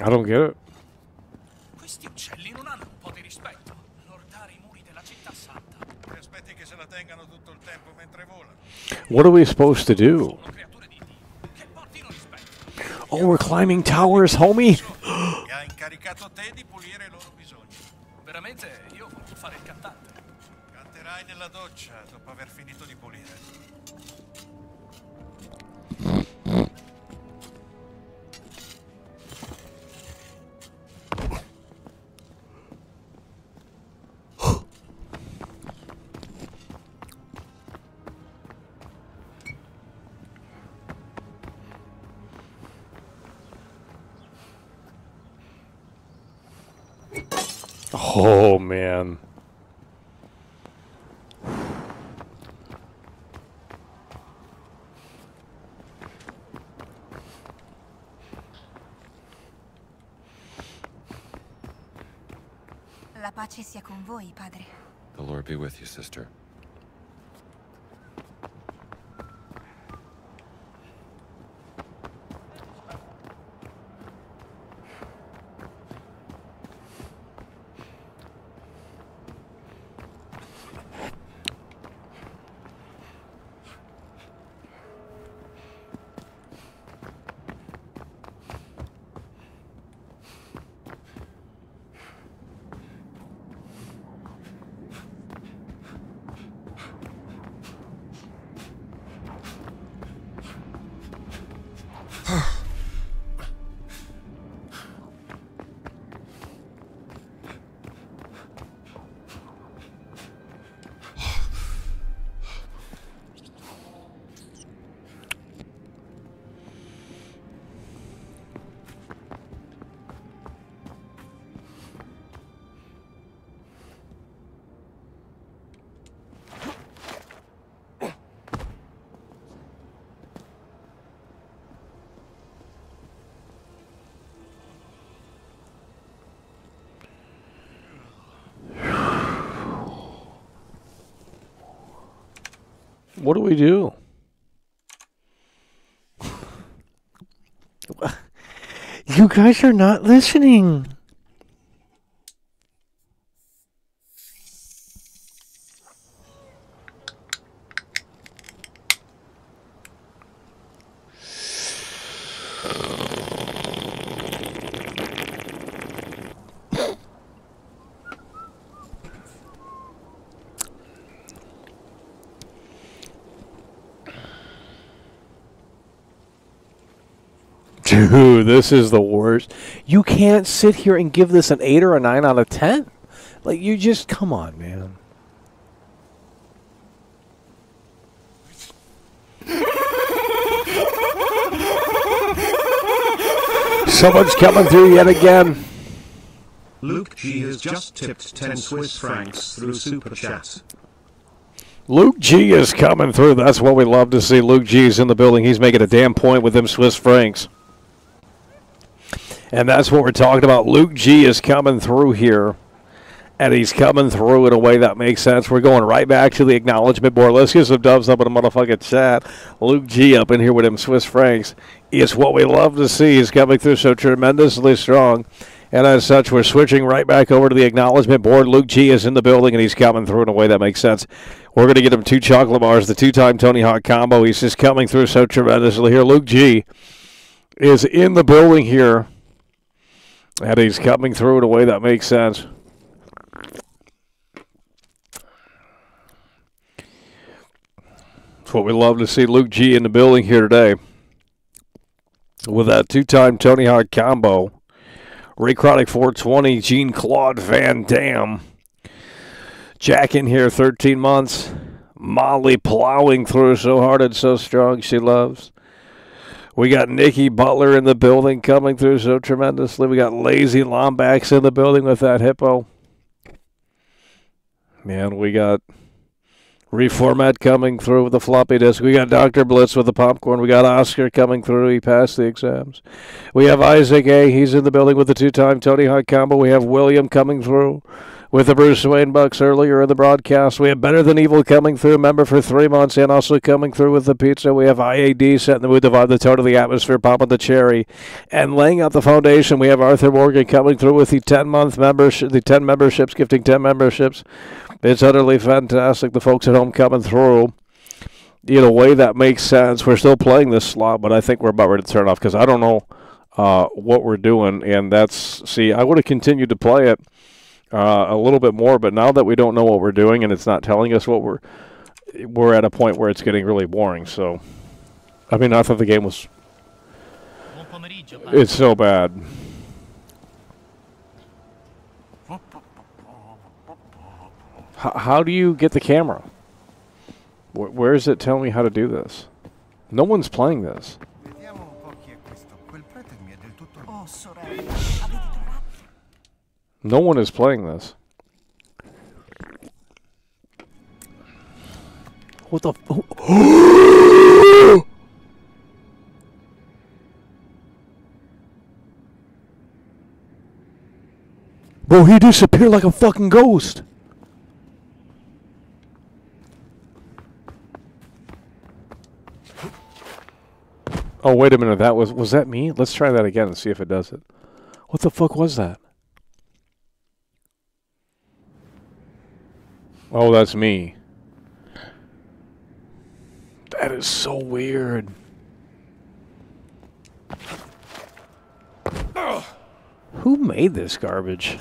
I don't get it. Questi uccelli non hanno un po' di rispetto. Lordare i muri della città santa. Ti aspetti che se la tengano tutto il tempo mentre volano. What are we supposed to do? Oh, we're climbing towers, homie. E ha incaricato te di pulire i loro bisogni. Veramente, io ho voluto fare il cantante. Canterai nella doccia dopo aver finito di pulire. Oh, man. La pace sia con voi, padre. The Lord be with you, sister. What do we do? You guys are not listening. Dude, this is the worst. You can't sit here and give this an 8 or a 9 out of 10. Like, you just, come on, man. Someone's coming through yet again. Luke G has just tipped 10 Swiss francs through Super Chat. Luke G is coming through. That's what we love to see. Luke G is in the building. He's making a damn point with them Swiss francs. And that's what we're talking about. Luke G is coming through here. And he's coming through in a way that makes sense. We're going right back to the acknowledgement board. Let's get some dubs up in the motherfucking chat. Luke G up in here with them Swiss francs. It's what we love to see. He's coming through so tremendously strong. And as such, we're switching right back over to the acknowledgement board. Luke G is in the building, and he's coming through in a way that makes sense. We're going to get him 2 chocolate bars, the 2-time Tony Hawk combo. He's just coming through so tremendously here. Luke G is in the building here, and he's coming through in a way that makes sense. That's what we love to see. Luke G in the building here today with that 2-time Tony Hawk combo. Ray Chronic 420, Jean-Claude Van Damme. Jack in here, 13 months. Molly plowing through so hard and so strong she loves. We got Nikki Butler in the building coming through so tremendously. We got Lazy Lombax in the building with that hippo. Man, we got Reformat coming through with the floppy disk. We got Dr. Blitz with the popcorn. We got Oscar coming through. He passed the exams. We have Isaac A. He's in the building with the 2-time Tony Hawk combo. We have William coming through with the Bruce Wayne Bucks earlier in the broadcast. We have Better Than Evil coming through, member for 3 months, and also coming through with the pizza. We have IAD setting the mood, the tone of the atmosphere, popping the cherry, and laying out the foundation. We have Arthur Morgan coming through with the 10-month membership, the 10 memberships, gifting 10 memberships. It's utterly fantastic. The folks at home coming through in a way that makes sense. We're still playing this slot, but I think we're about ready to turn off because I don't know what we're doing, and that's, see, I would have continued to play it a little bit more, but now that we don't know what we're doing and it's not telling us what we're at a point where it's getting really boring. So, I mean, I thought the game was, it's so bad. How do you get the camera? Where is it telling me how to do this? No one's playing this. No one is playing this. What the? Bro, he disappeared like a fucking ghost. Oh, wait a minute. That was that me? Let's try that again and see if it does it. What the fuck was that? Oh, that's me. That is so weird. Ugh. Who made this garbage?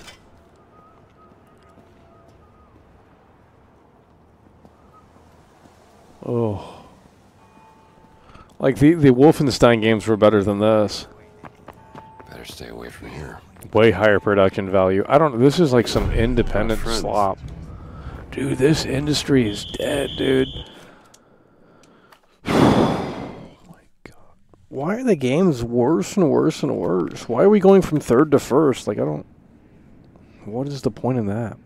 Oh. Like, the Wolfenstein games were better than this. Better stay away from here. Way higher production value. I don't know. This is like some independent slop. Dude, this industry is dead, dude. Oh my god. Why are the games worse and worse and worse? Why are we going from third to first? Like, I don't... What is the point in that?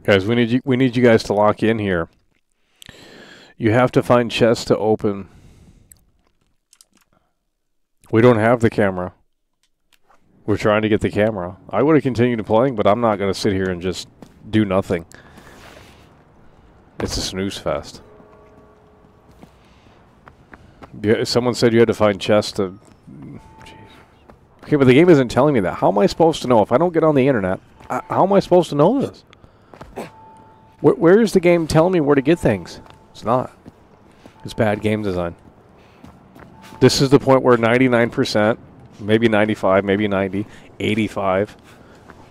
Guys, we need you guys to lock in here. You have to find chests to open. We don't have the camera. We're trying to get the camera. I would have continued playing, but I'm not going to sit here and just do nothing. It's a snooze fest. Yeah, someone said you had to find chests to... Jeez. Okay, but the game isn't telling me that. How am I supposed to know? If I don't get on the internet, how am I supposed to know this? Where is the game telling me where to get things? It's not. It's bad game design. This is the point where 99%, maybe 95, maybe 90, 85.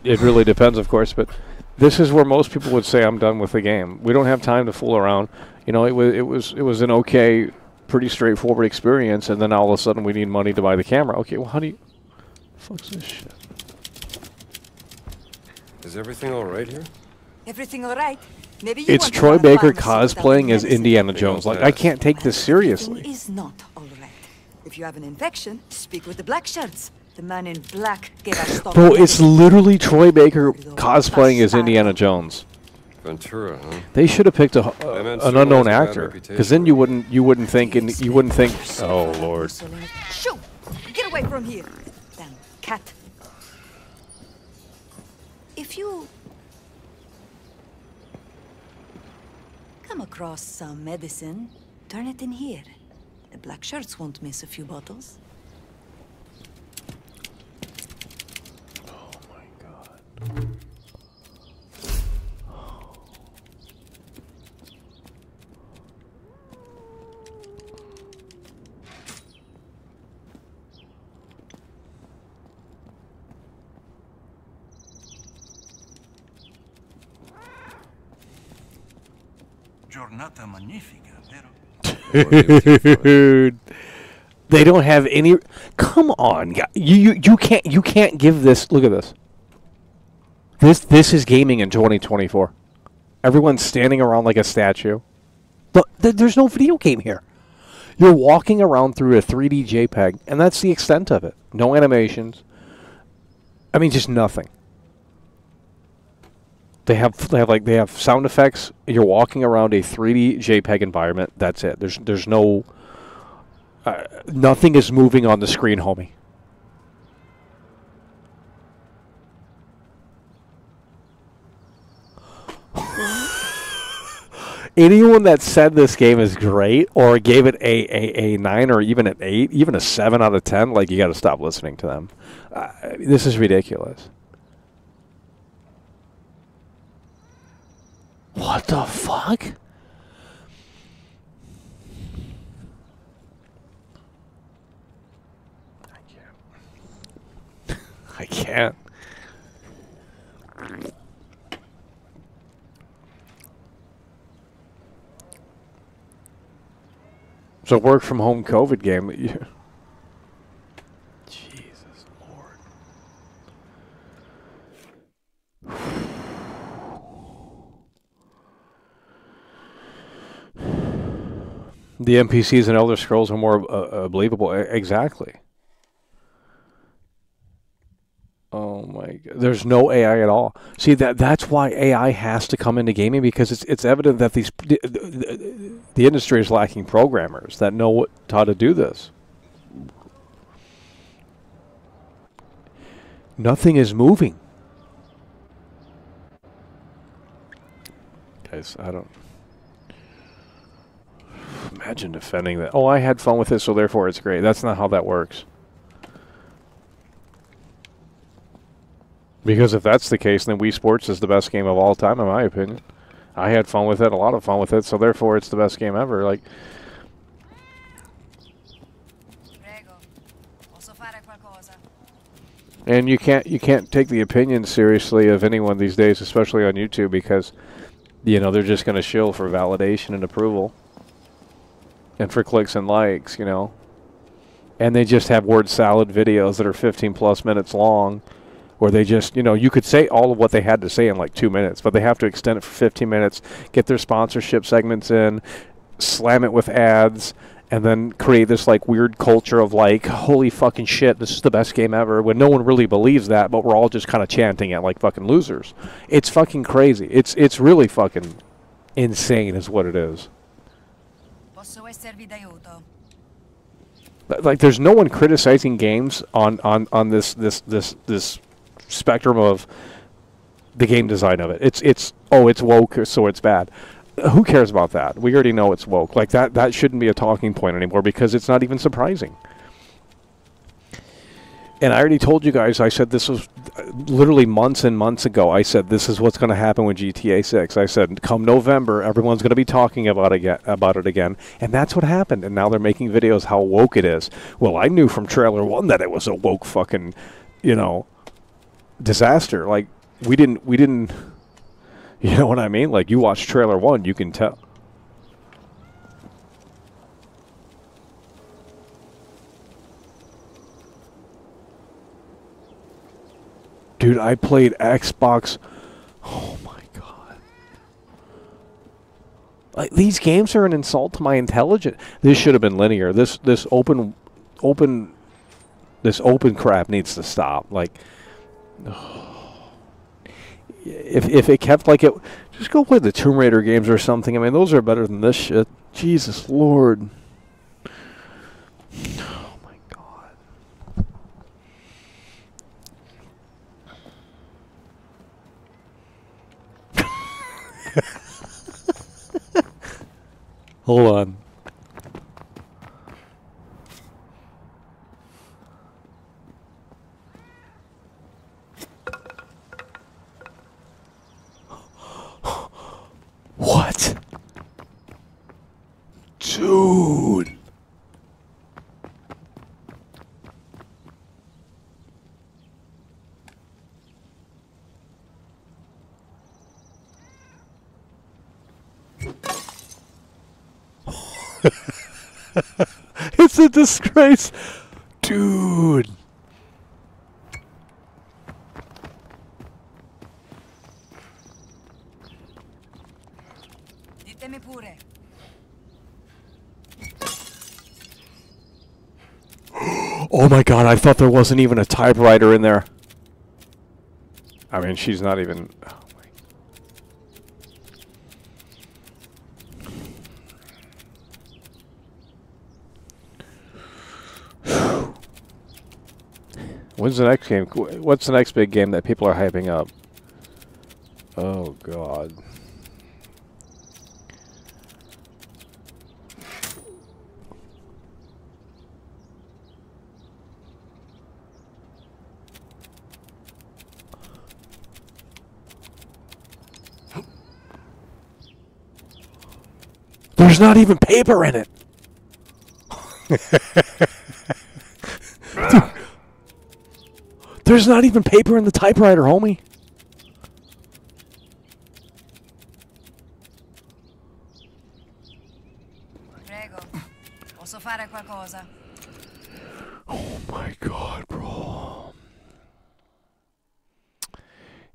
It really depends, of course, but this is where most people would say I'm done with the game. We don't have time to fool around. You know, it was an okay, pretty straightforward experience, and then all of a sudden we need money to buy the camera. Okay, well, how do you... Fuck's this shit? Is everything all right here? Everything all right? Maybe you It's want to Troy run a Baker pharmacy cosplaying without as Indiana Jones. Like, I can't take this seriously. Everything is not all right. If you have an infection, speak with the black shirts. The man in black gave us stock. Bro, it's literally Troy Baker cosplaying as Indiana Jones. Ventura, huh? They should have picked an unknown actor, because then you wouldn't think. Oh Lord! Shoo! Get away from here, damn cat! If you come across some medicine, turn it in here. The black shirts won't miss a few bottles. Oh my god. Giornata magnifica, vero? Dude, they don't have any. Come on, you can't give this. Look at this. This is gaming in 2024. Everyone's standing around like a statue. Look, there's no video game here. You're walking around through a 3D JPEG, and that's the extent of it. No animations. I mean, just nothing. They have sound effects. You're walking around a 3D JPEG environment. That's it. There's no nothing is moving on the screen, homie. Anyone that said this game is great or gave it a 9 or even an 8, even a 7 out of 10, like, you got to stop listening to them. This is ridiculous. What the fuck? I can't. It's a work from home COVID game. Jesus Lord. The NPCs in Elder Scrolls are more believable. Exactly. Oh my God. There's no AI at all. See, that's why AI has to come into gaming, because it's evident that the industry is lacking programmers that know how to do this. Nothing is moving. Guys, I don't imagine defending that. Oh, I had fun with it, so therefore it's great. That's not how that works. Because if that's the case, then Wii Sports is the best game of all time, in my opinion. I had fun with it, a lot of fun with it, so therefore it's the best game ever. Like, and you can't take the opinions seriously of anyone these days, especially on YouTube, because they're just going to shill for validation and approval, and for clicks and likes, and they just have word salad videos that are 15+ minutes long. Where they just, you could say all of what they had to say in like 2 minutes, but they have to extend it for 15 minutes, get their sponsorship segments in, slam it with ads, and then create this like weird culture of like, holy fucking shit, this is the best game ever, when no one really believes that, but we're all just kind of chanting it like fucking losers. It's fucking crazy. It's really fucking insane is what it is. Like, there's no one criticizing games on this spectrum of the game design of it. It's woke, so it's bad. Who cares about that? We already know it's woke. Like, that shouldn't be a talking point anymore, because it's not even surprising. And I already told you guys, I said this was literally months and months ago. I said this is what's going to happen with GTA 6. I said come November, everyone's going to be talking about it again. And that's what happened. And now they're making videos how woke it is. Well, I knew from trailer 1 that it was a woke fucking, disaster. Like, we didn't, you know what I mean? Like, you watch trailer 1, you can tell. Dude, I played Xbox. Oh my God. Like, these games are an insult to my intelligence. This should have been linear. This open crap needs to stop. Like, if it kept like it, just go play the Tomb Raider games or something. I mean, those are better than this shit. Jesus Lord. Oh my God. Hold on. What? Dude. It's a disgrace. Dude. Ditemi pure. Oh my God, I thought there wasn't even a typewriter in there. I mean, she's not even... Oh my. When's the next game? What's the next big game that people are hyping up? Oh God. There's not even paper in it. There's not even paper in the typewriter, homie. Prego. Posso fare qualcosa? Oh my God, bro.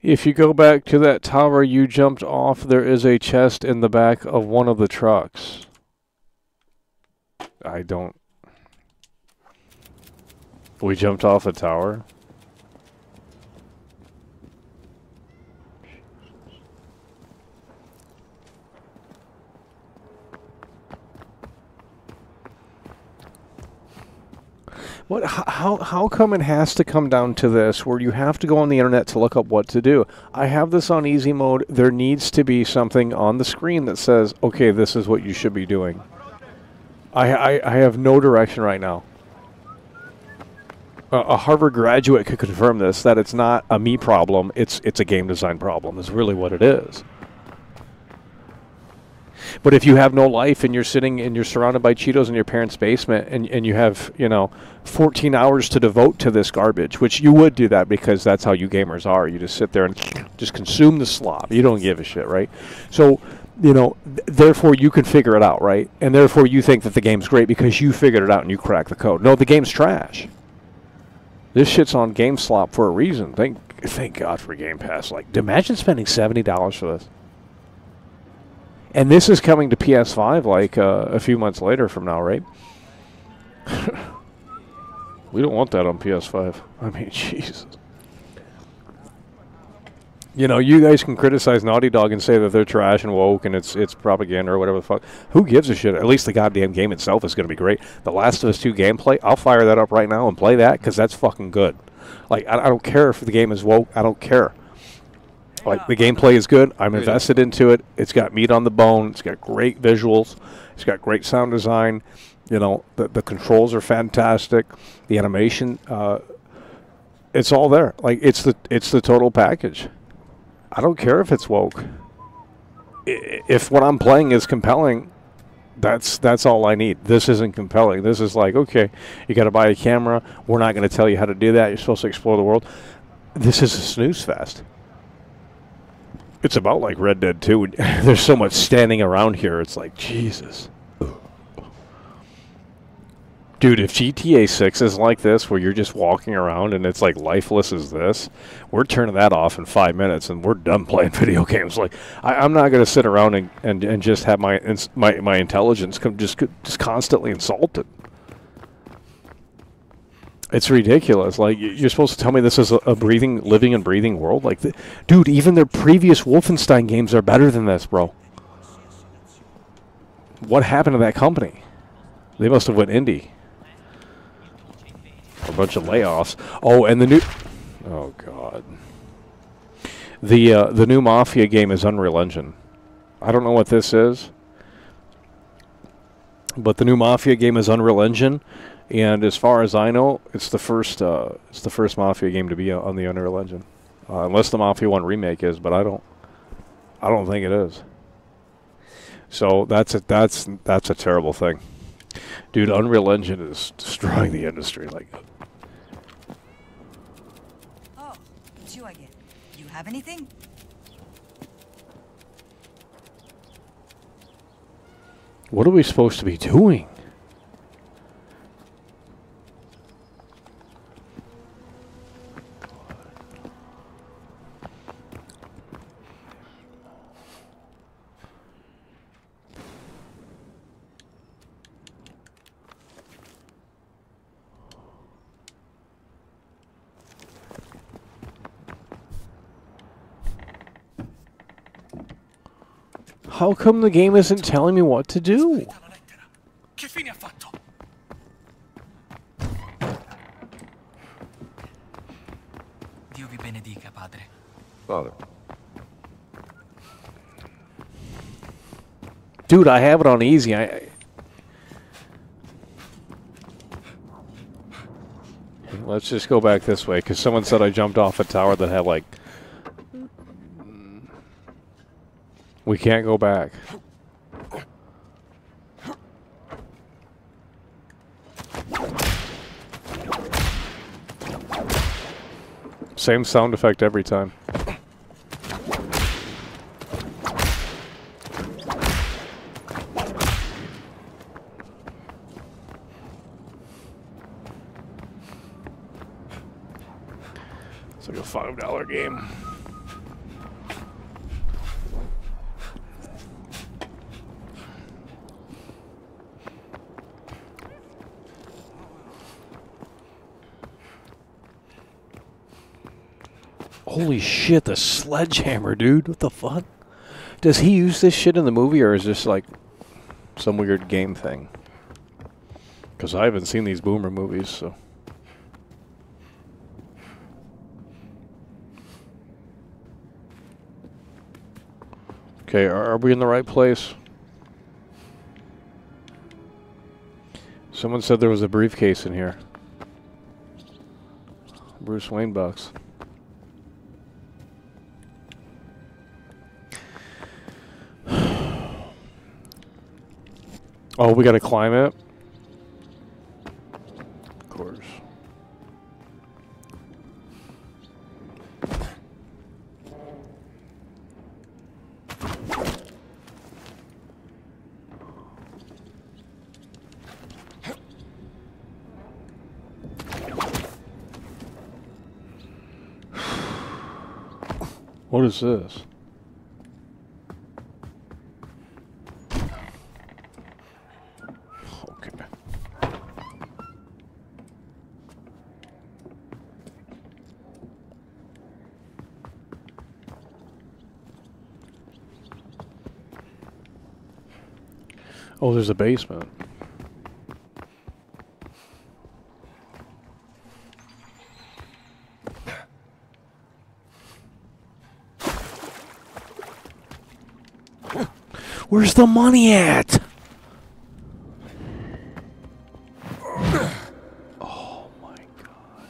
If you go back to that tower you jumped off, there is a chest in the back of one of the trucks. I don't... We jumped off a tower? What? How come it has to come down to this, where you have to go on the internet to look up what to do? I have this on easy mode. There needs to be something on the screen that says, okay, this is what you should be doing. I have no direction right now. A Harvard graduate could confirm this, that it's not a me problem, it's a game design problem, is really what it is. But if you have no life and you're sitting and you're surrounded by Cheetos in your parents' basement and you have, 14 hours to devote to this garbage, which you would do that because that's how you gamers are. You just sit there and just consume the slop. You don't give a shit, right? So, therefore you can figure it out, right? And therefore you think that the game's great because you figured it out and you cracked the code. No, the game's trash. This shit's on GameSlop for a reason. Thank God for Game Pass. Like, imagine spending $70 for this. And this is coming to PS5 like a few months later from now, right? We don't want that on PS5. I mean, Jesus. You guys can criticize Naughty Dog and say that they're trash and woke and it's propaganda or whatever the fuck. Who gives a shit? At least the goddamn game itself is going to be great. The Last of Us 2 gameplay, I'll fire that up right now and play that because that's fucking good. Like, I don't care if the game is woke. I don't care. Like, the gameplay is good. I'm invested into it. It's got meat on the bone. It's got great visuals. It's got great sound design. The controls are fantastic. The animation, it's all there. Like, it's the total package. I don't care if it's woke. If what I'm playing is compelling, that's all I need. This isn't compelling. This is like, okay, you got to buy a camera. We're not going to tell you how to do that. You're supposed to explore the world. This is a snooze fest. It's about like Red Dead 2. There's so much standing around here. It's like, Jesus. Dude, if GTA 6 is like this, where you're just walking around and it's like lifeless as this, we're turning that off in 5 minutes and we're done playing video games. Like, I'm not going to sit around and just have my intelligence just constantly insulted. It's ridiculous. Like, you're supposed to tell me this is a living and breathing world? Like, dude, even their previous Wolfenstein games are better than this, bro. What happened to that company? They must have went indie. A bunch of layoffs. Oh, and the new... Oh, God. The new Mafia game is Unreal Engine. I don't know what this is, but the new Mafia game is Unreal Engine. And as far as I know, it's the first Mafia game to be on the Unreal Engine, unless the Mafia 1 remake is, but I don't think it is. So that's a terrible thing, dude. Unreal Engine is destroying the industry. Like, oh, it's you again. You have anything? What are we supposed to be doing? How come the game isn't telling me what to do? Che fine ha fatto? Dio vi benedica, padre. Father. Dude, I have it on easy. Let's just go back this way, because someone said I jumped off a tower that had, like... We can't go back. Same sound effect every time. It's like a $5 game. Holy shit, the sledgehammer, dude. What the fuck? Does he use this shit in the movie, or is this like some weird game thing? Because I haven't seen these Boomer movies, so. Okay, are we in the right place? Someone said there was a briefcase in here. Bruce Wayne bucks. Oh, we gotta climb it? Of course. What is this? Oh, there's a basement. Where's the money at? Oh my god.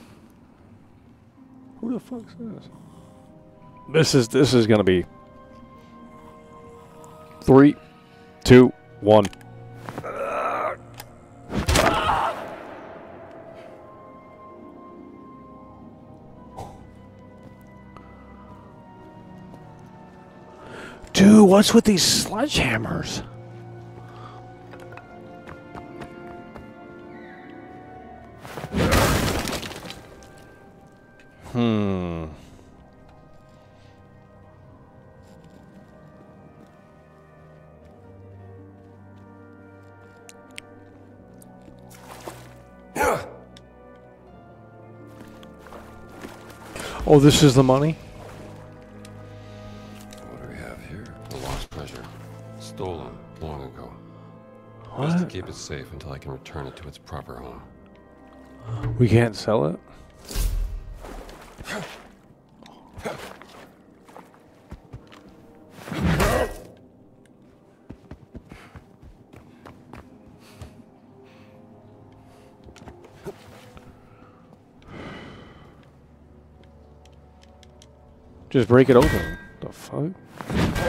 Who the fuck's this? This is gonna be 3, 2, 1. Dude, what's with these sledgehammers? Oh, this is the money? What do we have here? A lost treasure. Stolen long ago. What? Best to keep it safe until I can return it to its proper home. We can't sell it? Just break it open. The fuck? Yikes.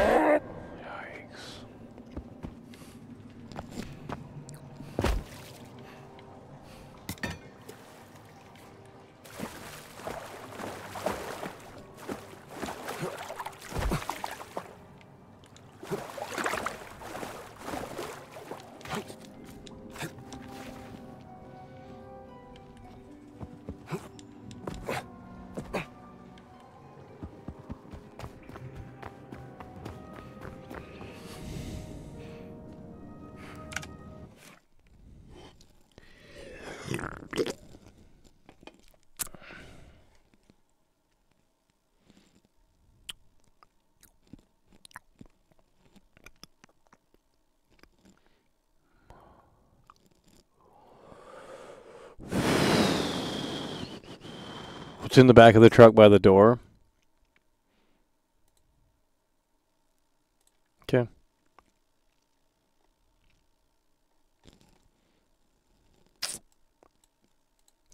What's in the back of the truck by the door? Okay.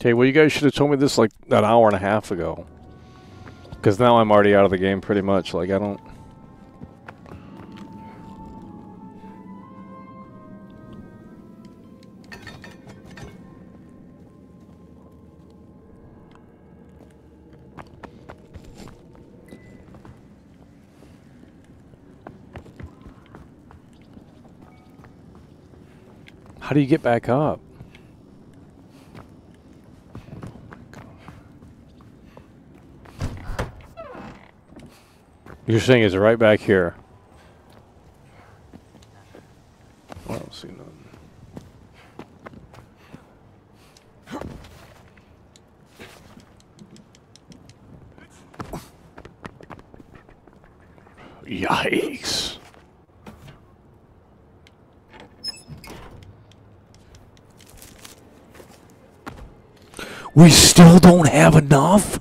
Okay, well, you guys should have told me this like an hour and a half ago. Because now I'm already out of the game pretty much. Like, I don't... How do you get back up? You're saying it's right back here. I don't see nothing. Yikes. We still don't have enough?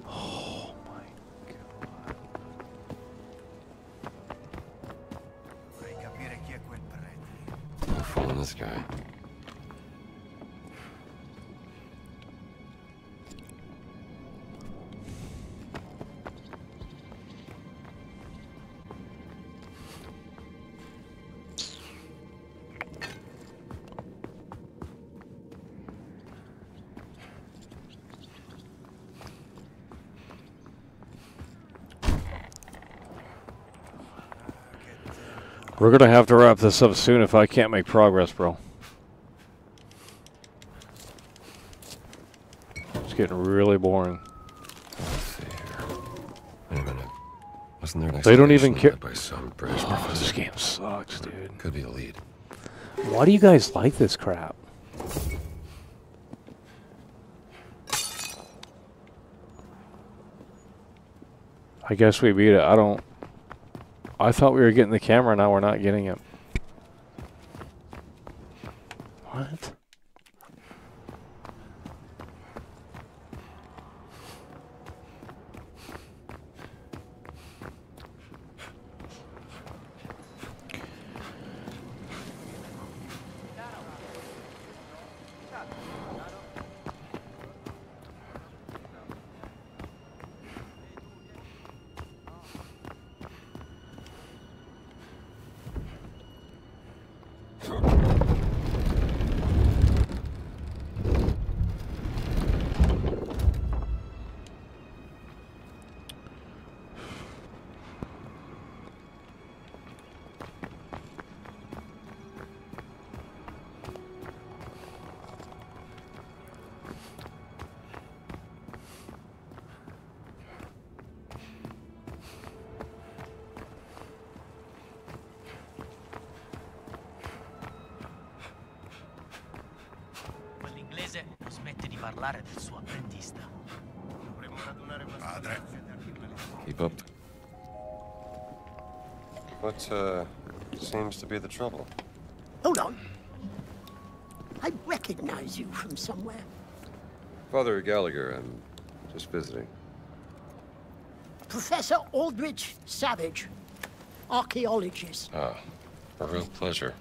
Oh my God. We're fooling this guy. We're gonna have to wrap this up soon if I can't make progress, bro. It's getting really boring. Wait a minute. Wasn't there an They don't even excavation care. led by some British Oh, professor? this game sucks, dude. Could be a lead. Why do you guys like this crap? I guess we beat it. I thought we were getting the camera, now we're not getting it. What? Quell'inglese non smette di parlare del suo apprendista. Padre. Keep up. What, seems to be the trouble? Hold on. I recognize you from somewhere. Father Gallagher, I'm just visiting. Professor Aldrich Savage, archaeologist. Ah, a real pleasure.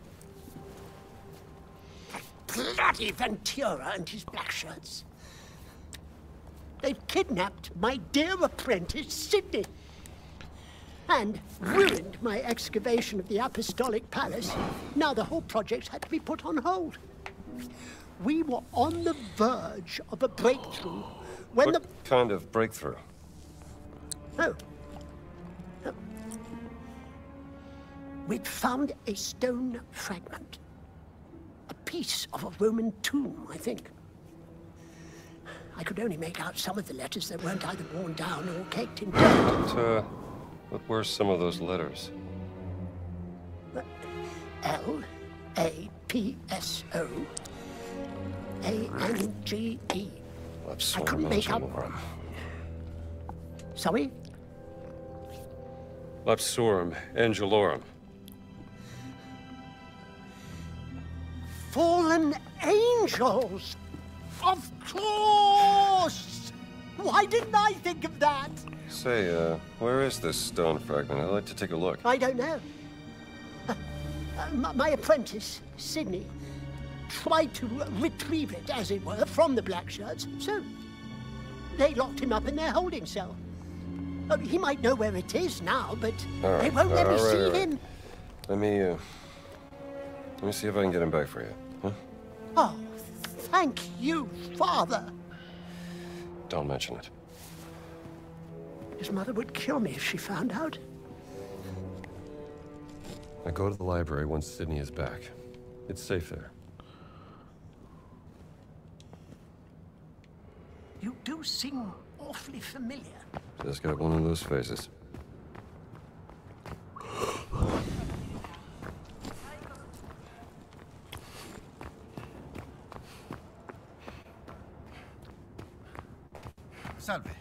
Bloody Ventura and his black shirts. They've kidnapped my dear apprentice, Sidney. And ruined my excavation of the Apostolic Palace. Now the whole project had to be put on hold. We were on the verge of a breakthrough when What kind of breakthrough? Oh. We'd found a stone fragment. A piece of a Roman tomb, I think. I could only make out some of the letters that weren't either worn down or caked in dirt. What were some of those letters? L-A-P-S-O A-N-G-E. I couldn't make out... Sorry? Lapsorum Angelorum. Fallen angels! Of course! Why didn't I think of that? Say, where is this stone fragment? I'd like to take a look. I don't know. My apprentice, Sidney, tried to retrieve it, as it were, from the black shirts, so they locked him up in their holding cell. He might know where it is now, but they won't let me see him. Let me see if I can get him back for you. Huh? Oh, thank you, Father. Don't mention it. His mother would kill me if she found out. I go to the library once Sydney is back. It's safe there. You do seem awfully familiar. Just got one of those faces. Salve.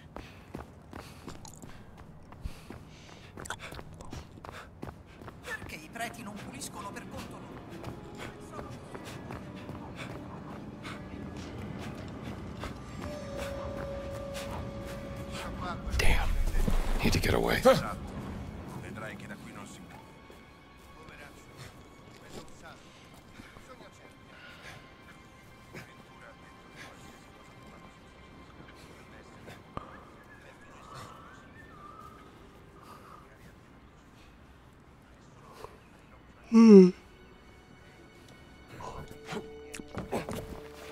Perché i preti non puliscono per conto loro? Damn. Need to get away. Vedrai che da qui non si può.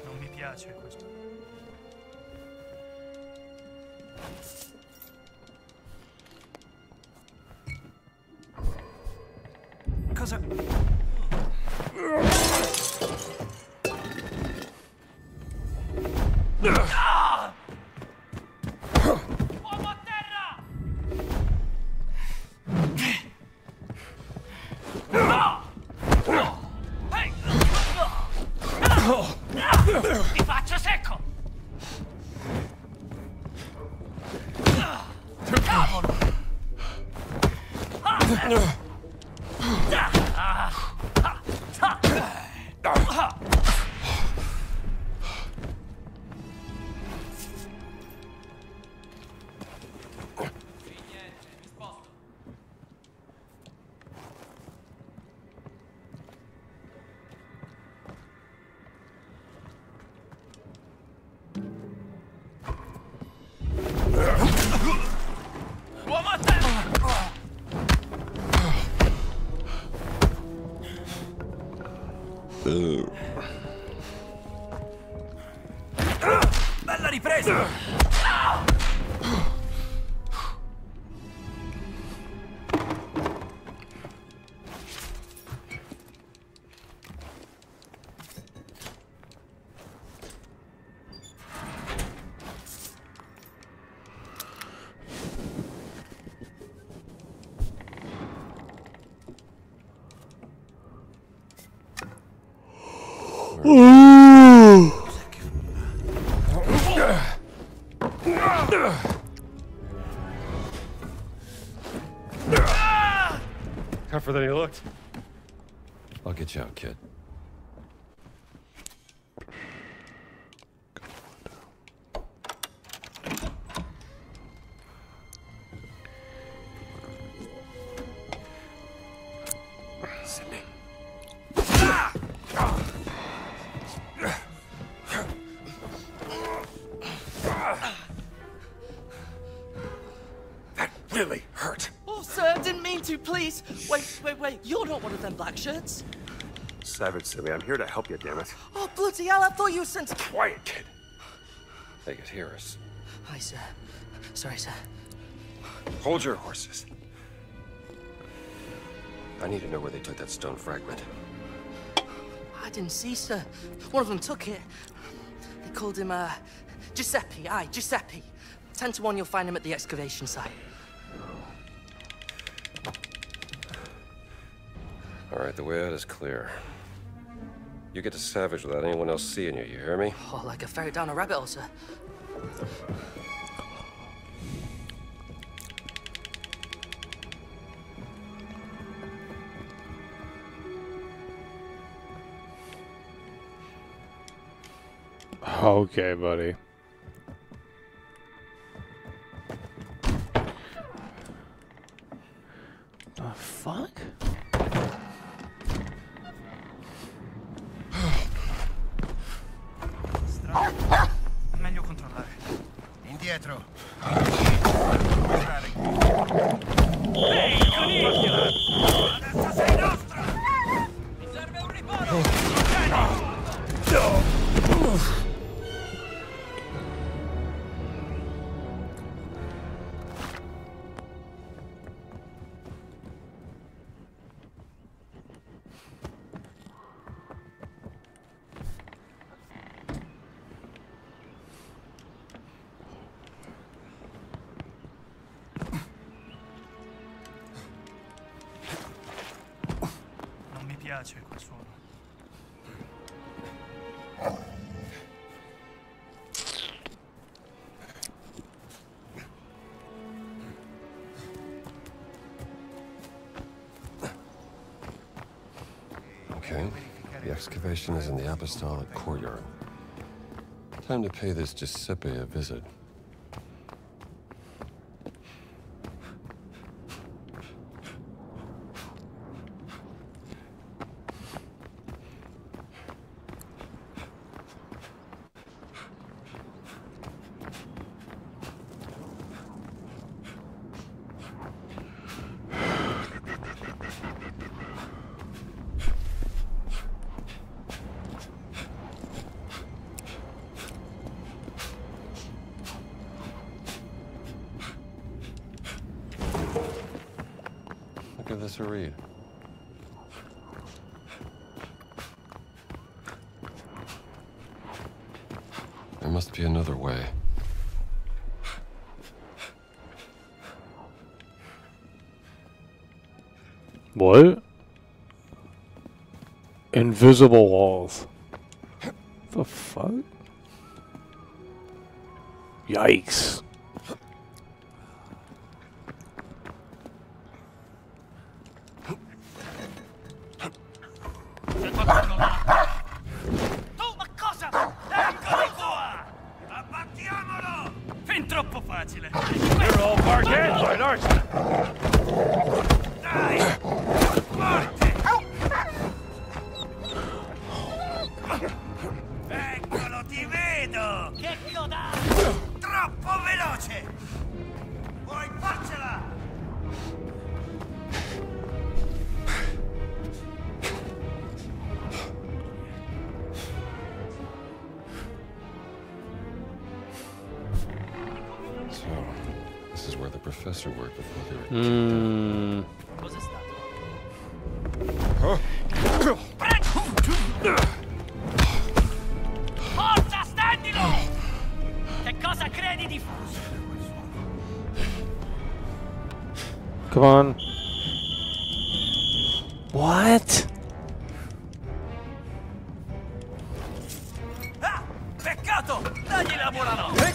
Non mi piace questo. Cosa? Uomo a terra! Ehi! Ti faccio secco! Cavolo! Uomo a terra! Bella ripresa! Tougher than he looked. I'll get you out, kid. Sydney. That really hurt. Oh, sir, I didn't mean to, please. Wait. You're not one of them black shirts. Savage silly. I'm here to help you, damn it. Oh, bloody hell, I thought you were sent to... Quiet, kid. They could hear us. Hi, sir. Sorry, sir. Hold your horses. I need to know where they took that stone fragment. I didn't see, sir. One of them took it. They called him, Giuseppe. Aye, Giuseppe. 10 to 1 you'll find him at the excavation site. All right, the way out is clear. You get to Savage without anyone else seeing you, you hear me? Oh, like a ferret down a rabbit hole, sir. Okay, buddy. The fuck? Meglio controllare. Indietro. Ehi, coniglio! Adesso sei nostra! Mi serve un riparo! piace quel suono. Okay, the excavation is in the Apostolic Courtyard. Time to pay this Giuseppe a visit. Give this a read. There must be another way. What? Invisible walls. The fuck? Yikes. Tu, ma cosa? Eccolo qua! Abbattiamolo! Fin troppo facile! You're all gargantuan, aren't you? Dai! Forte! Eccolo, ti vedo! Che coda! Troppo veloce! Vuoi farcela? So, this is where the professor worked before they were Cosa sta? Forza, stendilo! Che cosa credi di Come on. What? Ah! Peccato! Dagli la buonanotte!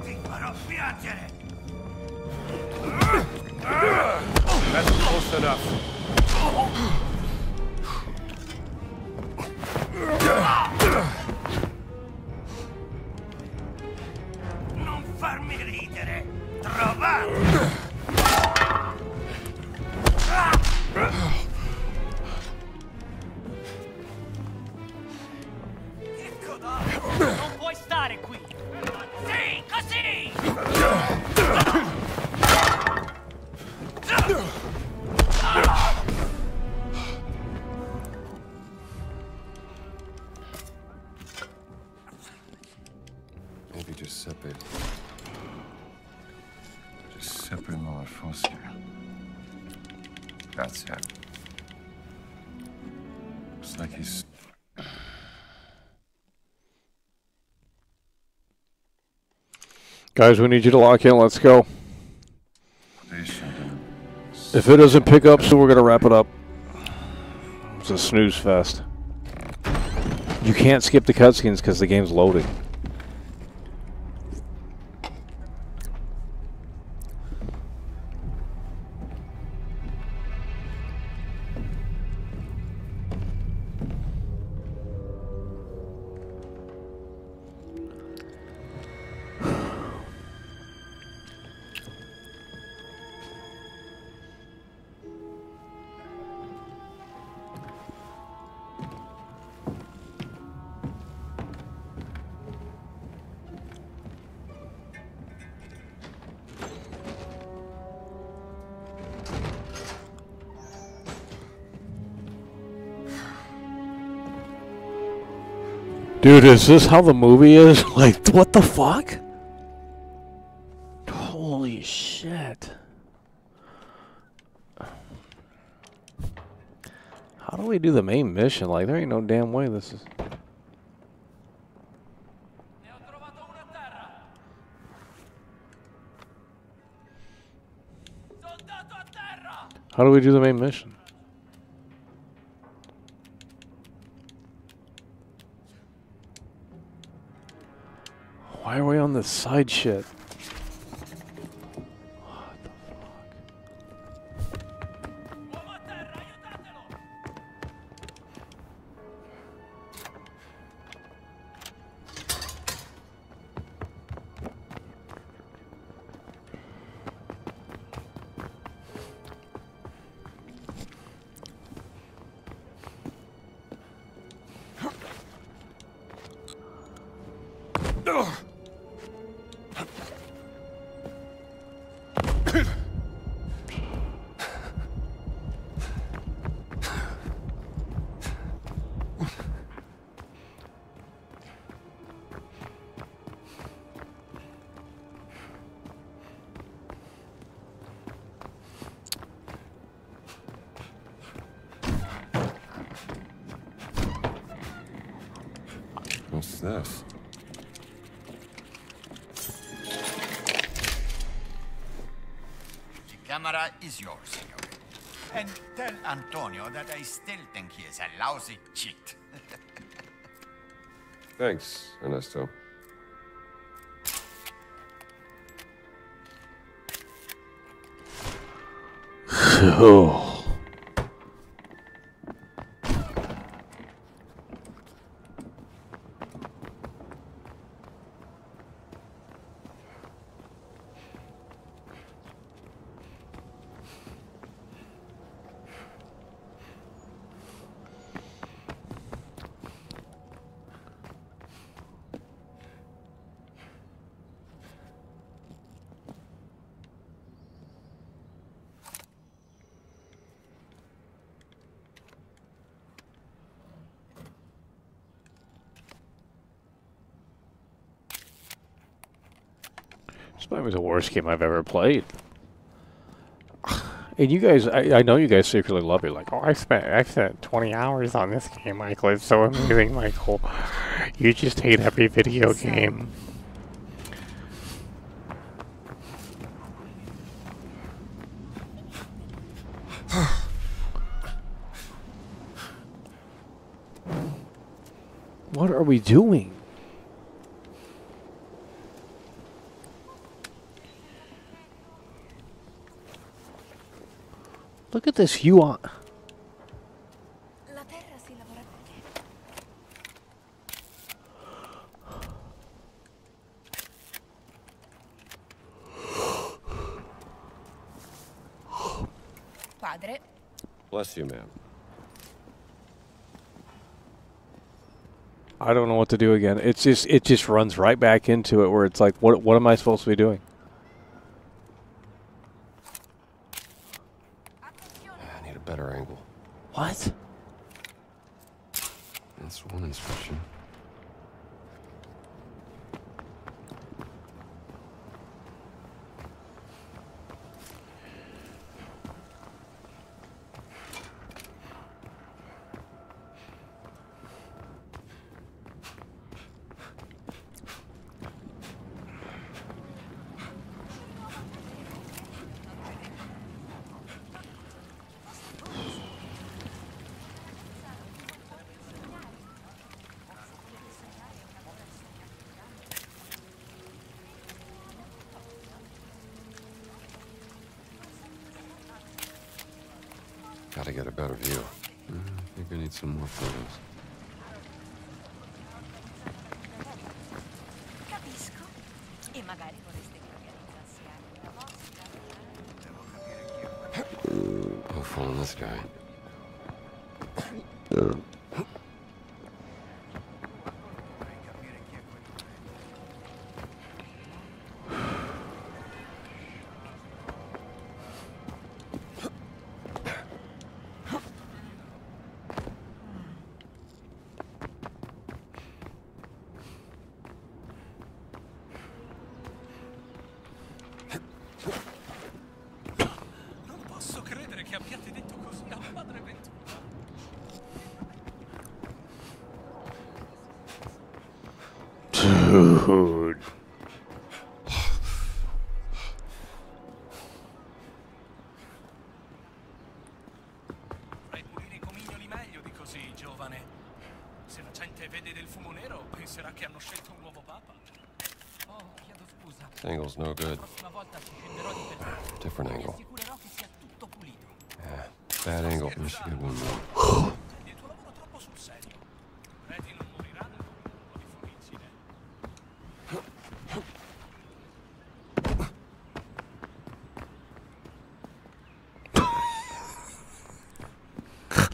Ti farò piangere! That's close enough. Non farmi ridere! Trovato! Ecco da! Non puoi stare qui! Sì, così! Maybe Giuseppe Mollafossio. Grazie. Looks like he's... Guys, we need you to lock in. Let's go. If it doesn't pick up, so we're going to wrap it up. It's a snooze fest. You can't skip the cutscenes because the game's loading. Dude, is this how the movie is? Like, what the fuck? Holy shit. How do we do the main mission? Like, there ain't no damn way this is... How do we do the main mission? Why are we on this side shit? What's this? The camera is yours, Signore. And tell Antonio that I still think he is a lousy cheat. Thanks, Ernesto. Oh. This might be the worst game I've ever played. And you guys, I know you guys secretly love it. Like, oh, I spent 20 hours on this game, Michael. It's so amazing, Michael. You just hate every video game. What are we doing? Look at this UI. Padre. Bless you, ma'am. I don't know what to do again. It just runs right back into it where it's like, what am I supposed to be doing? I need a better angle. What? That's one instruction. Gotta get a better view. I think I need some more photos. Capisco. E magari vorreste che organizzassi anche la vostra. Oh, following this guy. Dude. scelto un nuovo papa. Oh, chiedo scusa. This angle's no good. La prossima volta ci scenderò di persona. Different Mi angle. assicurerò che sia tutto pulito. Yeah, bad angle. This is a good one, though. Prendi il tuo lavoro troppo sul serio. I preti non moriranno con un po' di fuorizzine.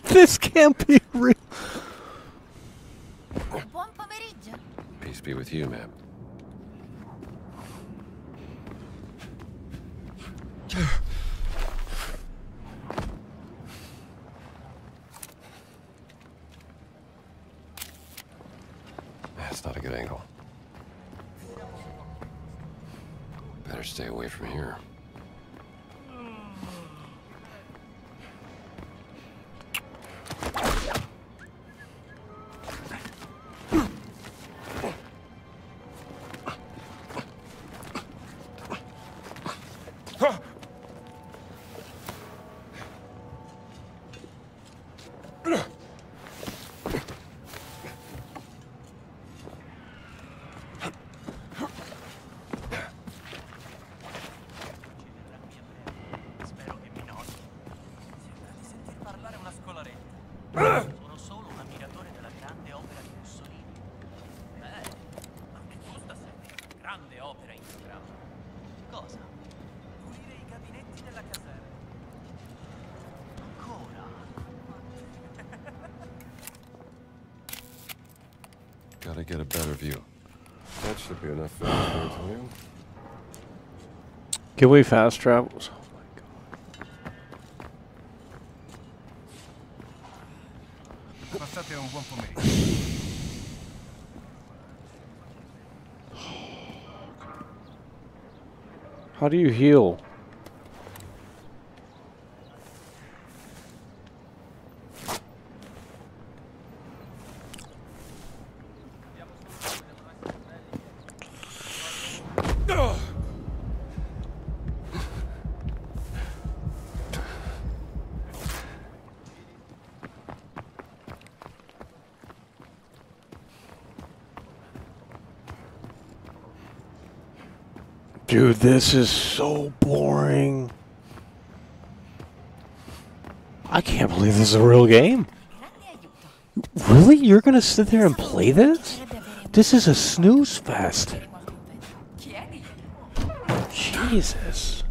This can't be real. Buon pomeriggio. Peace be with you, ma'am. That's not a good angle. Better stay away from here. Spero che mi noti. Sembra di sentir parlare una scolaretta. Sono solo un ammiratore della grande opera di Mussolini. Ma che costa sempre? Grande opera in programma. Cosa? Pulire i gabinetti della caserma. Ancora? Gotta get a better view. That should be enough for you. Can we fast travels? Passate un buon pomeriggio. How do you heal? Dude, this is so boring. I can't believe this is a real game. Really? You're gonna sit there and play this? This is a snooze fest. Jesus.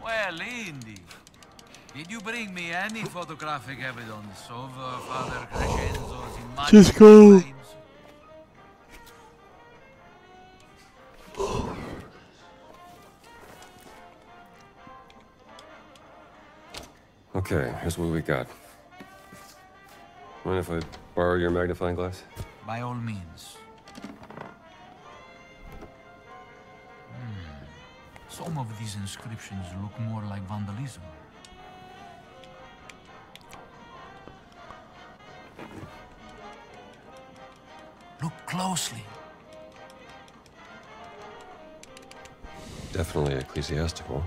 Well, Indy, did you bring me any photographic evidence of Father Crescenzo's imaginary Just go. claims? Okay, here's what we got. Mind if I borrow your magnifying glass? By all means. Some of these inscriptions look more like vandalism. Look closely. Definitely ecclesiastical.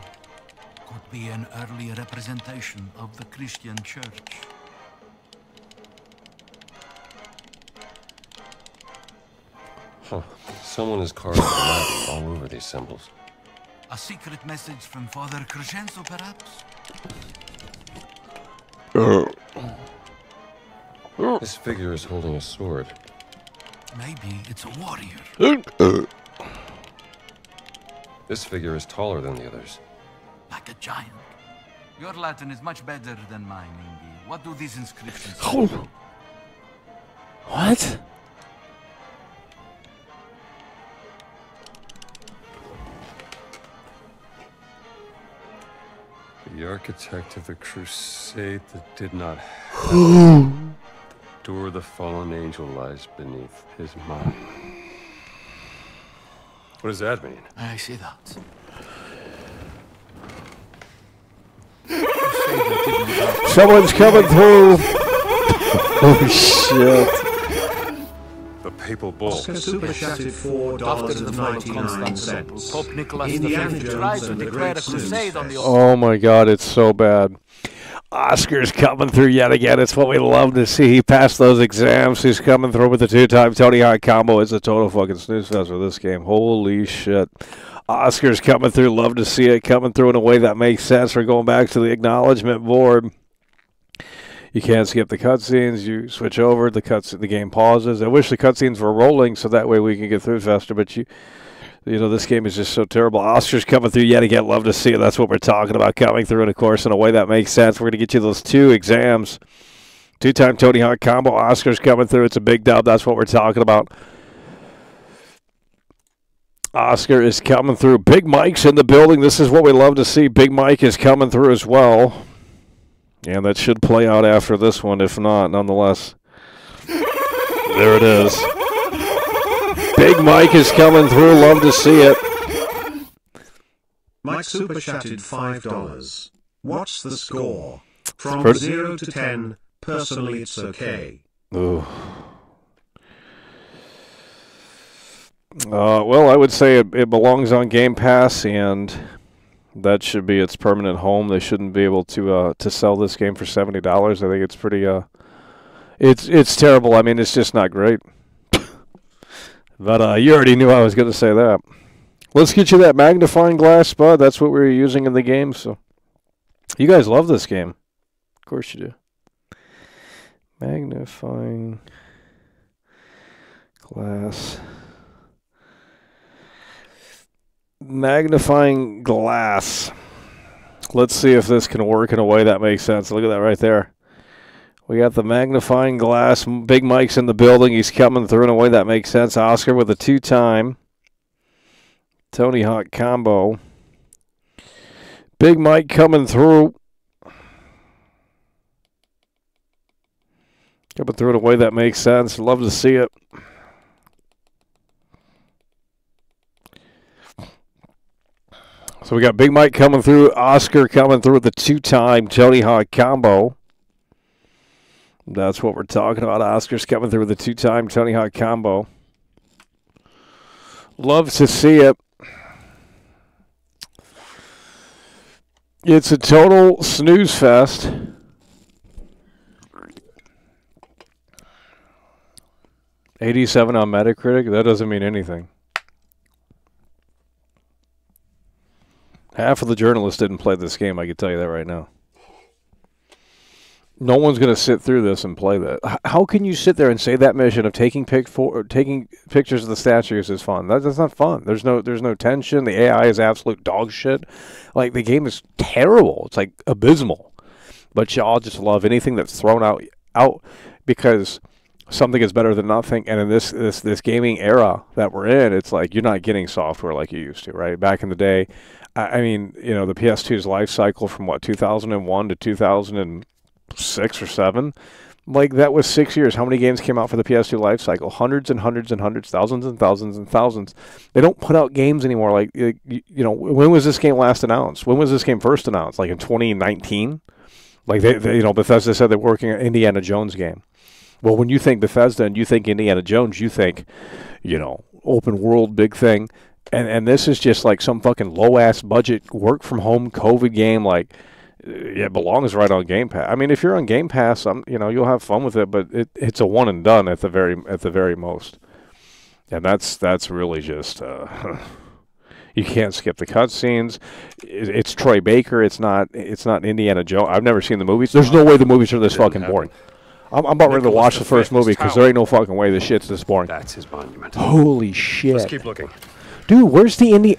Could be an early representation of the Christian church. Huh. Someone has carved Latin all over these symbols. A secret message from Father Crescenzo, perhaps? This figure is holding a sword. Maybe it's a warrior. This figure is taller than the others. Like a giant. Your Latin is much better than mine, Indy. What do these inscriptions say? Oh. What? The architect of a crusade that did not Ooh. The door of the fallen angel lies beneath his mind. What does that mean? I see that. Someone's coming through. Oh shit. The papal bull. Oscar super chatted $4.99. Pope Nicholas Indiana V Jones tried to and the declare Great a crusade on the Oh my God, it's so bad. Oscar's coming through yet again. It's what we love to see. He passed those exams. He's coming through with the two-time Tony Hawk combo. It's a total fucking snooze fest for this game. Holy shit. Oscar's coming through. Love to see it coming through in a way that makes sense. We're going back to the acknowledgement board. You can't skip the cutscenes. You switch over. The game pauses. I wish the cutscenes were rolling so that way we can get through faster, but you know, this game is just so terrible. Oscar's coming through yet again. Love to see it. That's what we're talking about, coming through, and of course, in a way that makes sense. We're going to get you those 2 exams. Two-time Tony Hawk combo. Oscar's coming through. It's a big dub. That's what we're talking about. Oscar is coming through. Big Mike's in the building. This is what we love to see. Big Mike is coming through as well. And that should play out after this one. If not, nonetheless, there it is. Big Mike is coming through. Love to see it. Mike super chatted $5. What's the score? From 0 to 10, personally it's okay. Ooh. Well, I would say it belongs on Game Pass, and that should be its permanent home. They shouldn't be able to sell this game for $70. I think it's pretty it's terrible. I mean, it's just not great. But you already knew I was going to say that. Let's get you that magnifying glass, Bud. That's what we were using in the game. So you guys love this game. Of course you do. Magnifying glass. Magnifying glass. Let's see if this can work in a way that makes sense. Look at that right there. We got the magnifying glass. Big Mike's in the building. He's coming through in a way that makes sense. Oscar with a 2-time Tony Hawk combo. Big Mike coming through. Coming through in a way that makes sense. Love to see it. So we got Big Mike coming through. Oscar coming through with the 2-time Tony Hawk combo. That's what we're talking about. Oscar's coming through with a 2-time Tony Hawk combo. Love to see it. It's a total snooze fest. $87 on Metacritic? That doesn't mean anything. Half of the journalists didn't play this game, I can tell you that right now. No one's going to sit through this and play that. How can you sit there and say that mission of taking pictures of the statues is fun? That's not fun. There's no tension. The AI is absolute dog shit. Like, the game is terrible. It's like abysmal. But y'all just love anything that's thrown out because something is better than nothing. And in this gaming era that we're in, it's like you're not getting software like you used to, right? Back in the day, I mean, you know, the PS2's life cycle from 2001 to 2006 or 7, like that was 6 years. How many games came out for the PS2 life cycle? Hundreds and hundreds and hundreds, thousands and thousands and thousands. They don't put out games anymore. Like, you know, when was this game last announced? When was this game first announced? Like in 2019? Like they you know, Bethesda said they're working on an Indiana Jones game. Well, when you think Bethesda and you think Indiana Jones, you think, you know, open world, big thing. And this is just like some fucking low-ass budget work-from-home COVID game. Like, it belongs right on Game Pass. I mean, if you're on Game Pass, you know, you'll have fun with it, but it's a one and done at the very most. And that's really just you can't skip the cutscenes. It's Troy Baker. It's not Indiana Jones. I've never seen the movies. There's no way the movies are this fucking boring. I'm about ready to watch the first movie because there ain't no fucking way this shit's this boring. That's his monument. Holy shit! Let's keep looking. Dude, where's the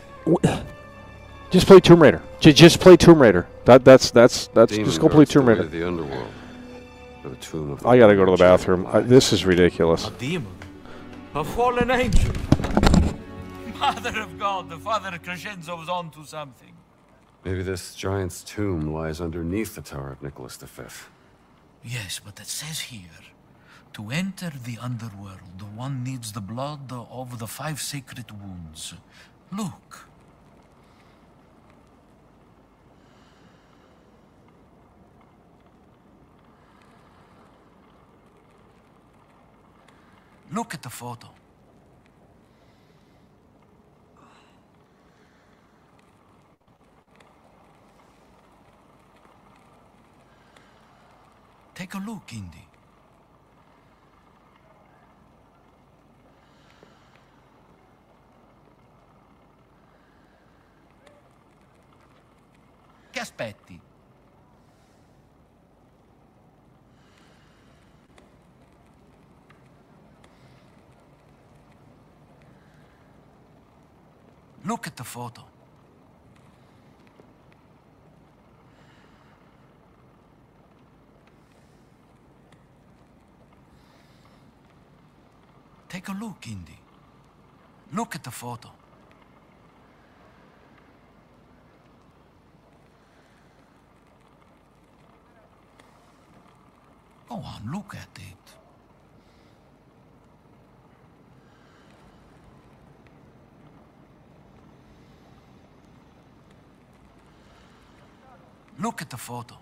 Just play Tomb Raider. Just play Tomb Raider. That's just go play Tomb Raider. The underworld. The tomb of the I gotta go to the bathroom. This is ridiculous. A demon? A fallen angel? Mother of God, the Father Crescenzo was on to something. Maybe this giant's tomb lies underneath the Tower of Nicholas V. Yes, but it says here, to enter the underworld, one needs the blood of the 5 sacred wounds. Look. Look at the photo. Take a look, Indy. Che aspetti? Look at the photo. Take a look, Indy. Look at the photo. Go on, look at it. Look at the photo.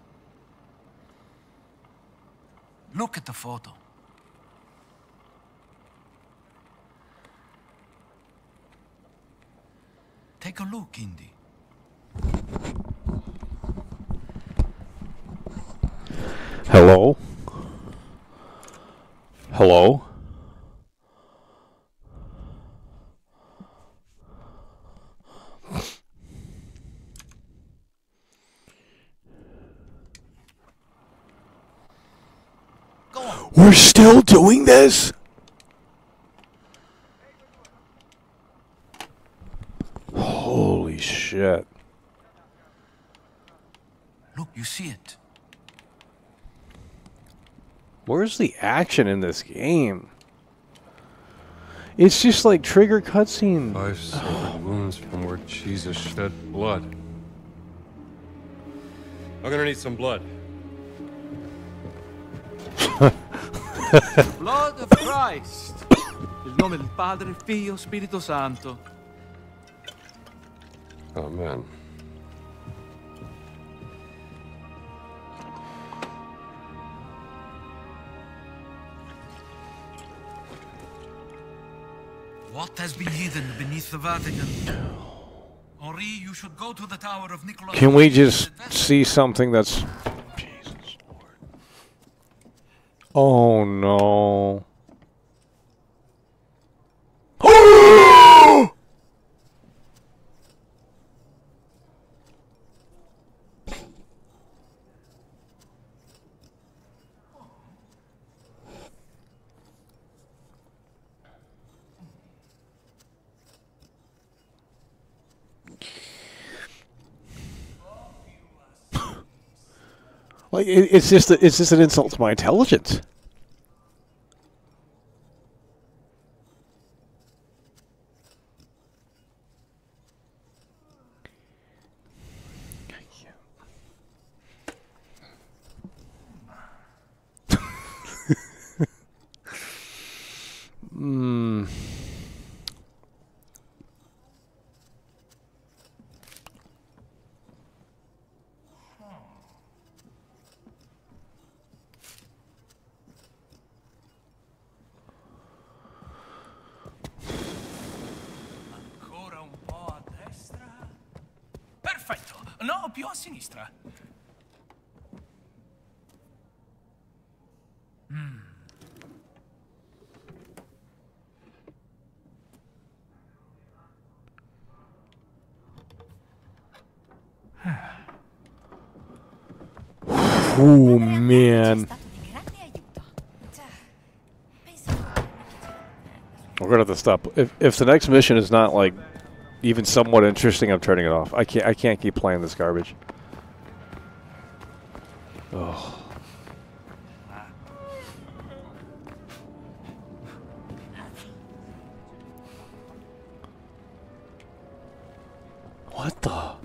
Look at the photo. Take a look, Indy. Hello? Hello? We're still doing this? Holy shit. Look, you see it. Where's the action in this game? It's just like trigger cutscene. 5 separate wounds from where Jesus shed blood. I'm gonna need some blood. Blood of Christ. Nel nome del Padre, Figlio, Spirito Santo. Amen. What has been hidden beneath the Vatican? Henri, you should go to the Tower of Nicolas. Can we just see something that's... Jesus Lord. Oh no. Like it's just an insult to my intelligence. Hmm. Ancora un po' a destra. Perfetto. No, più a sinistra. Oh man. We're gonna have to stop. If the next mission is not like even somewhat interesting, I'm turning it off. I can't keep playing this garbage. Oh. What the?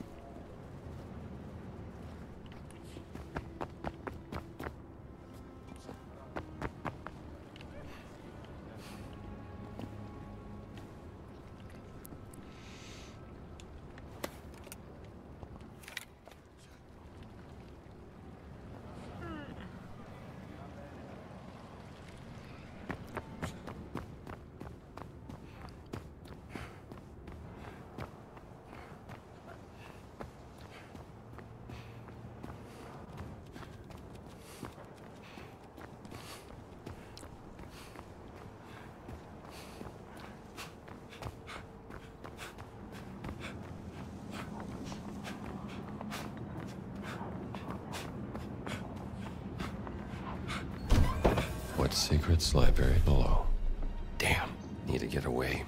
What secrets lie buried below? Damn, need to get away.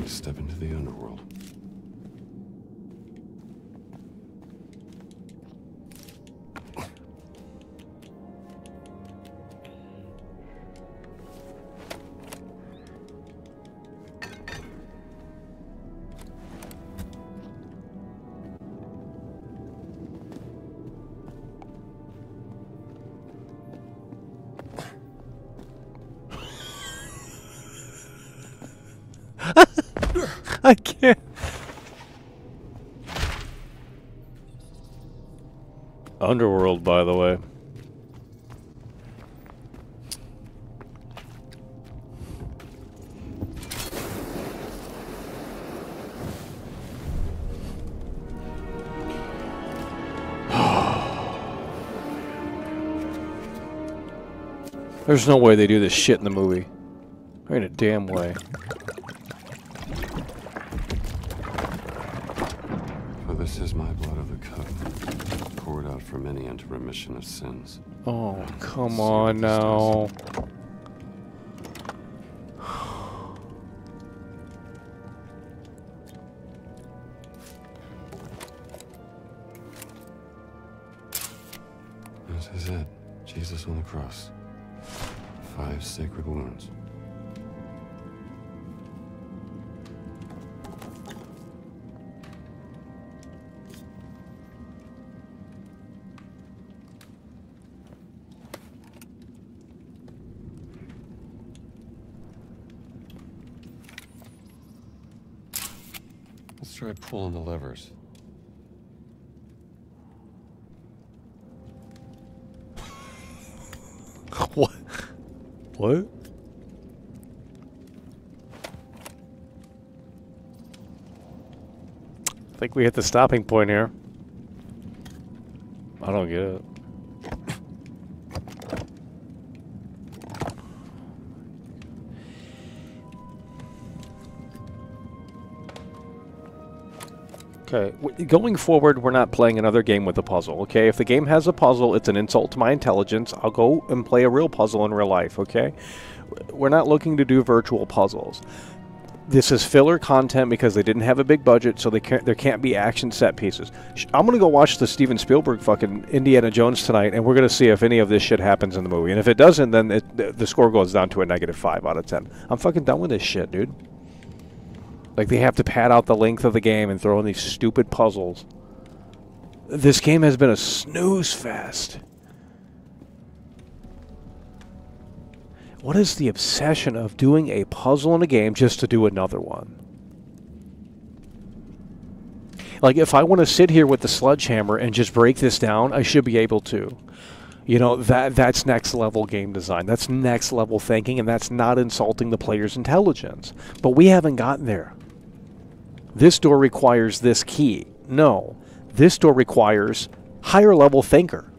Step into the underworld. I can't. Underworld, by the way. There's no way they do this shit in the movie. There ain't a damn way. For this is my blood of the covenant, poured out for many unto remission of sins. Oh, come on now. This is it. Jesus on the cross. 5 sacred wounds. Let's try pulling the levers. What? What? I think we hit the stopping point here. I don't get it. Okay, going forward, we're not playing another game with a puzzle, okay? If the game has a puzzle, it's an insult to my intelligence. I'll go and play a real puzzle in real life, okay? We're not looking to do virtual puzzles. This is filler content because they didn't have a big budget, so there can't be action set pieces. I'm going to go watch the Steven Spielberg fucking Indiana Jones tonight, and we're going to see if any of this shit happens in the movie. And if it doesn't, then the score goes down to a -5 out of 10. I'm fucking done with this shit, dude. Like, they have to pad out the length of the game and throw in these stupid puzzles. This game has been a snooze fest. What is the obsession of doing a puzzle in a game just to do another one? Like, if I want to sit here with the sledgehammer and just break this down, I should be able to. You know, that's next level game design. That's next level thinking, and that's not insulting the player's intelligence. But we haven't gotten there. This door requires this key. No. This door requires higher level thinker.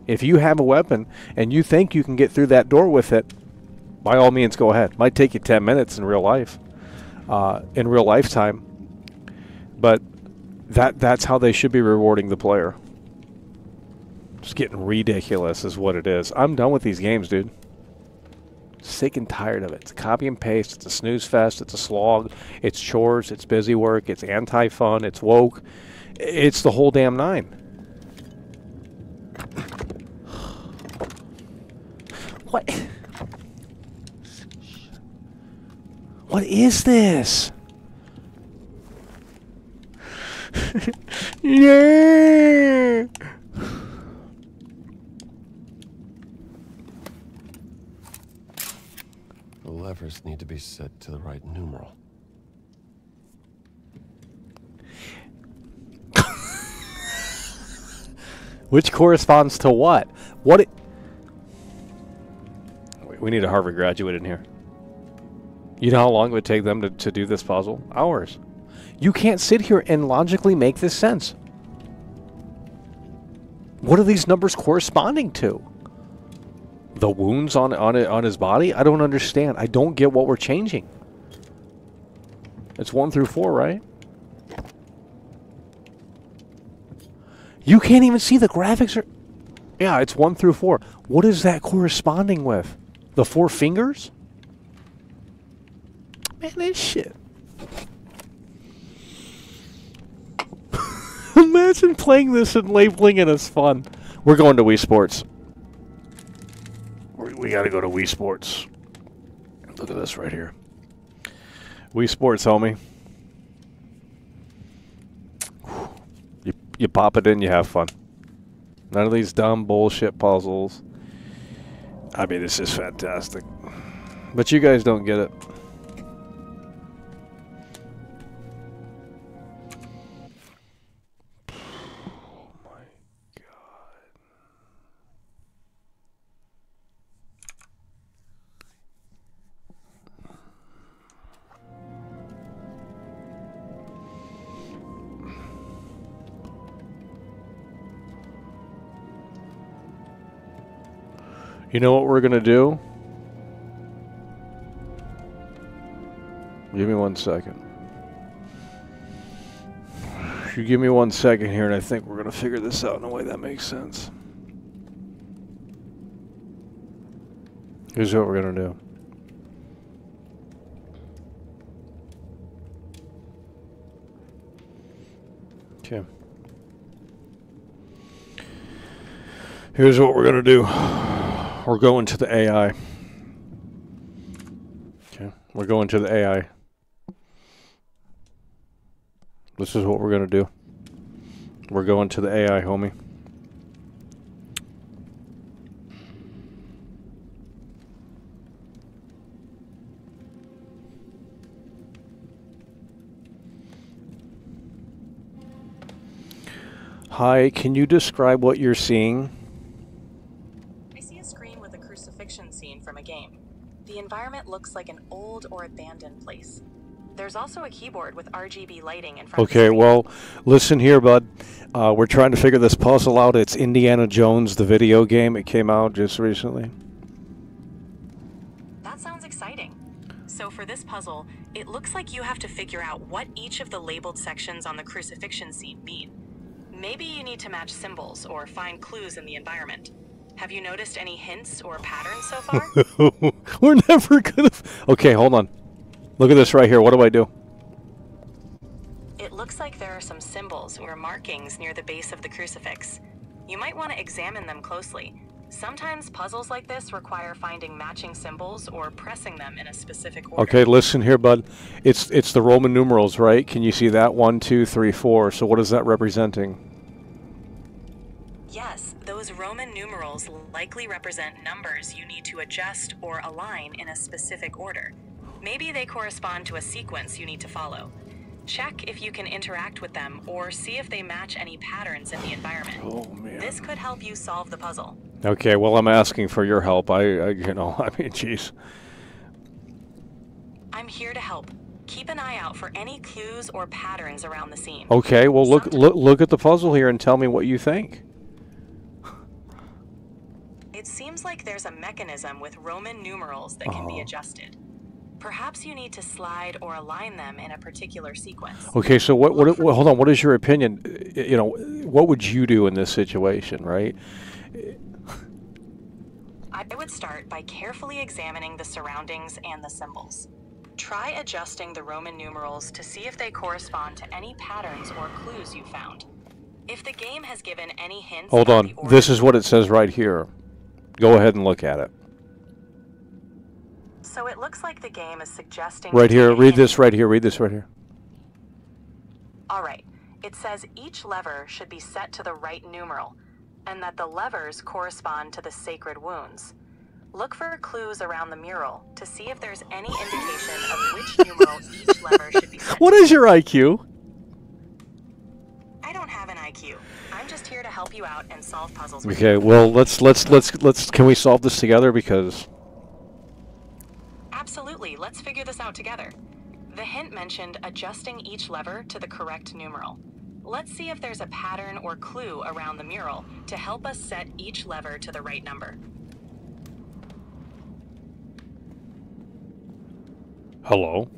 If you have a weapon and you think you can get through that door with it, by all means go ahead. Might take you 10 minutes in real life. In real lifetime. But That's how they should be rewarding the player. It's getting ridiculous is what it is. I'm done with these games, dude. Sick and tired of it. It's a copy and paste. It's a snooze fest. It's a slog. It's chores. It's busy work. It's anti-fun. It's woke. It's the whole damn nine. What? What is this? Yeah. The levers need to be set to the right numeral. Which corresponds to what? What? We need a Harvard graduate in here. You know how long it would take them to do this puzzle? Hours. You can't sit here and logically make this sense. What are these numbers corresponding to? The wounds on his body? I don't understand. I don't get what we're changing. It's 1 through 4, right? You can't even see the graphics. Yeah, it's 1 through 4. What is that corresponding with? The 4 fingers? Man, this shit. Imagine playing this and labeling it as fun. We're going to Wii Sports. We got to go to Wii Sports. Look at this right here. Wii Sports, homie. You pop it in, you have fun. None of these dumb bullshit puzzles. I mean, this is fantastic. But you guys don't get it. You know what we're going to do? Give me 1 second. You give me 1 second here, and I think we're going to figure this out in a way that makes sense. Here's what we're going to do. Okay. Here's what we're going to do. We're going to the AI. Okay, we're going to the AI. This is what we're going to do. We're going to the AI, homie. Hi, can you describe what you're seeing? Scene from a game. The environment looks like an old or abandoned place. There's also a keyboard with RGB lighting in front of the Okay, screen. well, listen here, bud. We're trying to figure this puzzle out. It's Indiana Jones, the video game. It came out just recently. That sounds exciting. So for this puzzle, it looks like you have to figure out what each of the labeled sections on the crucifixion scene mean. Maybe you need to match symbols or find clues in the environment. Have you noticed any hints or patterns so far? We're never gonna... Okay, hold on. Look at this right here. What do I do? It looks like there are some symbols or markings near the base of the crucifix. You might want to examine them closely. Sometimes puzzles like this require finding matching symbols or pressing them in a specific order. Okay, listen here, bud. It's the Roman numerals, right? Can you see that? 1, 2, 3, 4. So what is that representing? Yes, those Roman numerals likely represent numbers you need to adjust or align in a specific order. Maybe they correspond to a sequence you need to follow. Check if you can interact with them or see if they match any patterns in the environment. Oh, man. This could help you solve the puzzle. Okay, well, I'm asking for your help. You know, I mean, jeez. I'm here to help. Keep an eye out for any clues or patterns around the scene. Okay, well, look at the puzzle here and tell me what you think. It seems like there's a mechanism with Roman numerals that can be adjusted. Perhaps you need to slide or align them in a particular sequence. Okay, so hold on, what is your opinion? You know, what would you do in this situation, right? I would start by carefully examining the surroundings and the symbols. Try adjusting the Roman numerals to see if they correspond to any patterns or clues you found. If the game has given any hints... Hold on, this is what it says right here. Go ahead and look at it. So it looks like the game is suggesting... Right here, read this right here, read this right here. All right, it says each lever should be set to the right numeral, and that the levers correspond to the sacred wounds. Look for clues around the mural to see if there's any indication of which numeral each lever should be set What to. is your IQ? I don't have an IQ. I'm just here to help you out and solve puzzles. Okay, well, let's can we solve this together, because Absolutely, let's figure this out together. The hint mentioned adjusting each lever to the correct numeral. Let's see if there's a pattern or clue around the mural to help us set each lever to the right number. Hello?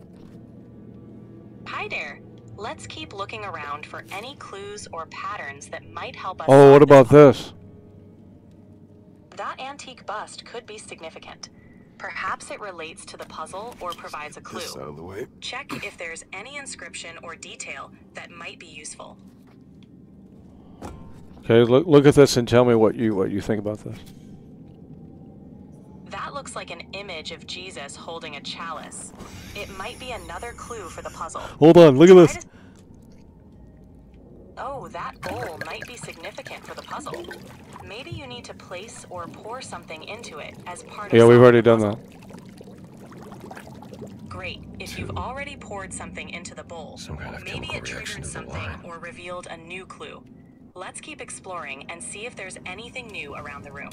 Hi there. Let's keep looking around for any clues or patterns that might help us. Oh, what about this? That antique bust could be significant. Perhaps it relates to the puzzle or provides a clue. This out of the way. Check if there's any inscription or detail that might be useful. Okay, look at this and tell me what you think about this. That looks like an image of Jesus holding a chalice. It might be another clue for the puzzle. Hold on, look at this. Oh, that bowl might be significant for the puzzle. Maybe you need to place or pour something into it as part of... Yeah, we've already done that. Great. If you've already poured something into the bowl, maybe it triggered something or revealed a new clue. Let's keep exploring and see if there's anything new around the room.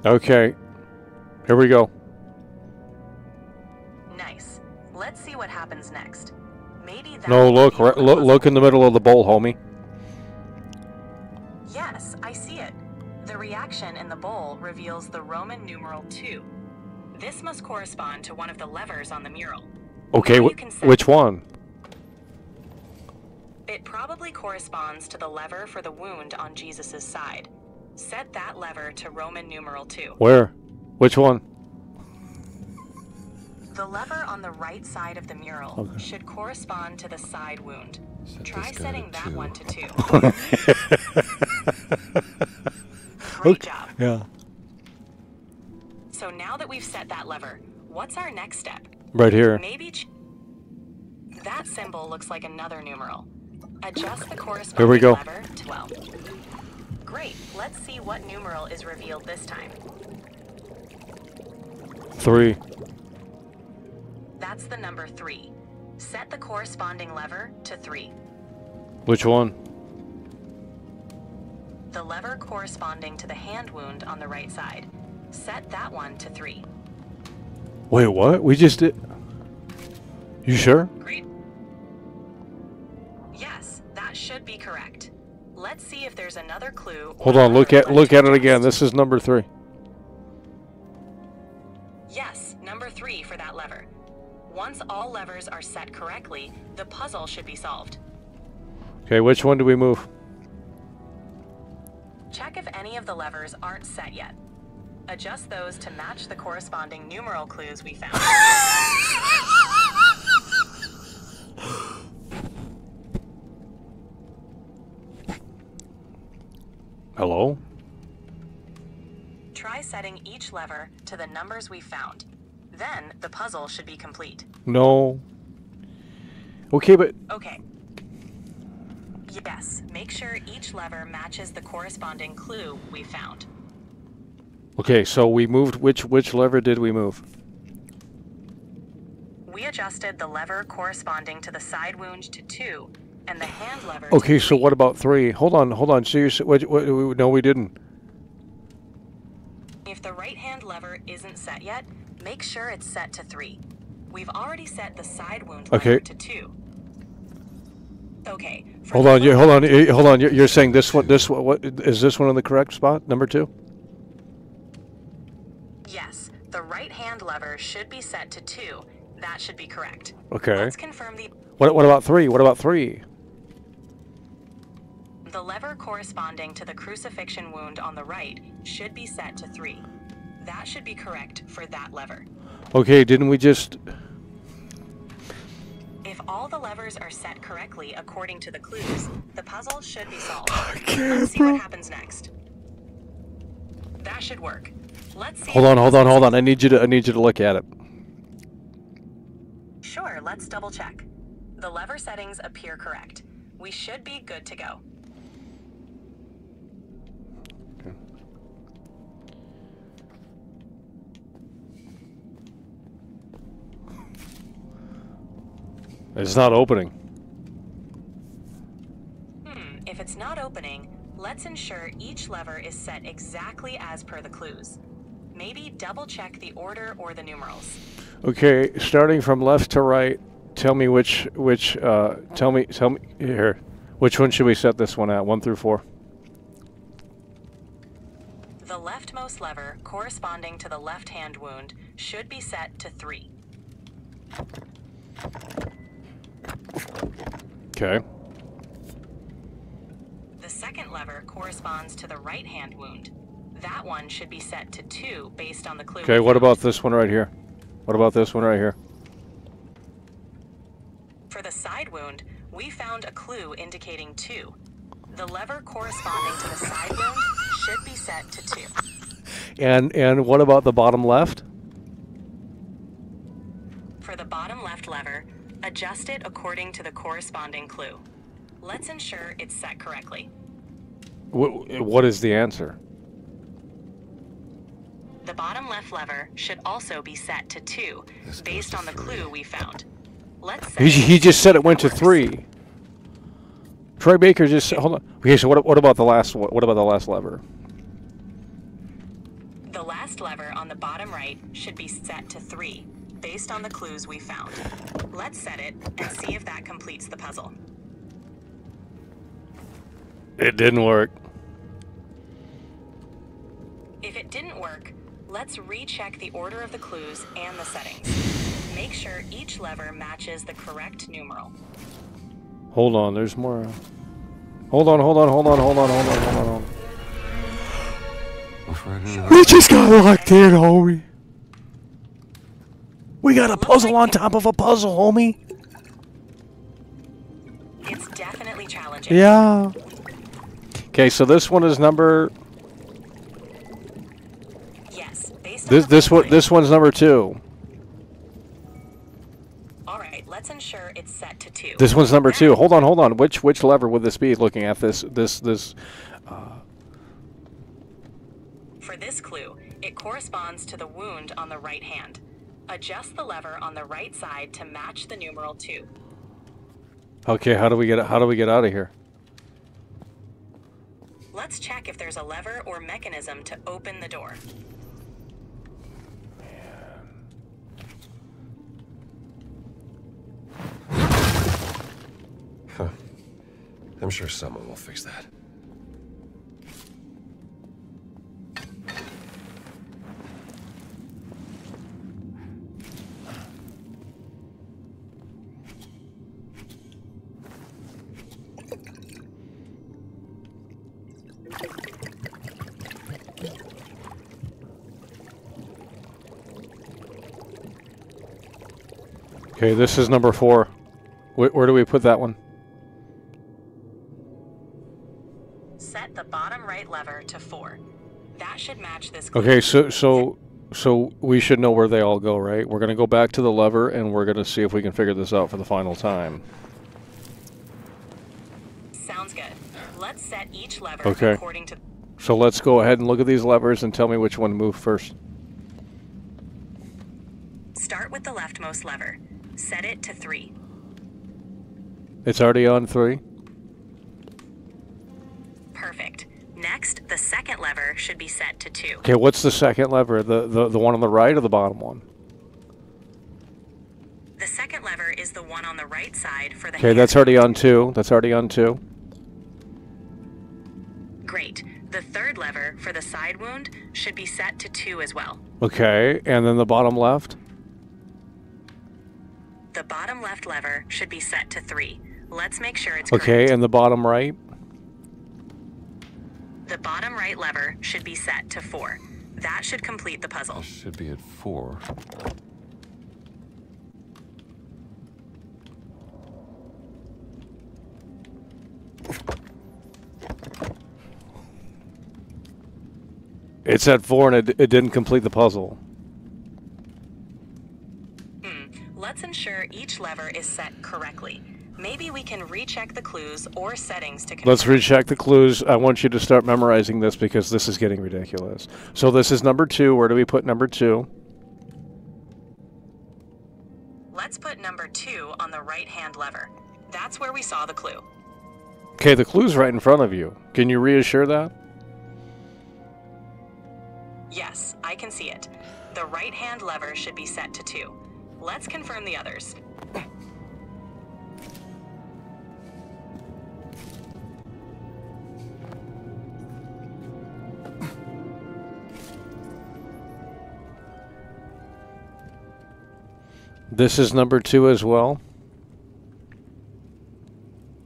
Okay, here we go. Nice. Let's see what happens next. Maybe that... No, look in the middle of the bowl, homie. Yes, I see it. The reaction in the bowl reveals the Roman numeral 2. This must correspond to one of the levers on the mural. Okay, which one? It probably corresponds to the lever for the wound on Jesus' side. Set that lever to Roman numeral 2. Where? Which one? The lever on the right side of the mural should correspond to the side wound. Try setting that one to 2. Great job. Yeah. So now that we've set that lever, what's our next step? Right here. Maybe that symbol looks like another numeral. Adjust the corresponding Here we go. lever to 12. Great. Let's see what numeral is revealed this time. 3. That's the number 3. Set the corresponding lever to 3. Which one? The lever corresponding to the hand wound on the right side. Set that one to 3. Wait, what? We just did... You sure? Great. Yes, that should be correct. Let's see if there's another clue. Hold on, look at it again. This is number 3. Yes, number 3 for that lever. Once all levers are set correctly, the puzzle should be solved. Okay, which one do we move? Check if any of the levers aren't set yet. Adjust those to match the corresponding numeral clues we found. Hello? Try setting each lever to the numbers we found. Then the puzzle should be complete. No. Okay, but... Okay. Yes, make sure each lever matches the corresponding clue we found. Okay, so we moved... Which lever did we move? We adjusted the lever corresponding to the side wound to 2, and the hand lever Okay, to so what about 3? Hold on. Seriously, no, we didn't. If the right hand lever isn't set yet, make sure it's set to 3. We've already set the side wound lever to 2. Okay. Hold on. You're saying this one. What is this one in the correct spot? Number 2. Yes, the right-hand lever should be set to 2. That should be correct. Okay. Let's confirm the... What about 3? What about 3? The lever corresponding to the crucifixion wound on the right should be set to 3. That should be correct for that lever. Okay, didn't we just... If all the levers are set correctly according to the clues, the puzzle should be solved. Let's see what happens next. That should work. Let's see. Hold on. I need you to look at it. Sure, let's double check. The lever settings appear correct. We should be good to go. It's not opening. If it's not opening, let's ensure each lever is set exactly as per the clues. Maybe double check the order or the numerals. Okay, starting from left to right, tell me tell me here. Which one should we set this one at? 1 through 4. The leftmost lever corresponding to the left-hand wound should be set to 3. Okay. The second lever corresponds to the right-hand wound. That one should be set to 2 based on the clue. Okay, what about this one right here? What about this one right here? For the side wound, we found a clue indicating 2. The lever corresponding to the side wound should be set to 2. And what about the bottom left? For the bottom left lever, adjust it according to the corresponding clue. Let's ensure it's set correctly. What is the answer? The bottom left lever should also be set to 2 based on the clue we found. Let's set He just said it went to 3. Troy Baker just said, hold on. Okay, so what about the last lever? The last lever on the bottom right should be set to 3 based on the clues we found. Let's set it and see if that completes the puzzle. It didn't work. If it didn't work, let's recheck the order of the clues and the settings. Make sure each lever matches the correct numeral. Hold on, there's more. Hold on. We just got locked in, homie. We got a puzzle on top of a puzzle, homie. It's definitely challenging. Yeah. Okay, so this one is number. Yes, based on This one's number 2. All right, let's ensure it's set to 2. This one's number 2. Hold on. Which lever would this be? Looking at this. For this clue, it corresponds to the wound on the right hand. Adjust the lever on the right side to match the numeral 2. Okay, how do we get out of here? Let's check if there's a lever or mechanism to open the door. Huh. I'm sure someone will fix that. Okay, this is number 4. Where do we put that one? Set the bottom right lever to 4. That should match this clue. Okay, so we should know where they all go, right? We're going to go back to the lever and we're going to see if we can figure this out for the final time. Sounds good. Let's set each lever Okay. according to... So let's go ahead and look at these levers and tell me which one moved first. Start with the leftmost lever. Set it to 3. It's already on 3. Perfect. Next, the second lever should be set to 2. Okay, what's the second lever? The one on the right or the bottom one? The second lever is the one on the right side for the Okay, hand. that's already on 2. That's already on 2. Great. The third lever for the side wound should be set to 2 as well. Okay, and then the bottom left? The bottom left lever should be set to 3. Let's make sure it's Okay, correct. and the bottom right? The bottom right lever should be set to 4. That should complete the puzzle. Should be at 4. It's at 4 and it didn't complete the puzzle. Let's ensure each lever is set correctly. Maybe we can recheck the clues or settings to confirm. Let's recheck the clues. I want you to start memorizing this because this is getting ridiculous. So this is number 2. Where do we put number 2? Let's put number 2 on the right-hand lever. That's where we saw the clue. Okay, the clue's right in front of you. Can you reassure that? Yes, I can see it. The right-hand lever should be set to 2. Let's confirm the others. This is number 2 as well?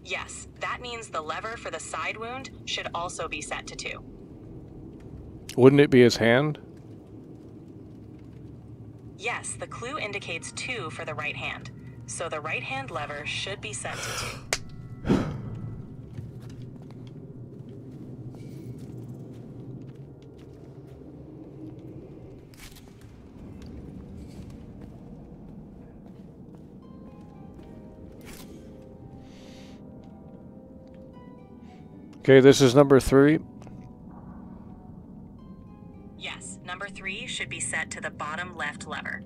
Yes, that means the lever for the side wound should also be set to 2. Wouldn't it be his hand? Yes, the clue indicates 2 for the right hand, so the right hand lever should be set to 2. Okay, this is number 3. Yes, number 3 should be set to the bottom left lever.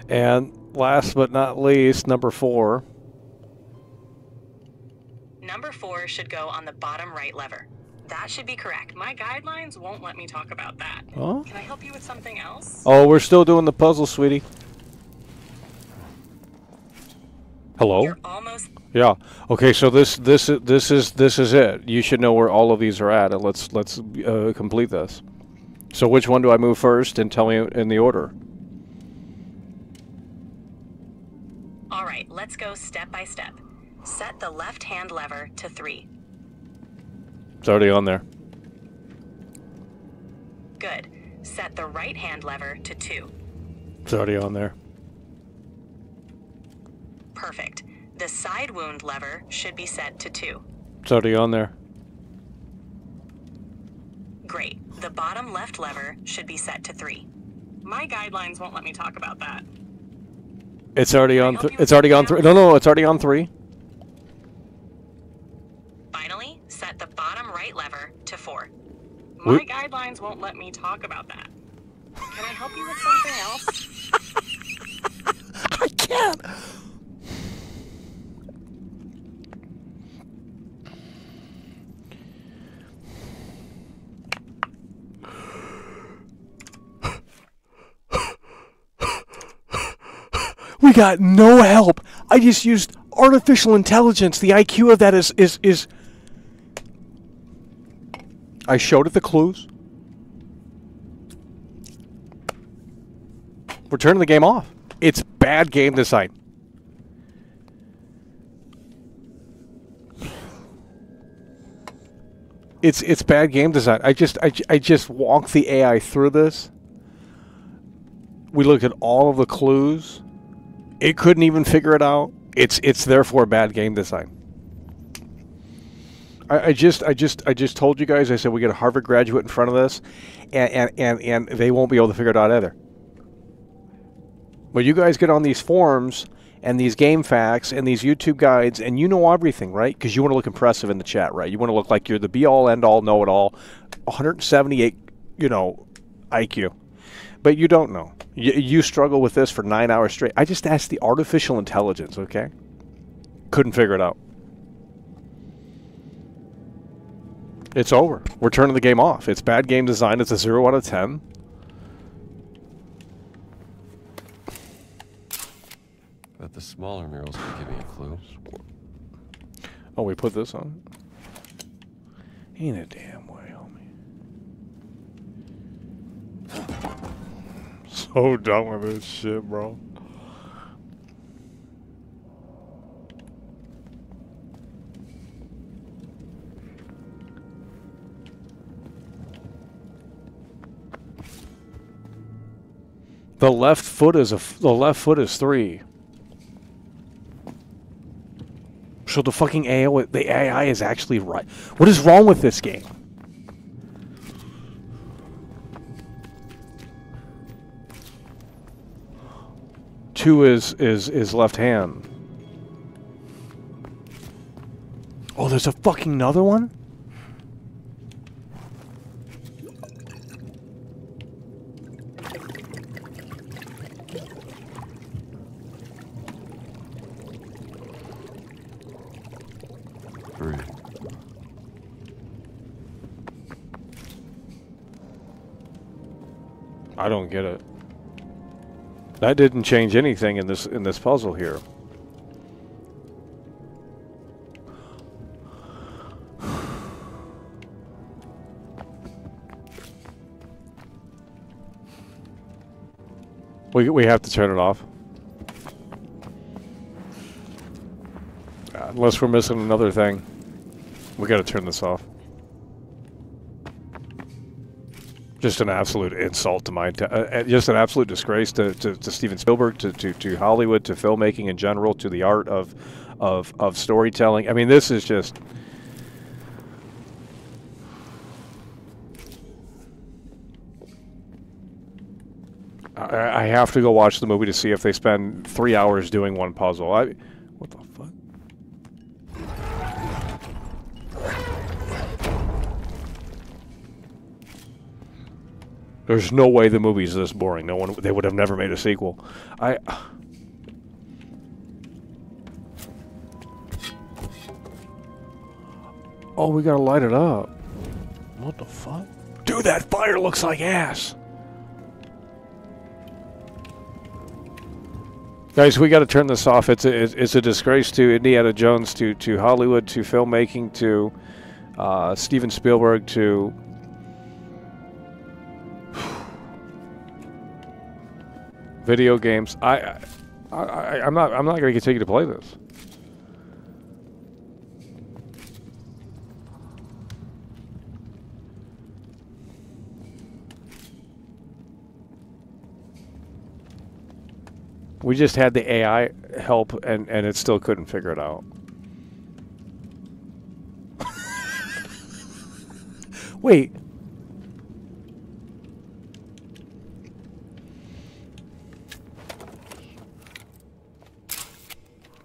And last but not least, number 4. Number 4 should go on the bottom right lever. That should be correct. My guidelines won't let me talk about that. Oh? Can I help you with something else? Oh, we're still doing the puzzle, sweetie. Hello? You're almost. Yeah. Okay, so this is it. You should know where all of these are at, and let's complete this. So which one do I move first, and tell me in the order? All right, let's go step by step. Set the left hand lever to 3. It's already on there. Good. Set the right hand lever to 2. It's already on there. Perfect. The side wound lever should be set to 2. It's already on there. Great. The bottom left lever should be set to 3. My guidelines won't let me talk about that. It's already on. It's already on 3. No, it's already on 3. Finally, set the bottom right lever to 4. My guidelines won't let me talk about that. Can I help you with something else? I can't. We got no help. I just used artificial intelligence. The IQ of that is. I showed it the clues. We're turning the game off. It's bad game design. It's bad game design. I just walked the AI through this. We looked at all of the clues. It couldn't even figure it out. It's therefore bad game design. I just told you guys. I said we get a Harvard graduate in front of this, and they won't be able to figure it out either. But you guys get on these forums and these game facts and these YouTube guides, and you know everything, right? Because you want to look impressive in the chat, right? You want to look like you're the be-all, end-all, know-it-all, 178, IQ. But you don't know. You struggle with this for 9 hours straight. I just asked the artificial intelligence, okay? Couldn't figure it out. It's over. We're turning the game off. It's bad game design. It's a 0 out of 10. Bet the smaller murals could give me a clue. Oh, we put this on? Ain't a damn way, homie. So done with this shit, bro. The left foot is the left foot is 3. So the fucking AI is actually right. What is wrong with this game? Two is left hand. Oh, there's a fucking another one? I don't get it. That didn't change anything in this puzzle here. We have to turn it off. Unless we're missing another thing. We got to turn this off. Just an absolute insult to my, just an absolute disgrace to Steven Spielberg, to Hollywood, to filmmaking in general, to the art of storytelling. I mean, this is just. I have to go watch the movie to see if they spend 3 hours doing one puzzle. What the fuck? There's no way the movie's this boring. They would have never made a sequel. Oh, we gotta light it up. What the fuck? Dude, that fire looks like ass. Guys, we got to turn this off. It's a disgrace to Indiana Jones, to Hollywood, to filmmaking, to Steven Spielberg, to video games. I'm not going to continue to play this. We just had the AI help, and it still couldn't figure it out. Wait.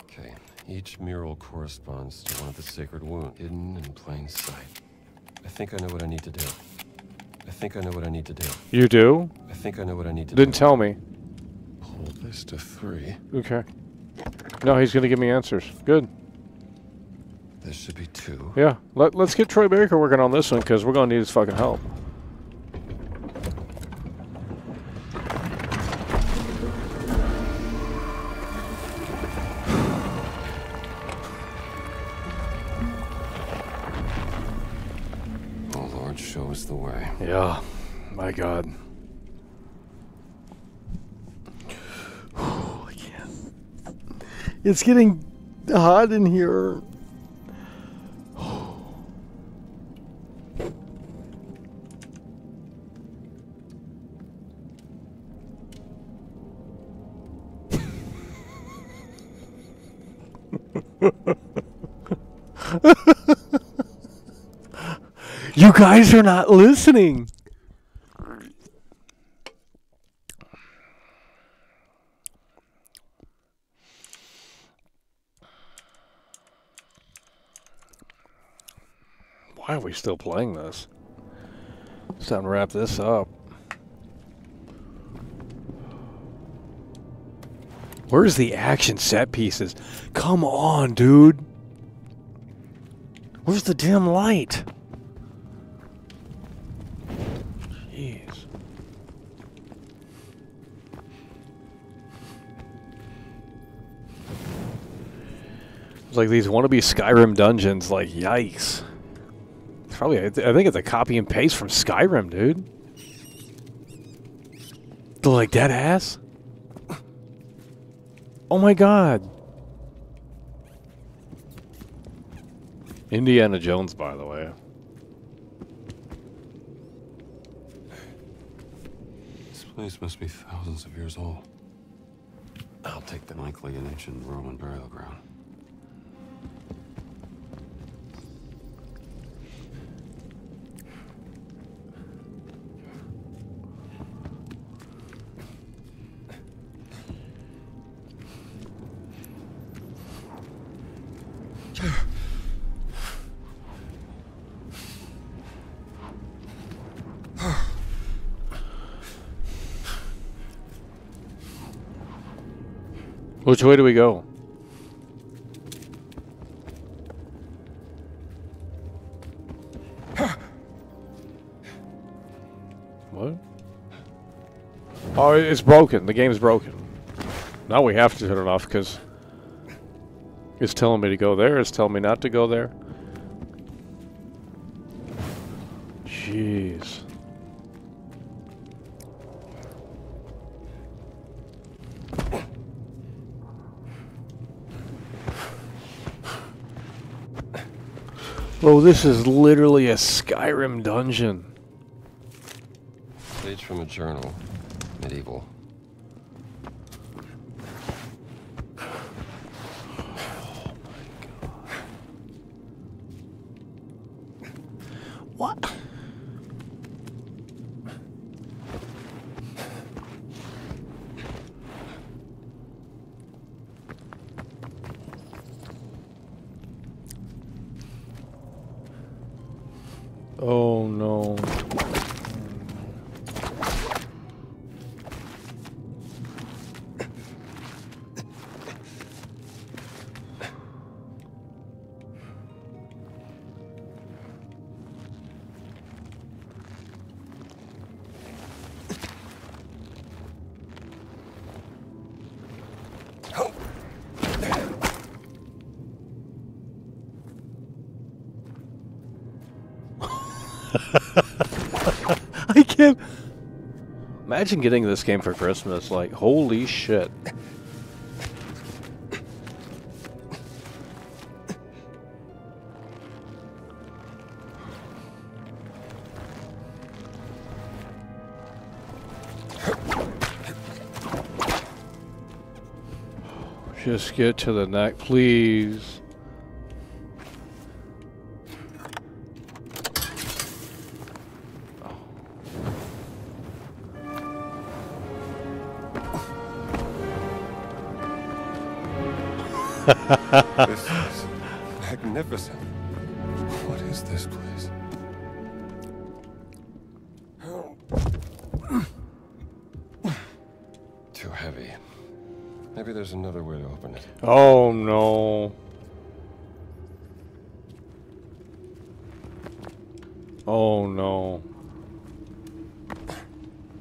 Okay, each mural corresponds to one of the sacred wounds, hidden in plain sight. I think I know what I need to do. I think I know what I need to do. You do? I think I know what I need to do. Didn't tell me. Hold this to 3. Okay. No, he's going to give me answers. Good. This should be 2. Yeah. Let's get Troy Baker working on this one, because we're going to need his fucking help. Oh, Lord, show us the way. Yeah. My God. It's getting hot in here. You guys are not listening. Why are we still playing this? It's time to wrap this up. Where's the action set pieces? Come on, dude. Where's the dim light? Jeez. It's like these wannabe Skyrim dungeons. Like, yikes. It's probably, I think it's a copy and paste from Skyrim, dude. They're like dead ass. Oh my god. Indiana Jones, by the way. This place must be thousands of years old. I'll take the likely an ancient Roman burial ground. Which way do we go? What? Oh, it's broken. The game's broken. Now we have to turn it off because it's telling me to go there. It's telling me not to go there. Jeez. Bro, this is literally a Skyrim dungeon. Page from a journal. Medieval. What? Oh no. I can't imagine getting this game for Christmas. Like, holy shit. Just get to the neck, please. This is magnificent. What is this place? Too heavy. Maybe there's another way to open it. Oh no. Oh no.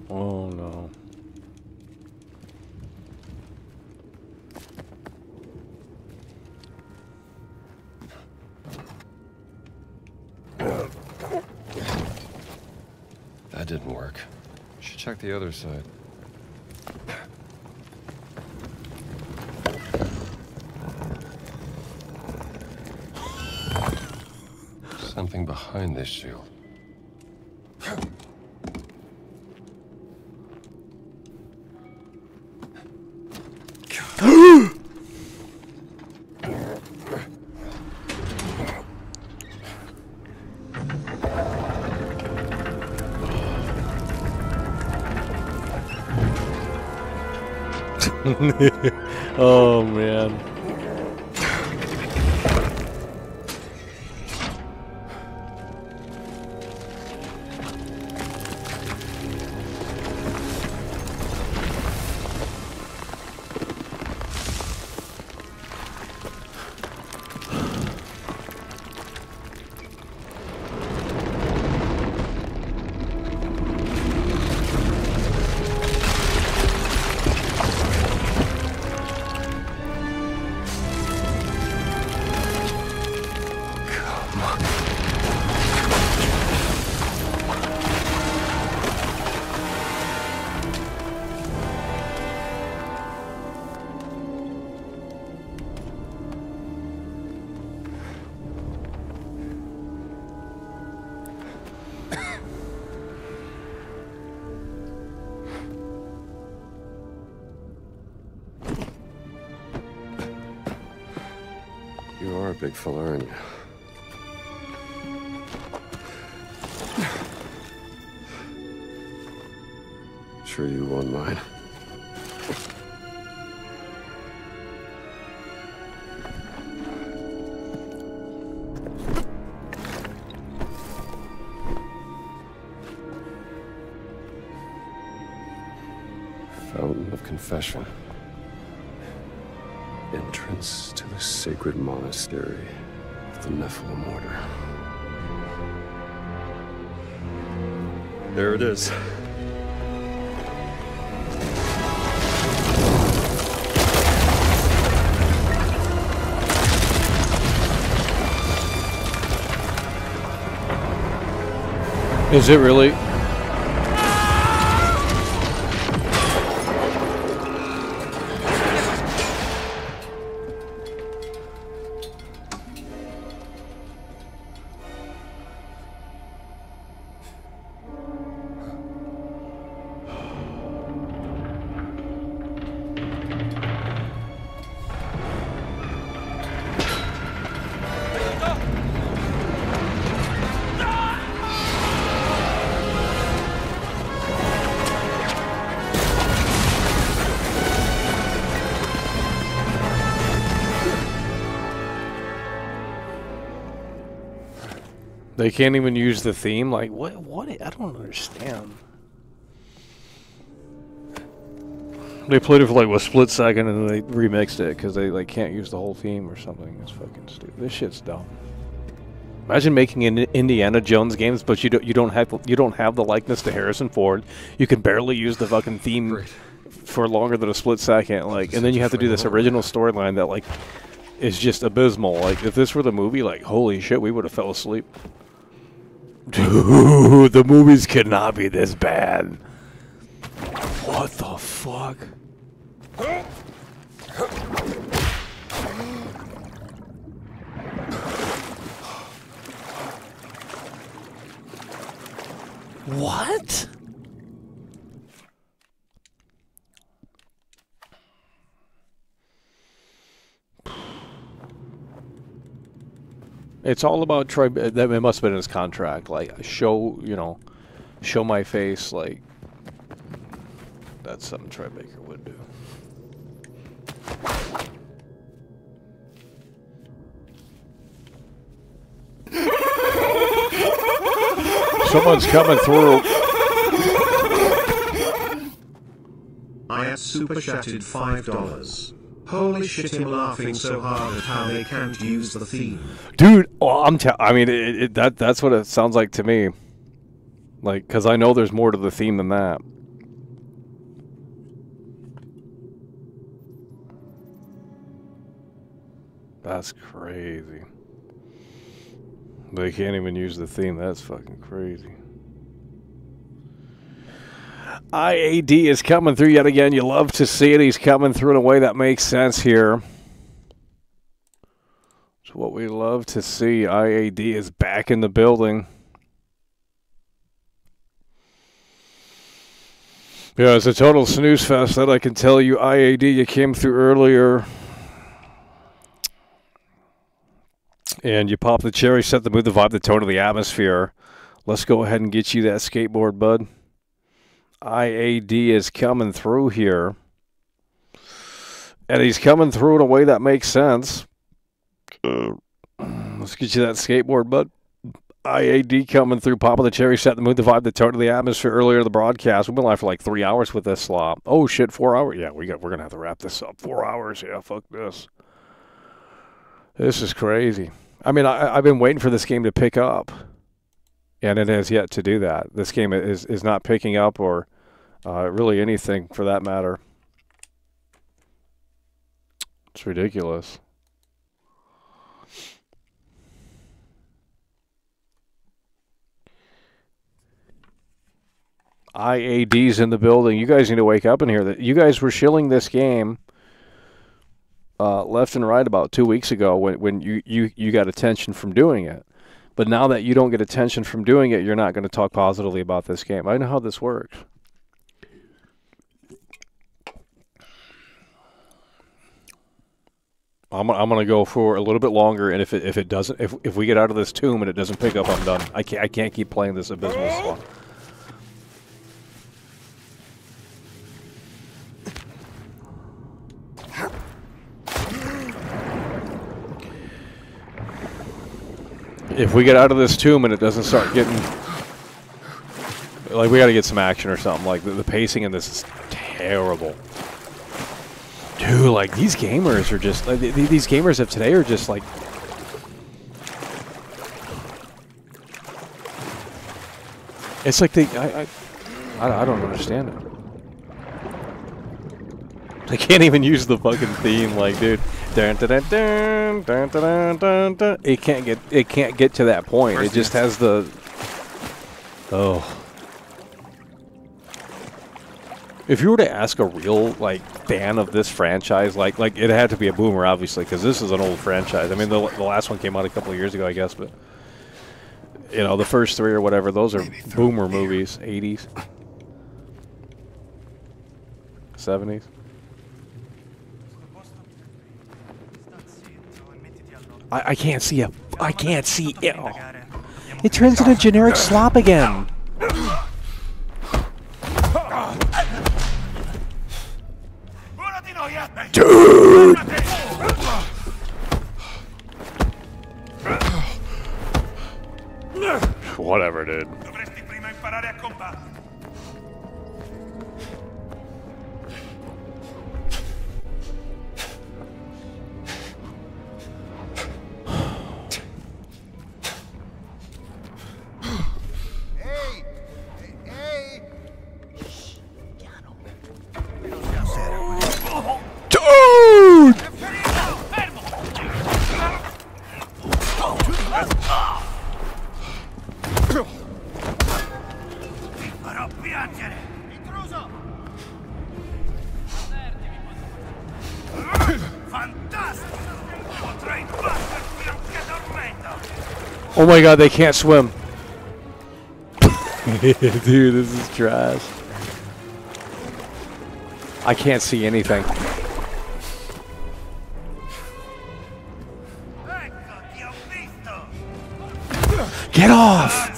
Oh no. That didn't work. Should check the other side. Something behind this shield. Oh man. You are a big fella, aren't you? Sure you won't mind. Fountain of Confession. Entrance to the sacred monastery of the Nephilim Order. There it is. Is it really? They can't even use the theme? Like, what? I don't understand. They played it for like a split second and then they remixed it because they like can't use the whole theme or something. It's fucking stupid. This shit's dumb. Imagine making Indiana Jones games, but you don't have the likeness to Harrison Ford. You can barely use the fucking theme for longer than a split second. Like, and then you have to do this original storyline that like is just abysmal. Like, if this were the movie, like, holy shit, we would have fell asleep. Dude, the movies cannot be this bad. What the fuck? What? It's all about Troy. That it must have been in his contract. Like, show my face. Like, that's something Troy Baker would do. Someone's coming through. I had super chatted $5. Holy shit, I'm laughing so hard at how they can't use the theme. Dude, I mean, that's what it sounds like to me. Like, because I know there's more to the theme than that. That's crazy. They can't even use the theme. That's fucking crazy. IAD is coming through yet again. You love to see it. He's coming through in a way that makes sense here. It's what we love to see. IAD is back in the building. Yeah, it's a total snooze fest, that I can tell you. IAD, you came through earlier. And you pop the cherry, set the mood, the vibe, the tone of the atmosphere. Let's go ahead and get you that skateboard, bud. IAD is coming through here. And he's coming through in a way that makes sense. Let's get you that skateboard, bud. IAD coming through, popping the cherry, set the mood, the vibe, the tone of the atmosphere earlier in the broadcast. We've been live for like 3 hours with this slop. Oh shit, 4 hours? Yeah, we're going to have to wrap this up. 4 hours, yeah, fuck this. This is crazy. I mean, I've been waiting for this game to pick up. And it has yet to do that. This game is not picking up or really anything for that matter. It's ridiculous. IAD's in the building. You guys need to wake up in here. You guys were shilling this game left and right about 2 weeks ago when you got attention from doing it. But now that you don't get attention from doing it, you're not going to talk positively about this game. I know how this works. I'm gonna go for a little bit longer, and if it doesn't, if we get out of this tomb and it doesn't pick up, I'm done. I can't keep playing this abysmal slot. If we get out of this tomb and it doesn't start getting, like, we got to get some action or something. Like the pacing in this is terrible. Dude, like, these gamers are just, like, these gamers of today are just, like, it's like I don't understand it. They can't even use the fucking theme, like, dude. Dun, dun, dun, dun, dun, dun, dun, dun. It can't get to that point. It just has the, oh. If you were to ask a real, like, fan of this franchise, like it had to be a boomer, obviously, because this is an old franchise. I mean, the last one came out a couple of years ago, I guess, but, you know, the first three or whatever, those are boomer movies, 80s, 70s. I can't see it. I can't see it. Oh. It turns into generic slop again. Dude! Whatever, dude. Dude! Oh my god, they can't swim. Dude, this is trash. I can't see anything. Get off!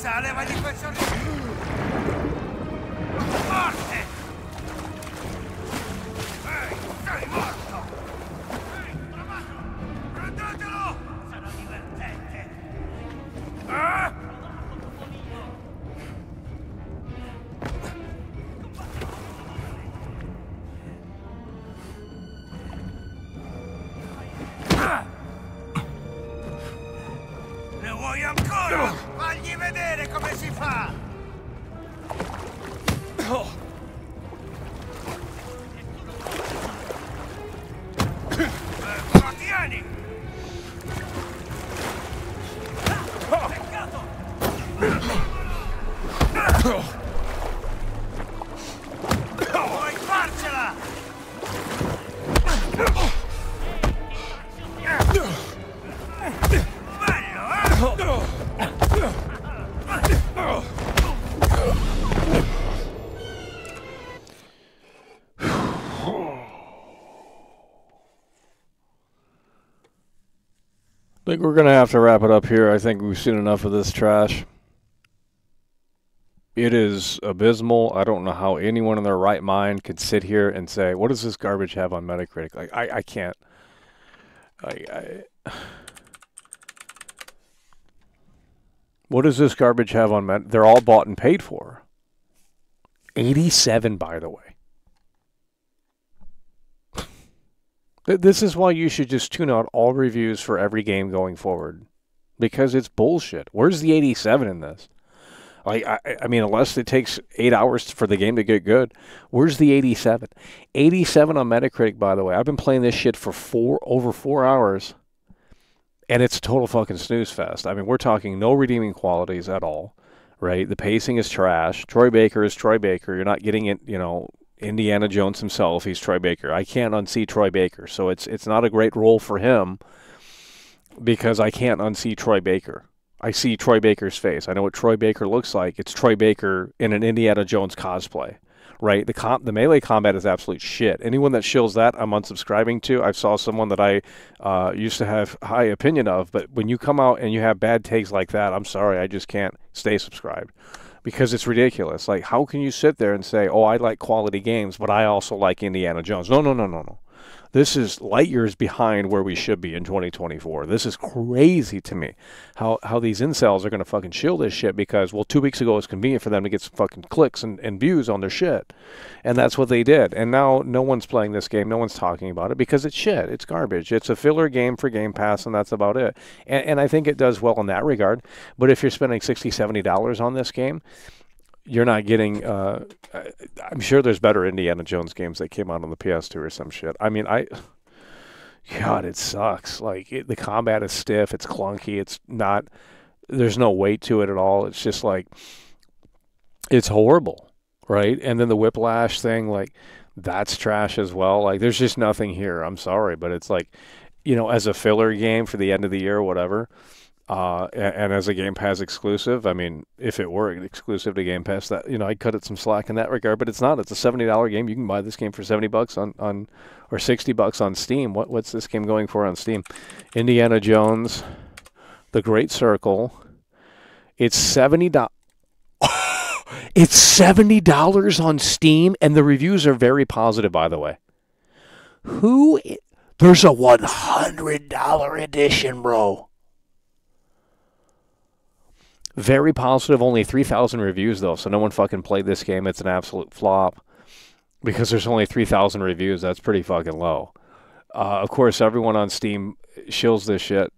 Ne vuoi ancora? Fagli vedere come si fa! Tieni! Puoi farcela! I think we're going to have to wrap it up here. I think we've seen enough of this trash. It is abysmal. I don't know how anyone in their right mind could sit here and say, what does this garbage have on Metacritic? Like, I can't. What does this garbage have on Metacritic? They're all bought and paid for. 87, by the way. This is why you should just tune out all reviews for every game going forward. Because it's bullshit. Where's the 87 in this? Like, I mean, unless it takes 8 hours for the game to get good, where's the 87? 87 on Metacritic, by the way. I've been playing this shit for over 4 hours, and it's a total fucking snooze fest. I mean, we're talking no redeeming qualities at all, right? The pacing is trash. Troy Baker is Troy Baker. You're not getting it, you know, Indiana Jones himself. He's Troy Baker. I can't unsee Troy Baker, so it's not a great role for him because I can't unsee Troy Baker. I see Troy Baker's face. I know what Troy Baker looks like. It's Troy Baker in an Indiana Jones cosplay, right? The melee combat is absolute shit. Anyone that shills that, I'm unsubscribing to. I saw someone that I used to have high opinion of, but when you come out and you have bad takes like that, I'm sorry, I just can't stay subscribed. Because it's ridiculous. Like, how can you sit there and say, oh, I like quality games, but I also like Indiana Jones? No. This is light years behind where we should be in 2024. This is crazy to me. How these incels are going to fucking shill this shit because, well, 2 weeks ago it was convenient for them to get some fucking clicks and views on their shit. And that's what they did. And now no one's playing this game. No one's talking about it because it's shit. It's garbage. It's a filler game for Game Pass, and that's about it. And I think it does well in that regard. But if you're spending $60, $70 on this game, you're not getting, I'm sure there's better Indiana Jones games that came out on the PS2 or some shit. I mean, God, it sucks. Like, the combat is stiff, it's clunky, it's not, there's no weight to it at all. It's just like, it's horrible, right? And then the Whiplash thing, like, that's trash as well. Like, there's just nothing here. I'm sorry, but it's like, you know, as a filler game for the end of the year or whatever, and as a Game Pass exclusive, I mean, if it were exclusive to Game Pass, that, you know, I'd cut it some slack in that regard, but it's not. It's a $70 game. You can buy this game for $70 on or $60 on Steam. What's this game going for on Steam? Indiana Jones, The Great Circle. It's $70. It's $70 on Steam, and the reviews are very positive, by the way. There's a $100 edition, bro. Very positive, only 3,000 reviews, though, so no one fucking played this game. It's an absolute flop. Because there's only 3,000 reviews, that's pretty fucking low. Of course, everyone on Steam shills this shit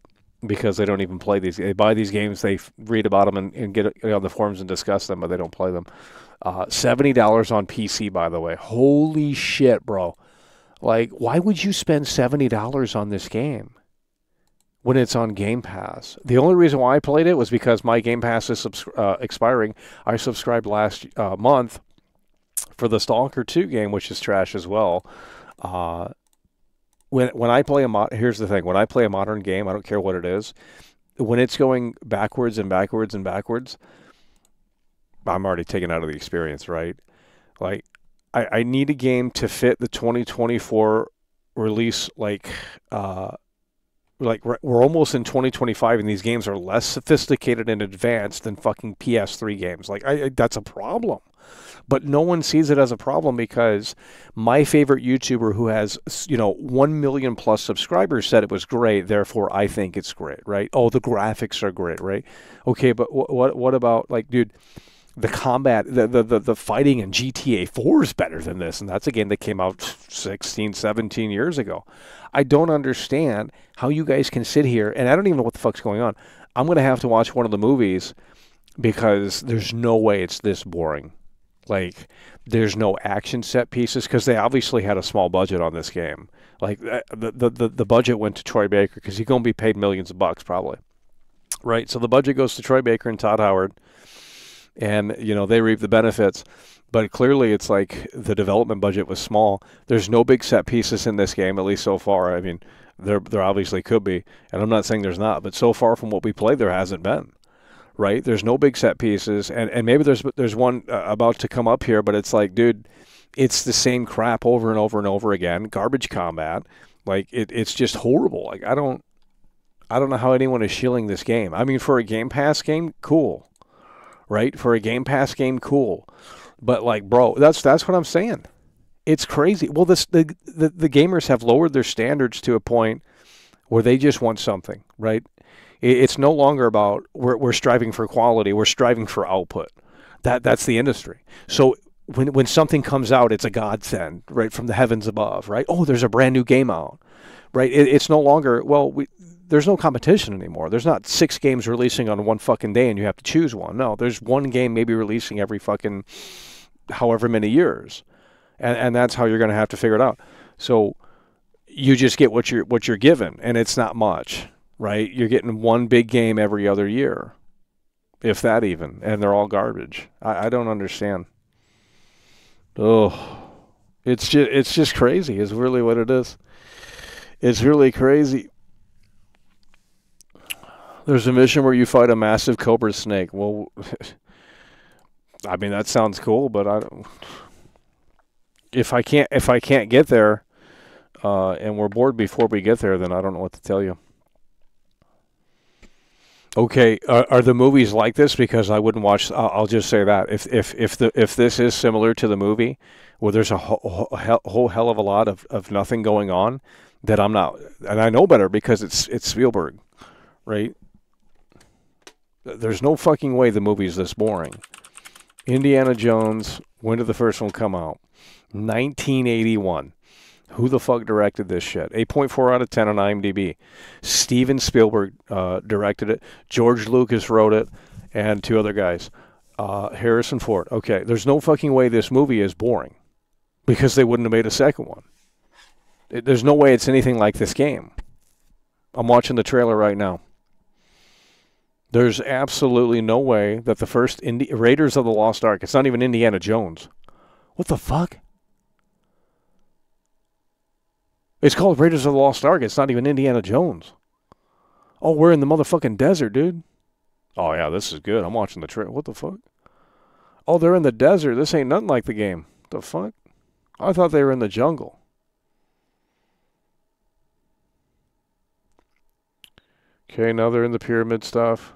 because they don't even play these. They buy these games, they read about them and get on the forums and discuss them, but they don't play them. $70 on PC, by the way. Holy shit, bro. Like, why would you spend $70 on this game when it's on Game Pass? The only reason why I played it was because my Game Pass is expiring. I subscribed last month for the Stalker 2 game, which is trash as well. When I play here's the thing. When I play a modern game, I don't care what it is, when it's going backwards and backwards and backwards, I'm already taken out of the experience, right? Like, I need a game to fit the 2024 release, like we're almost in 2025 and these games are less sophisticated and advanced than fucking PS3 games. Like, that's a problem. But no one sees it as a problem because my favorite YouTuber who has, 1 million plus subscribers said it was great, therefore I think it's great, right? Oh, the graphics are great, right? Okay, but what about, like, dude, the combat, the fighting in GTA 4 is better than this, and that's a game that came out 16, 17 years ago. I don't understand how you guys can sit here, and I don't even know what the fuck's going on. I'm going to have to watch one of the movies because there's no way it's this boring. Like, there's no action set pieces because they obviously had a small budget on this game. Like, the budget went to Troy Baker because he's going to be paid millions of bucks probably. Right? So the budget goes to Troy Baker and Todd Howard, and, they reap the benefits. But clearly it's like the development budget was small. There's no big set pieces in this game, at least so far. I mean, there obviously could be, and I'm not saying there's not, but so far from what we played, there hasn't been. Right? There's no big set pieces, and maybe there's one about to come up here, but it's like, dude, it's the same crap over and over and over again. Garbage combat. Like, it's just horrible. Like, I don't know how anyone is shilling this game. I mean, for a Game Pass game, cool. Right? For a Game Pass game, cool. But, like, bro, that's what I'm saying. It's crazy. Well, the gamers have lowered their standards to a point where they just want something, right? It's no longer about we're striving for quality. We're striving for output. That's the industry. So when something comes out, it's a godsend, right, from the heavens above, right? Oh, there's a brand new game out, right? It's no longer, there's no competition anymore. There's not 6 games releasing on one fucking day and you have to choose one. No, there's one game maybe releasing every fucking however many years. And that's how you're going to have to figure it out. So you just get what you're given, and it's not much. Right? You're getting one big game every other year, if that even, and they're all garbage. I don't understand. Oh, it's just crazy is really what it is. It's really crazy. There's a mission where you fight a massive cobra snake. Well, I mean, that sounds cool, but if I can't get there, and we're bored before we get there, then I don't know what to tell you. Okay, are the movies like this? Because I wouldn't watch. I'll just say that if this is similar to the movie, where there's a whole hell of a lot of nothing going on, that I'm not, and I know better because it's Spielberg, right? There's no fucking way the movie's this boring. Indiana Jones. When did the first one come out? 1981. Who the fuck directed this shit? 8.4 out of 10 on IMDb. Steven Spielberg directed it. George Lucas wrote it, and 2 other guys. Harrison Ford. Okay, there's no fucking way this movie is boring, because they wouldn't have made a second one. There's no way it's anything like this game. I'm watching the trailer right now. There's absolutely no way that the first Raiders of the Lost Ark, it's not even Indiana Jones. What the fuck? It's called Raiders of the Lost Ark. It's not even Indiana Jones. Oh, we're in the motherfucking desert, dude. Oh, yeah, this is good. I'm watching the trailer. What the fuck? Oh, they're in the desert. This ain't nothing like the game. The fuck? I thought they were in the jungle. Okay, now they're in the pyramid stuff.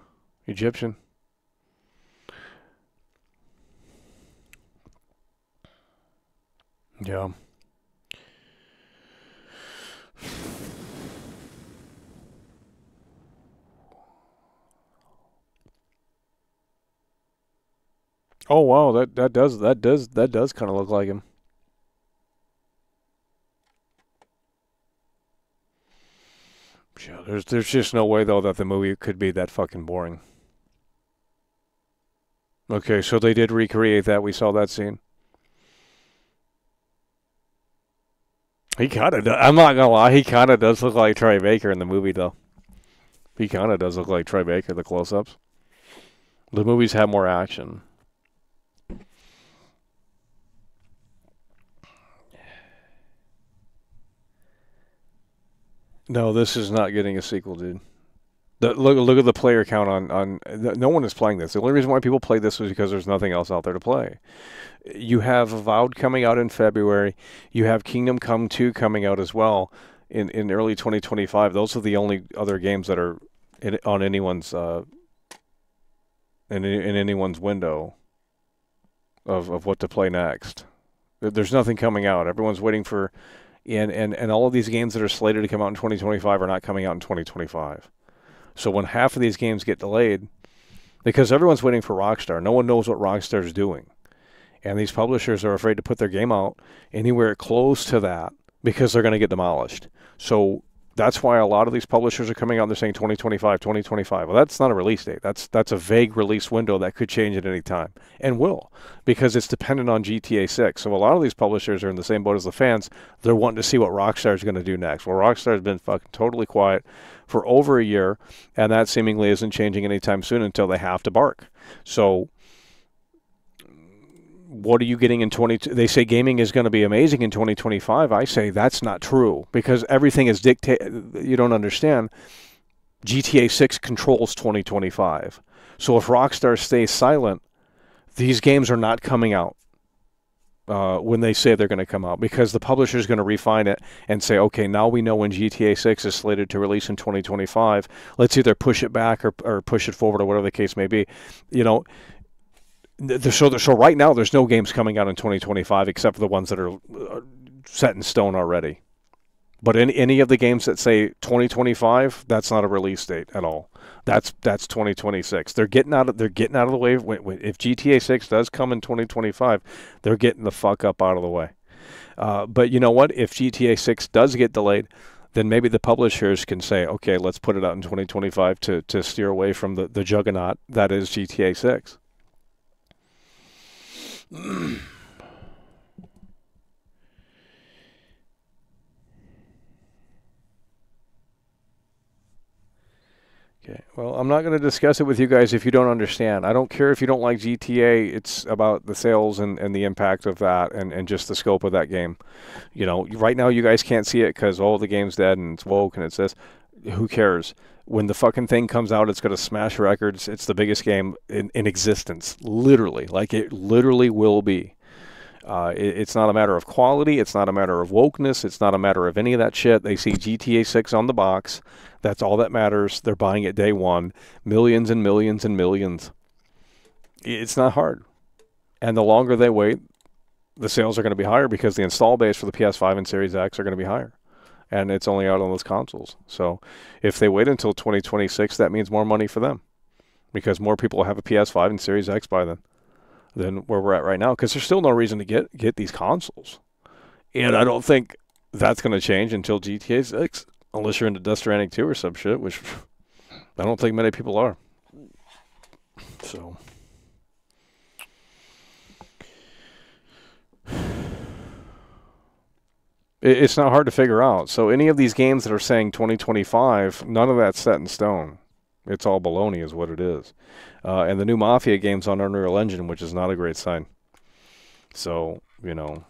Egyptian. Yeah. Oh wow, that does kind of look like him. Yeah, there's just no way though that the movie could be that fucking boring. Okay, so they did recreate that. We saw that scene. He kind of does. I'm not gonna lie, he kind of does look like Troy Baker in the movie though. He kind of does look like Troy Baker, the close-ups. The movies have more action. No, this is not getting a sequel, dude. Look at the player count on no one is playing this. The only reason why people play this is because there's nothing else out there to play. You have Avowed coming out in February. You have Kingdom Come 2 coming out as well in early 2025. Those are the only other games that are on anyone's in anyone's window of what to play next. There's nothing coming out. Everyone's waiting for and all of these games that are slated to come out in 2025 are not coming out in 2025. So when half of these games get delayed, because everyone's waiting for Rockstar, no one knows what Rockstar is doing. And these publishers are afraid to put their game out anywhere close to that because they're going to get demolished. So that's why a lot of these publishers are coming out and they're saying 2025, 2025. Well, that's not a release date. That's a vague release window that could change at any time, and will, because it's dependent on GTA 6. So a lot of these publishers are in the same boat as the fans. They're wanting to see what Rockstar is going to do next. Well, Rockstar has been fucking totally quiet for over a year, and that seemingly isn't changing anytime soon until they have to bark. So what are you getting in 20? They say gaming is going to be amazing in 2025. I say that's not true, because everything is dictated. You don't understand. GTA 6 controls 2025. So if Rockstar stays silent, these games are not coming out when they say they're going to come out, because the publisher is going to refine it and say, okay, now we know when GTA 6 is slated to release in 2025. Let's either push it back or push it forward, or whatever the case may be. You know. So right now, there's no games coming out in 2025 except for the ones that are set in stone already. But any of the games that say 2025, that's not a release date at all. That's 2026. They're getting out of the way. If GTA 6 does come in 2025, they're getting the fuck up out of the way. But you know what? If GTA 6 does get delayed, then maybe the publishers can say, okay, let's put it out in 2025 to steer away from the juggernaut that is GTA 6. Okay, well, I'm not going to discuss it with you guys if you don't understand. I don't care if you don't like GTA. It's about the sales and the impact of that and just the scope of that game. You know, right now you guys can't see it because, the game's dead and it's woke and it's this. Who cares? When the fucking thing comes out, it's going to smash records. It's the biggest game in existence, literally. Like, it literally will be. It's not a matter of quality. It's not a matter of wokeness. It's not a matter of any of that shit. They see GTA 6 on the box. That's all that matters. They're buying it day one. Millions and millions and millions. It's not hard. And the longer they wait, the sales are going to be higher because the install base for the PS5 and Series X are going to be higher. And it's only out on those consoles. So if they wait until 2026, that means more money for them. Because more people will have a PS5 and Series X by then than where we're at right now. Because there's still no reason to get these consoles. And I don't think that's going to change until GTA 6. Unless you're into Death Stranding 2 or some shit, which I don't think many people are. So... it's not hard to figure out. So any of these games that are saying 2025, none of that's set in stone. It's all baloney is what it is. And the new Mafia game's on Unreal Engine, which is not a great sign. So, you know,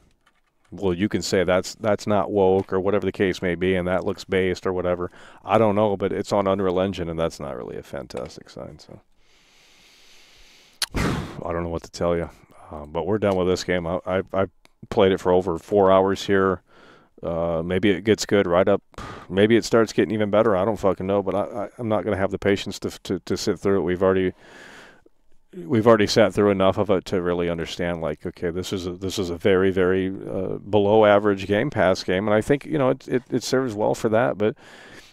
well, you can say that's not woke or whatever the case may be, and that looks based or whatever. I don't know, but it's on Unreal Engine, and that's not really a fantastic sign. So I don't know what to tell you. But we're done with this game. I played it for over 4 hours here. Maybe it gets good right up. Maybe it starts getting even better. I don't fucking know, but I'm not going to have the patience to sit through it. We've already sat through enough of it to really understand. Like, okay, this is a very, very below average Game Pass game, and I think it serves well for that. But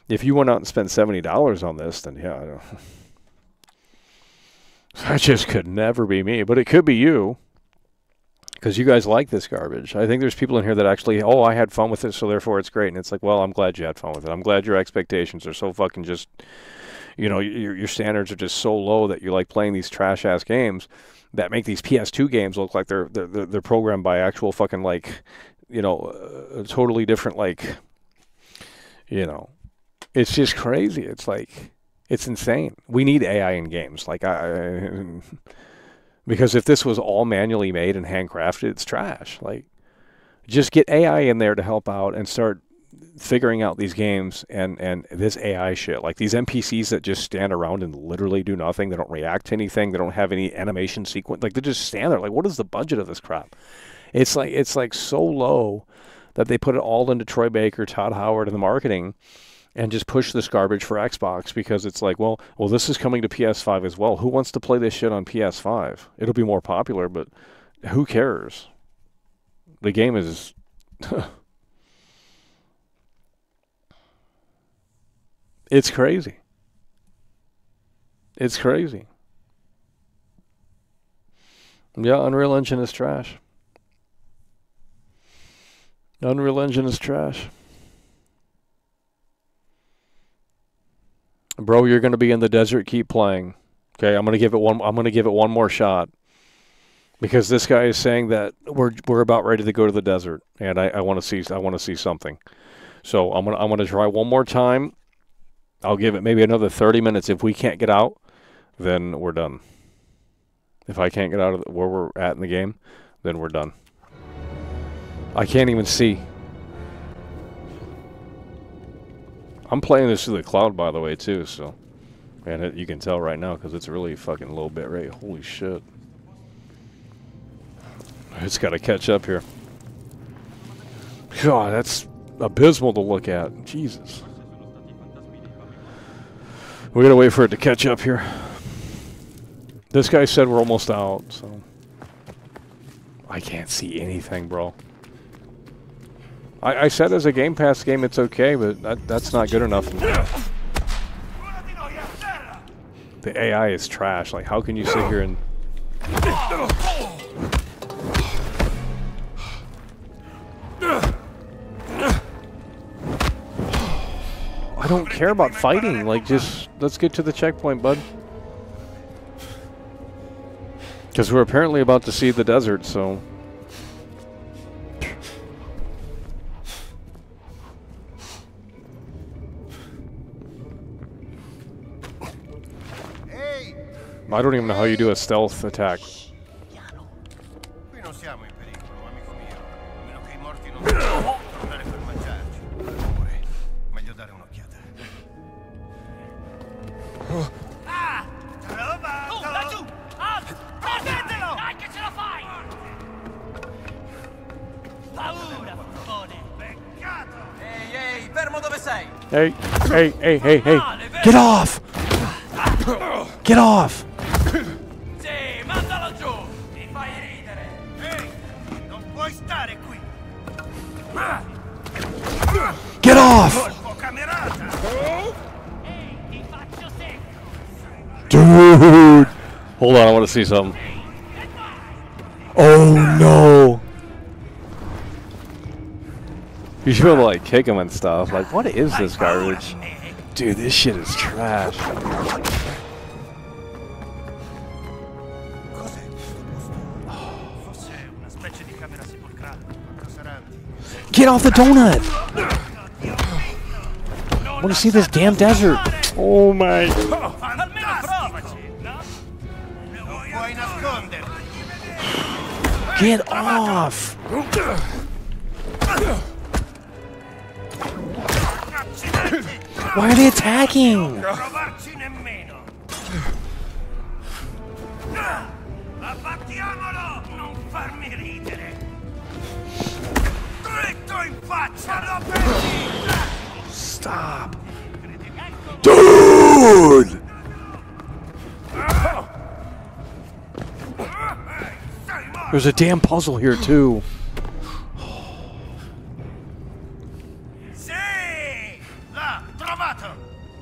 if you went out and spent $70 on this, then yeah, I don't. That just could never be me, but it could be you. Because you guys like this garbage. I think there's people in here that actually, I had fun with it, so therefore it's great. And it's like, well, I'm glad you had fun with it. I'm glad your expectations are so fucking just, your standards are just so low that you like playing these trash-ass games that make these PS2 games look like they're programmed by actual fucking, like, totally different, like, it's just crazy. It's like, it's insane. We need AI in games. Like, because if this was all manually made and handcrafted, it's trash. Like, just get AI in there to help out and start figuring out these games and this AI shit. Like these NPCs that just stand around and literally do nothing. They don't react to anything. They don't have any animation sequence. Like, they just stand there. Like, what is the budget of this crap? It's like so low that they put it all into Troy Baker, Todd Howard, and the marketing, and just push this garbage for Xbox because it's like, well, this is coming to PS5 as well. Who wants to play this shit on PS5? It'll be more popular, but who cares? The game is... It's crazy. It's crazy. Yeah, Unreal Engine is trash. Unreal Engine is trash. Bro, you're going to be in the desert. Keep playing. Okay, I'm going to give it one more shot. Because this guy is saying that we're about ready to go to the desert, and I want to see something. So I'm going to try one more time. I'll give it maybe another 30 minutes. If we can't get out, then we're done. If I can't get out of where we're at in the game, then we're done. I can't even see. I'm playing this through the cloud, by the way, too, so... And you can tell right now, because it's really fucking low bit rate. Holy shit. It's got to catch up here. God, that's abysmal to look at. Jesus. We gotta wait for it to catch up here. This guy said we're almost out, so... I can't see anything, bro. I said as a Game Pass game it's okay, but that's not good enough. The AI is trash. Like, how can you sit here and... I don't care about fighting. Like, just let's get to the checkpoint, bud. Because we're apparently about to see the desert, so... I don't even know how you do a stealth attack. Qui non siamo in pericolo, amico mio. A meno che I morti non tornare per mangiarci. Pure, meglio dare un'occhiata. Ah! Trovato! Laggiù! Alto! Prendetelo! Dai che ce la fai! Hey, hey, hey, hey, hey. Get off! Get off! Sì, mandalo giù! Mi fai ridere! Ehi, non puoi stare qui! Get off! Colpo camerata! Dude! Hold on, I want to see something. Oh no! You should be able to like kick him and stuff. Like, what is this garbage? Dude, this shit is trash. Get off the donut! I want to see this damn desert. Oh my. Get off! Why are they attacking? Abbattiamolo! Non farmi ridere! Dritto in faccia, lo perdi! Stop. Dude! There's a damn puzzle here too. Sì! Là, trovato!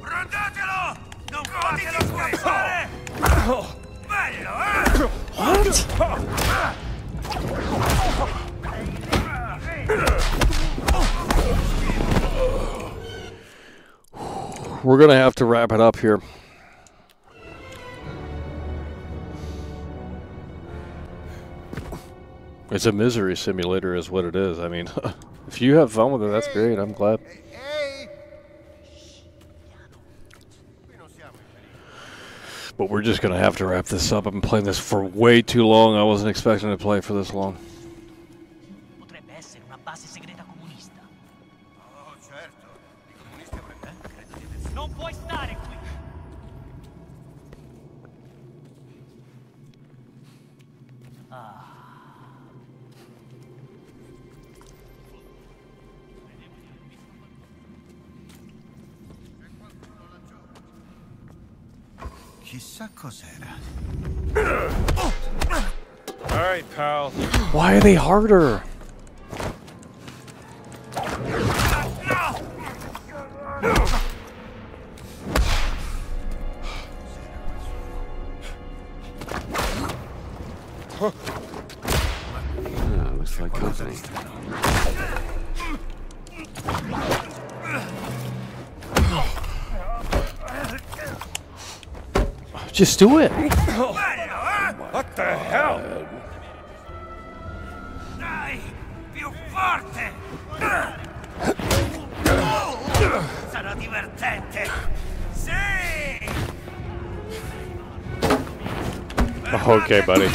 Prendatelo! Non fatelo scappare! Bello, eh? What? We're gonna have to wrap it up here. It's a misery simulator is what it is. I mean, if you have fun with it, that's great. I'm glad. But we're just going to have to wrap this up. I've been playing this for way too long. I wasn't expecting to play for this long. Potrebbe essere una base segreta comunista. Oh, certo. I comunisti avrebbero... credo di aver... Non puoi stare qui! Chissà cos'era. All right, pal. Why are they harder? Yeah, looks like company. Just do it. What the hell? Dai, più forte! Sarà divertente! Sì! Okay, buddy.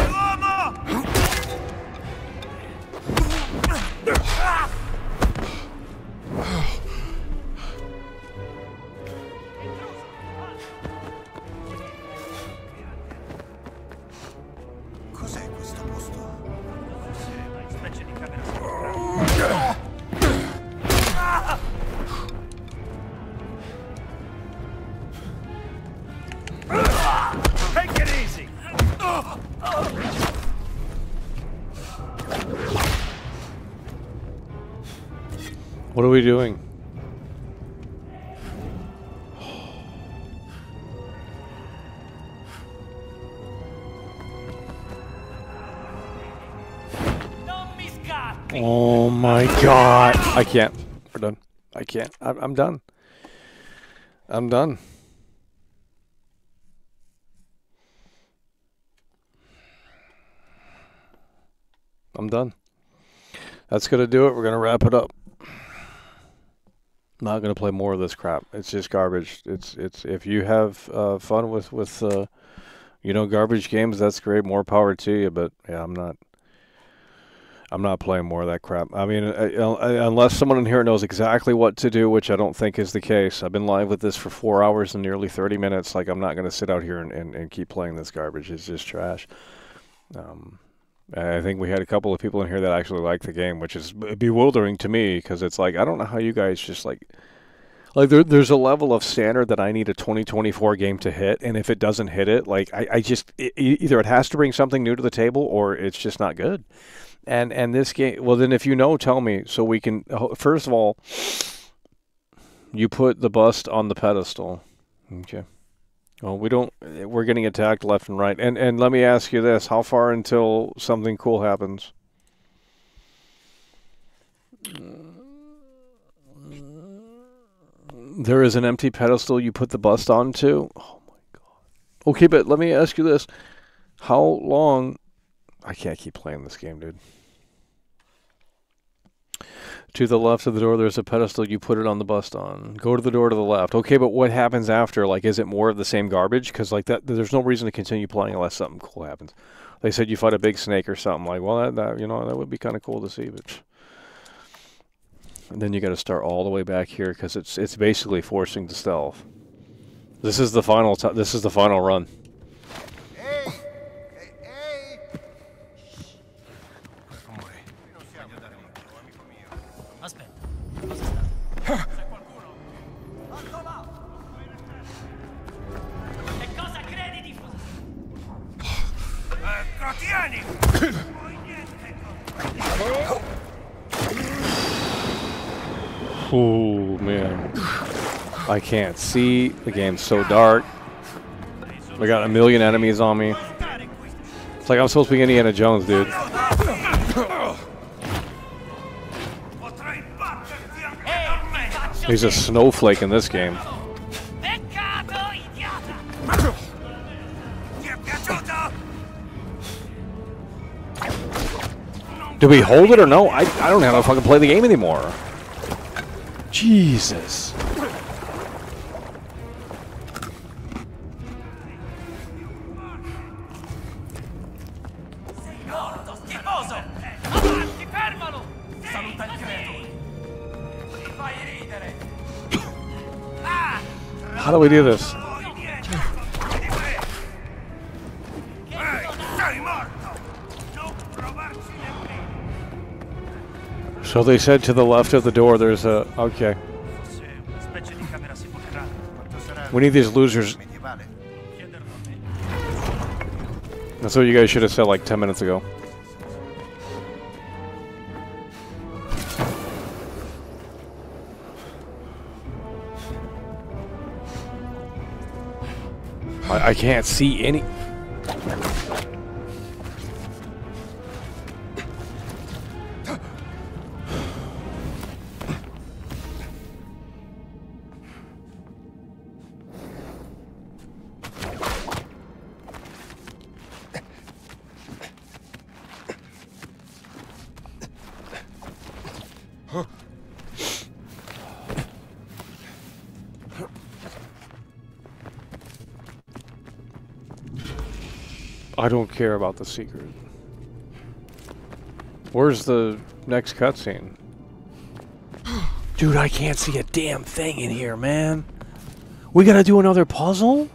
Cos'è questo posto? Una specie di camera Take it easy! What are we doing? Oh my god. I can't. We're done. I can't. I'm done. I'm done. I'm done. That's going to do it. We're going to wrap it up. Not going to play more of this crap. It's just garbage. It's if you have fun with you know, garbage games, that's great. More power to you, but yeah, I'm not playing more of that crap. I mean, unless someone in here knows exactly what to do, which I don't think is the case. I've been live with this for 4 hours and nearly 30 minutes. Like, I'm not going to sit out here and keep playing this garbage. It's just trash. I think we had a couple of people in here that actually like the game, which is bewildering to me because it's like, I don't know how you guys just like Like there's a level of standard that I need a 2024 game to hit, and if it doesn't hit it, like either it has to bring something new to the table or it's just not good. And this game, well then if you know, tell me so we can. First of all, you put the bust on the pedestal. Okay. Well, we're getting attacked left and right. And let me ask you this: how far until something cool happens? There is an empty pedestal you put the bust onto? Oh my god. Okay, but let me ask you this. How long... I can't keep playing this game, dude. To the left of the door, there's a pedestal you put it on the bust on. Go to the door to the left. Okay, but what happens after? Like, is it more of the same garbage? Because, like, that, there's no reason to continue playing unless something cool happens. They said you fight a big snake or something. Like, well, that you know, that would be kind of cool to see, but... And then you got to start all the way back here because it's basically forcing the stealth. This is the final this is the final run. Oh man, I can't see. The game's so dark. I got a million enemies on me. It's like I'm supposed to be Indiana Jones, dude. He's a snowflake in this game. Do we hold it or no? I don't know how to fucking play the game anymore. Jesus. How do we do this? So they said to the left of the door there's a... Okay. We need these losers. That's what you guys should have said like 10 minutes ago. I can't see any... I don't care about the secret. Where's the next cutscene? Dude, I can't see a damn thing in here, man. We gotta do another puzzle?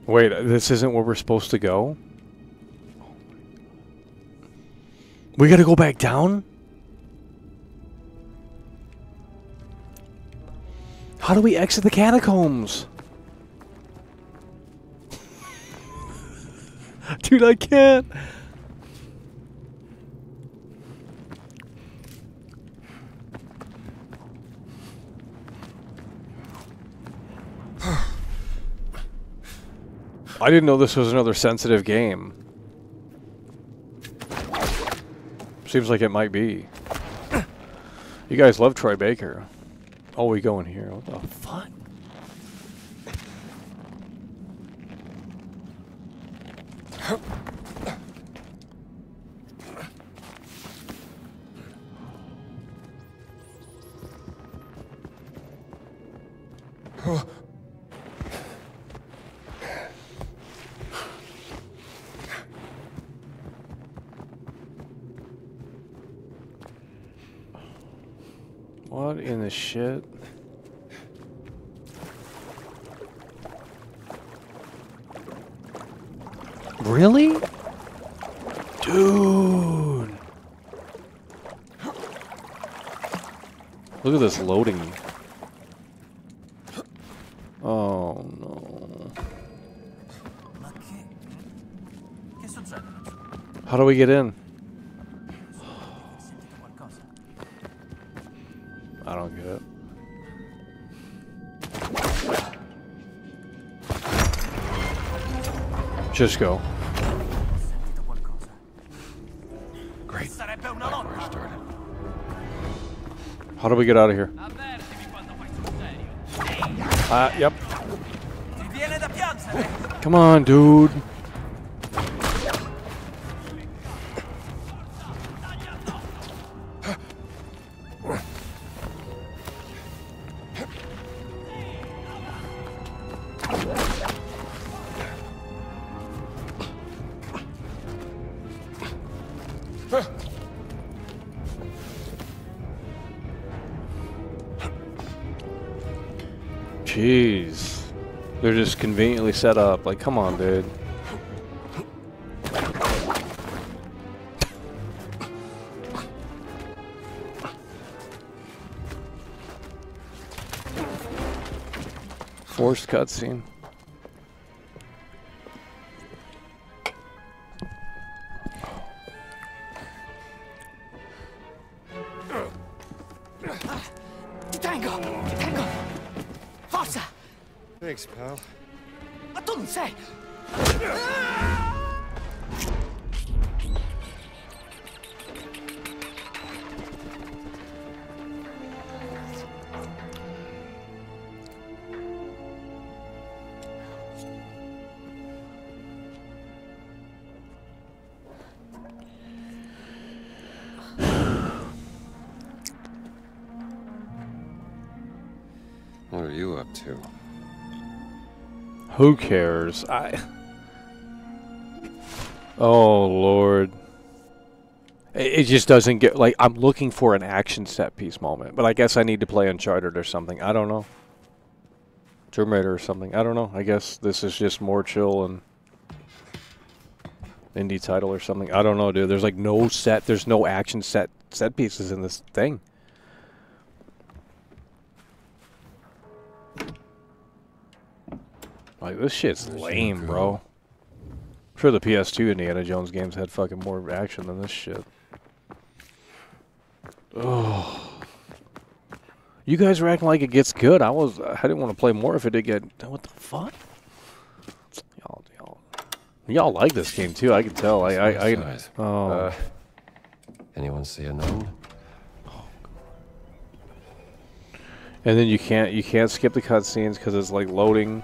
Wait, this isn't where we're supposed to go? We gotta go back down? How do we exit the catacombs? Dude, I can't. I didn't know this was another sensitive game. Seems like it might be. You guys love Troy Baker. Oh, we go in here. What the fuck? What in the shit? Really? Dude. Look at this loading. Oh no. Che succede? How do we get in? I don't get it. Just go. Great. How do we get out of here? Yep. Come on, dude. Jeez. They're just conveniently set up. Like, come on, dude. Forced cutscene. Tango! Tango! Forza! Thanks, pal. Ma tu non sei! What are you up to? Who cares? Oh, Lord. It just doesn't get... Like, I'm looking for an action set piece moment. But I guess I need to play Uncharted or something. I don't know. Tomb Raider or something. I don't know. I guess this is just more chill and... indie title or something. I don't know, dude. There's like no set... There's no action set pieces in this thing. Like, this shit's lame, bro. I'm sure the PS2 Indiana Jones games had fucking more action than this shit. Oh. You guys are acting like it gets good. I didn't want to play more if it did get... What the fuck? Y'all like this game, too. I can tell. Oh. Anyone see a gnome? And then you can't skip the cutscenes because it's like loading.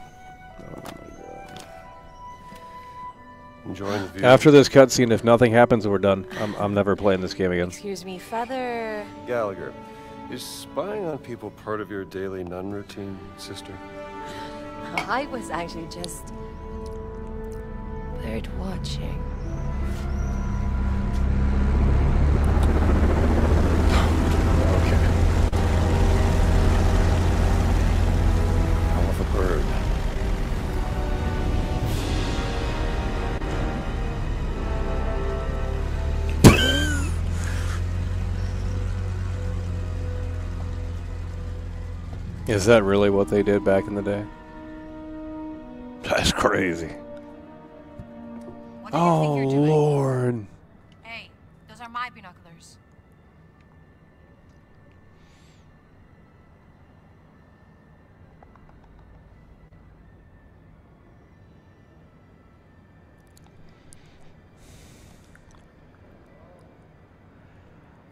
Enjoying the view. After this cutscene, if nothing happens, we're done. I'm never playing this game again. Excuse me, Father... Gallagher, is spying on people part of your daily nun routine, sister? I was actually just... bird watching. Hell of a bird. Is that really what they did back in the day? That's crazy. Oh, Lord. Hey, those are my binoculars.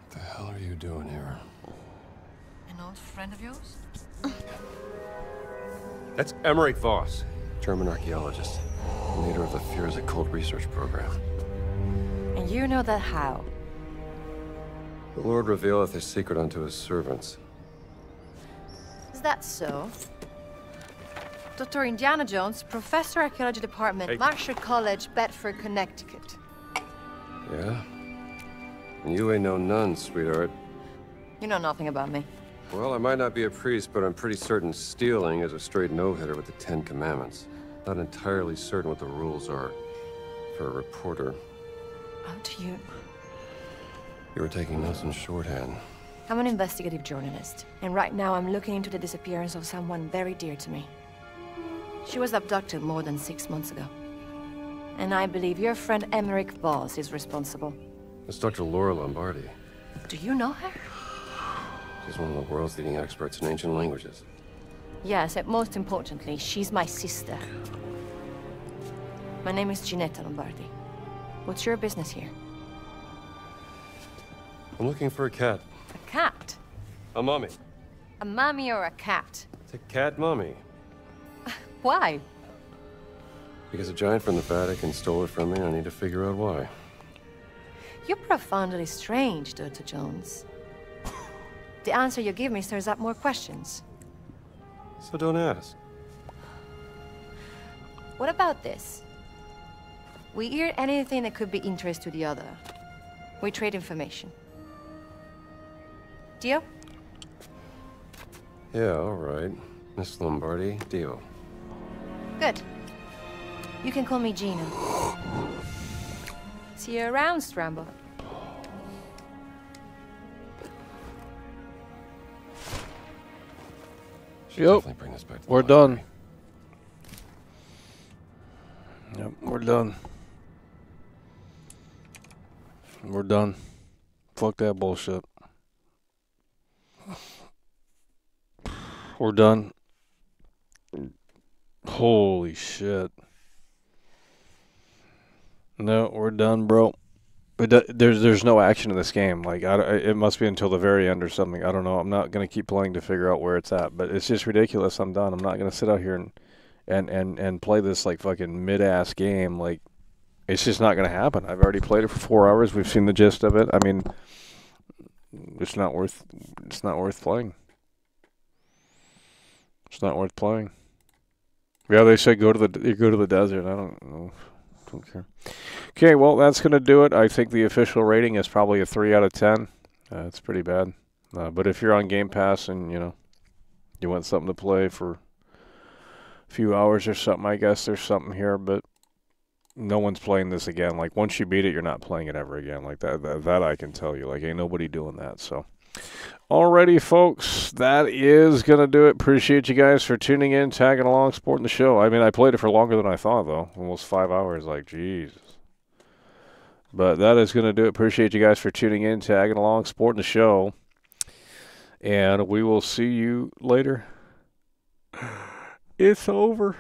What the hell are you doing here? An old friend of yours? That's Emmerich Voss, German archaeologist, leader of the Fears Occult Research Program. And you know that how? The Lord revealeth his secret unto his servants. Is that so? Dr. Indiana Jones, Professor Archaeology Department, Marshall College, Bedford, Connecticut. Yeah? And you ain't no nun, sweetheart. You know nothing about me. Well, I might not be a priest, but I'm pretty certain stealing is a straight no-hitter with the Ten Commandments. Not entirely certain what the rules are for a reporter. How do you... You were taking notes in shorthand. I'm an investigative journalist, and right now I'm looking into the disappearance of someone very dear to me. She was abducted more than 6 months ago. And I believe your friend Emmerich Voss is responsible. It's Dr. Laura Lombardi. Do you know her? She's one of the world's leading experts in ancient languages. Yes, and most importantly, she's my sister. My name is Ginetta Lombardi. What's your business here? I'm looking for a cat. A cat? A mummy. A mummy or a cat? It's a cat mummy. Why? Because a giant from the Vatican stole it from me, and I need to figure out why. You're profoundly strange, Dr. Jones. The answer you give me stirs up more questions. So don't ask. What about this? We hear anything that could be interest to the other. We trade information. Deal? Yeah, all right. Miss Lombardi, deal. Good. You can call me Gina. See you around, Strambo. Yep, we're done. Yep, we're done. We're done. Fuck that bullshit. We're done. Holy shit. No, we're done, bro. There's no action in this game. Like, it must be until the very end or something. I don't know. I'm not going to keep playing to figure out where it's at. But it's just ridiculous. I'm done. I'm not going to sit out here and play this, like, fucking mid-ass game. Like, it's just not going to happen. I've already played it for 4 hours. We've seen the gist of it. I mean, it's not worth playing. It's not worth playing. Yeah, they say go to the desert. I don't know. Don't care. Okay, well, that's going to do it. I think the official rating is probably a 3 out of 10. It's pretty bad. But if you're on Game Pass and, you know, you want something to play for a few hours or something, I guess there's something here. But no one's playing this again. Like, once you beat it, you're not playing it ever again. Like, that I can tell you. Like, ain't nobody doing that. So, alrighty, folks, that is going to do it. Appreciate you guys for tuning in, tagging along, supporting the show. I mean, I played it for longer than I thought, though. Almost 5 hours. Like, Jesus. But that is going to do it. Appreciate you guys for tuning in, tagging along, supporting the show. And we will see you later. It's over.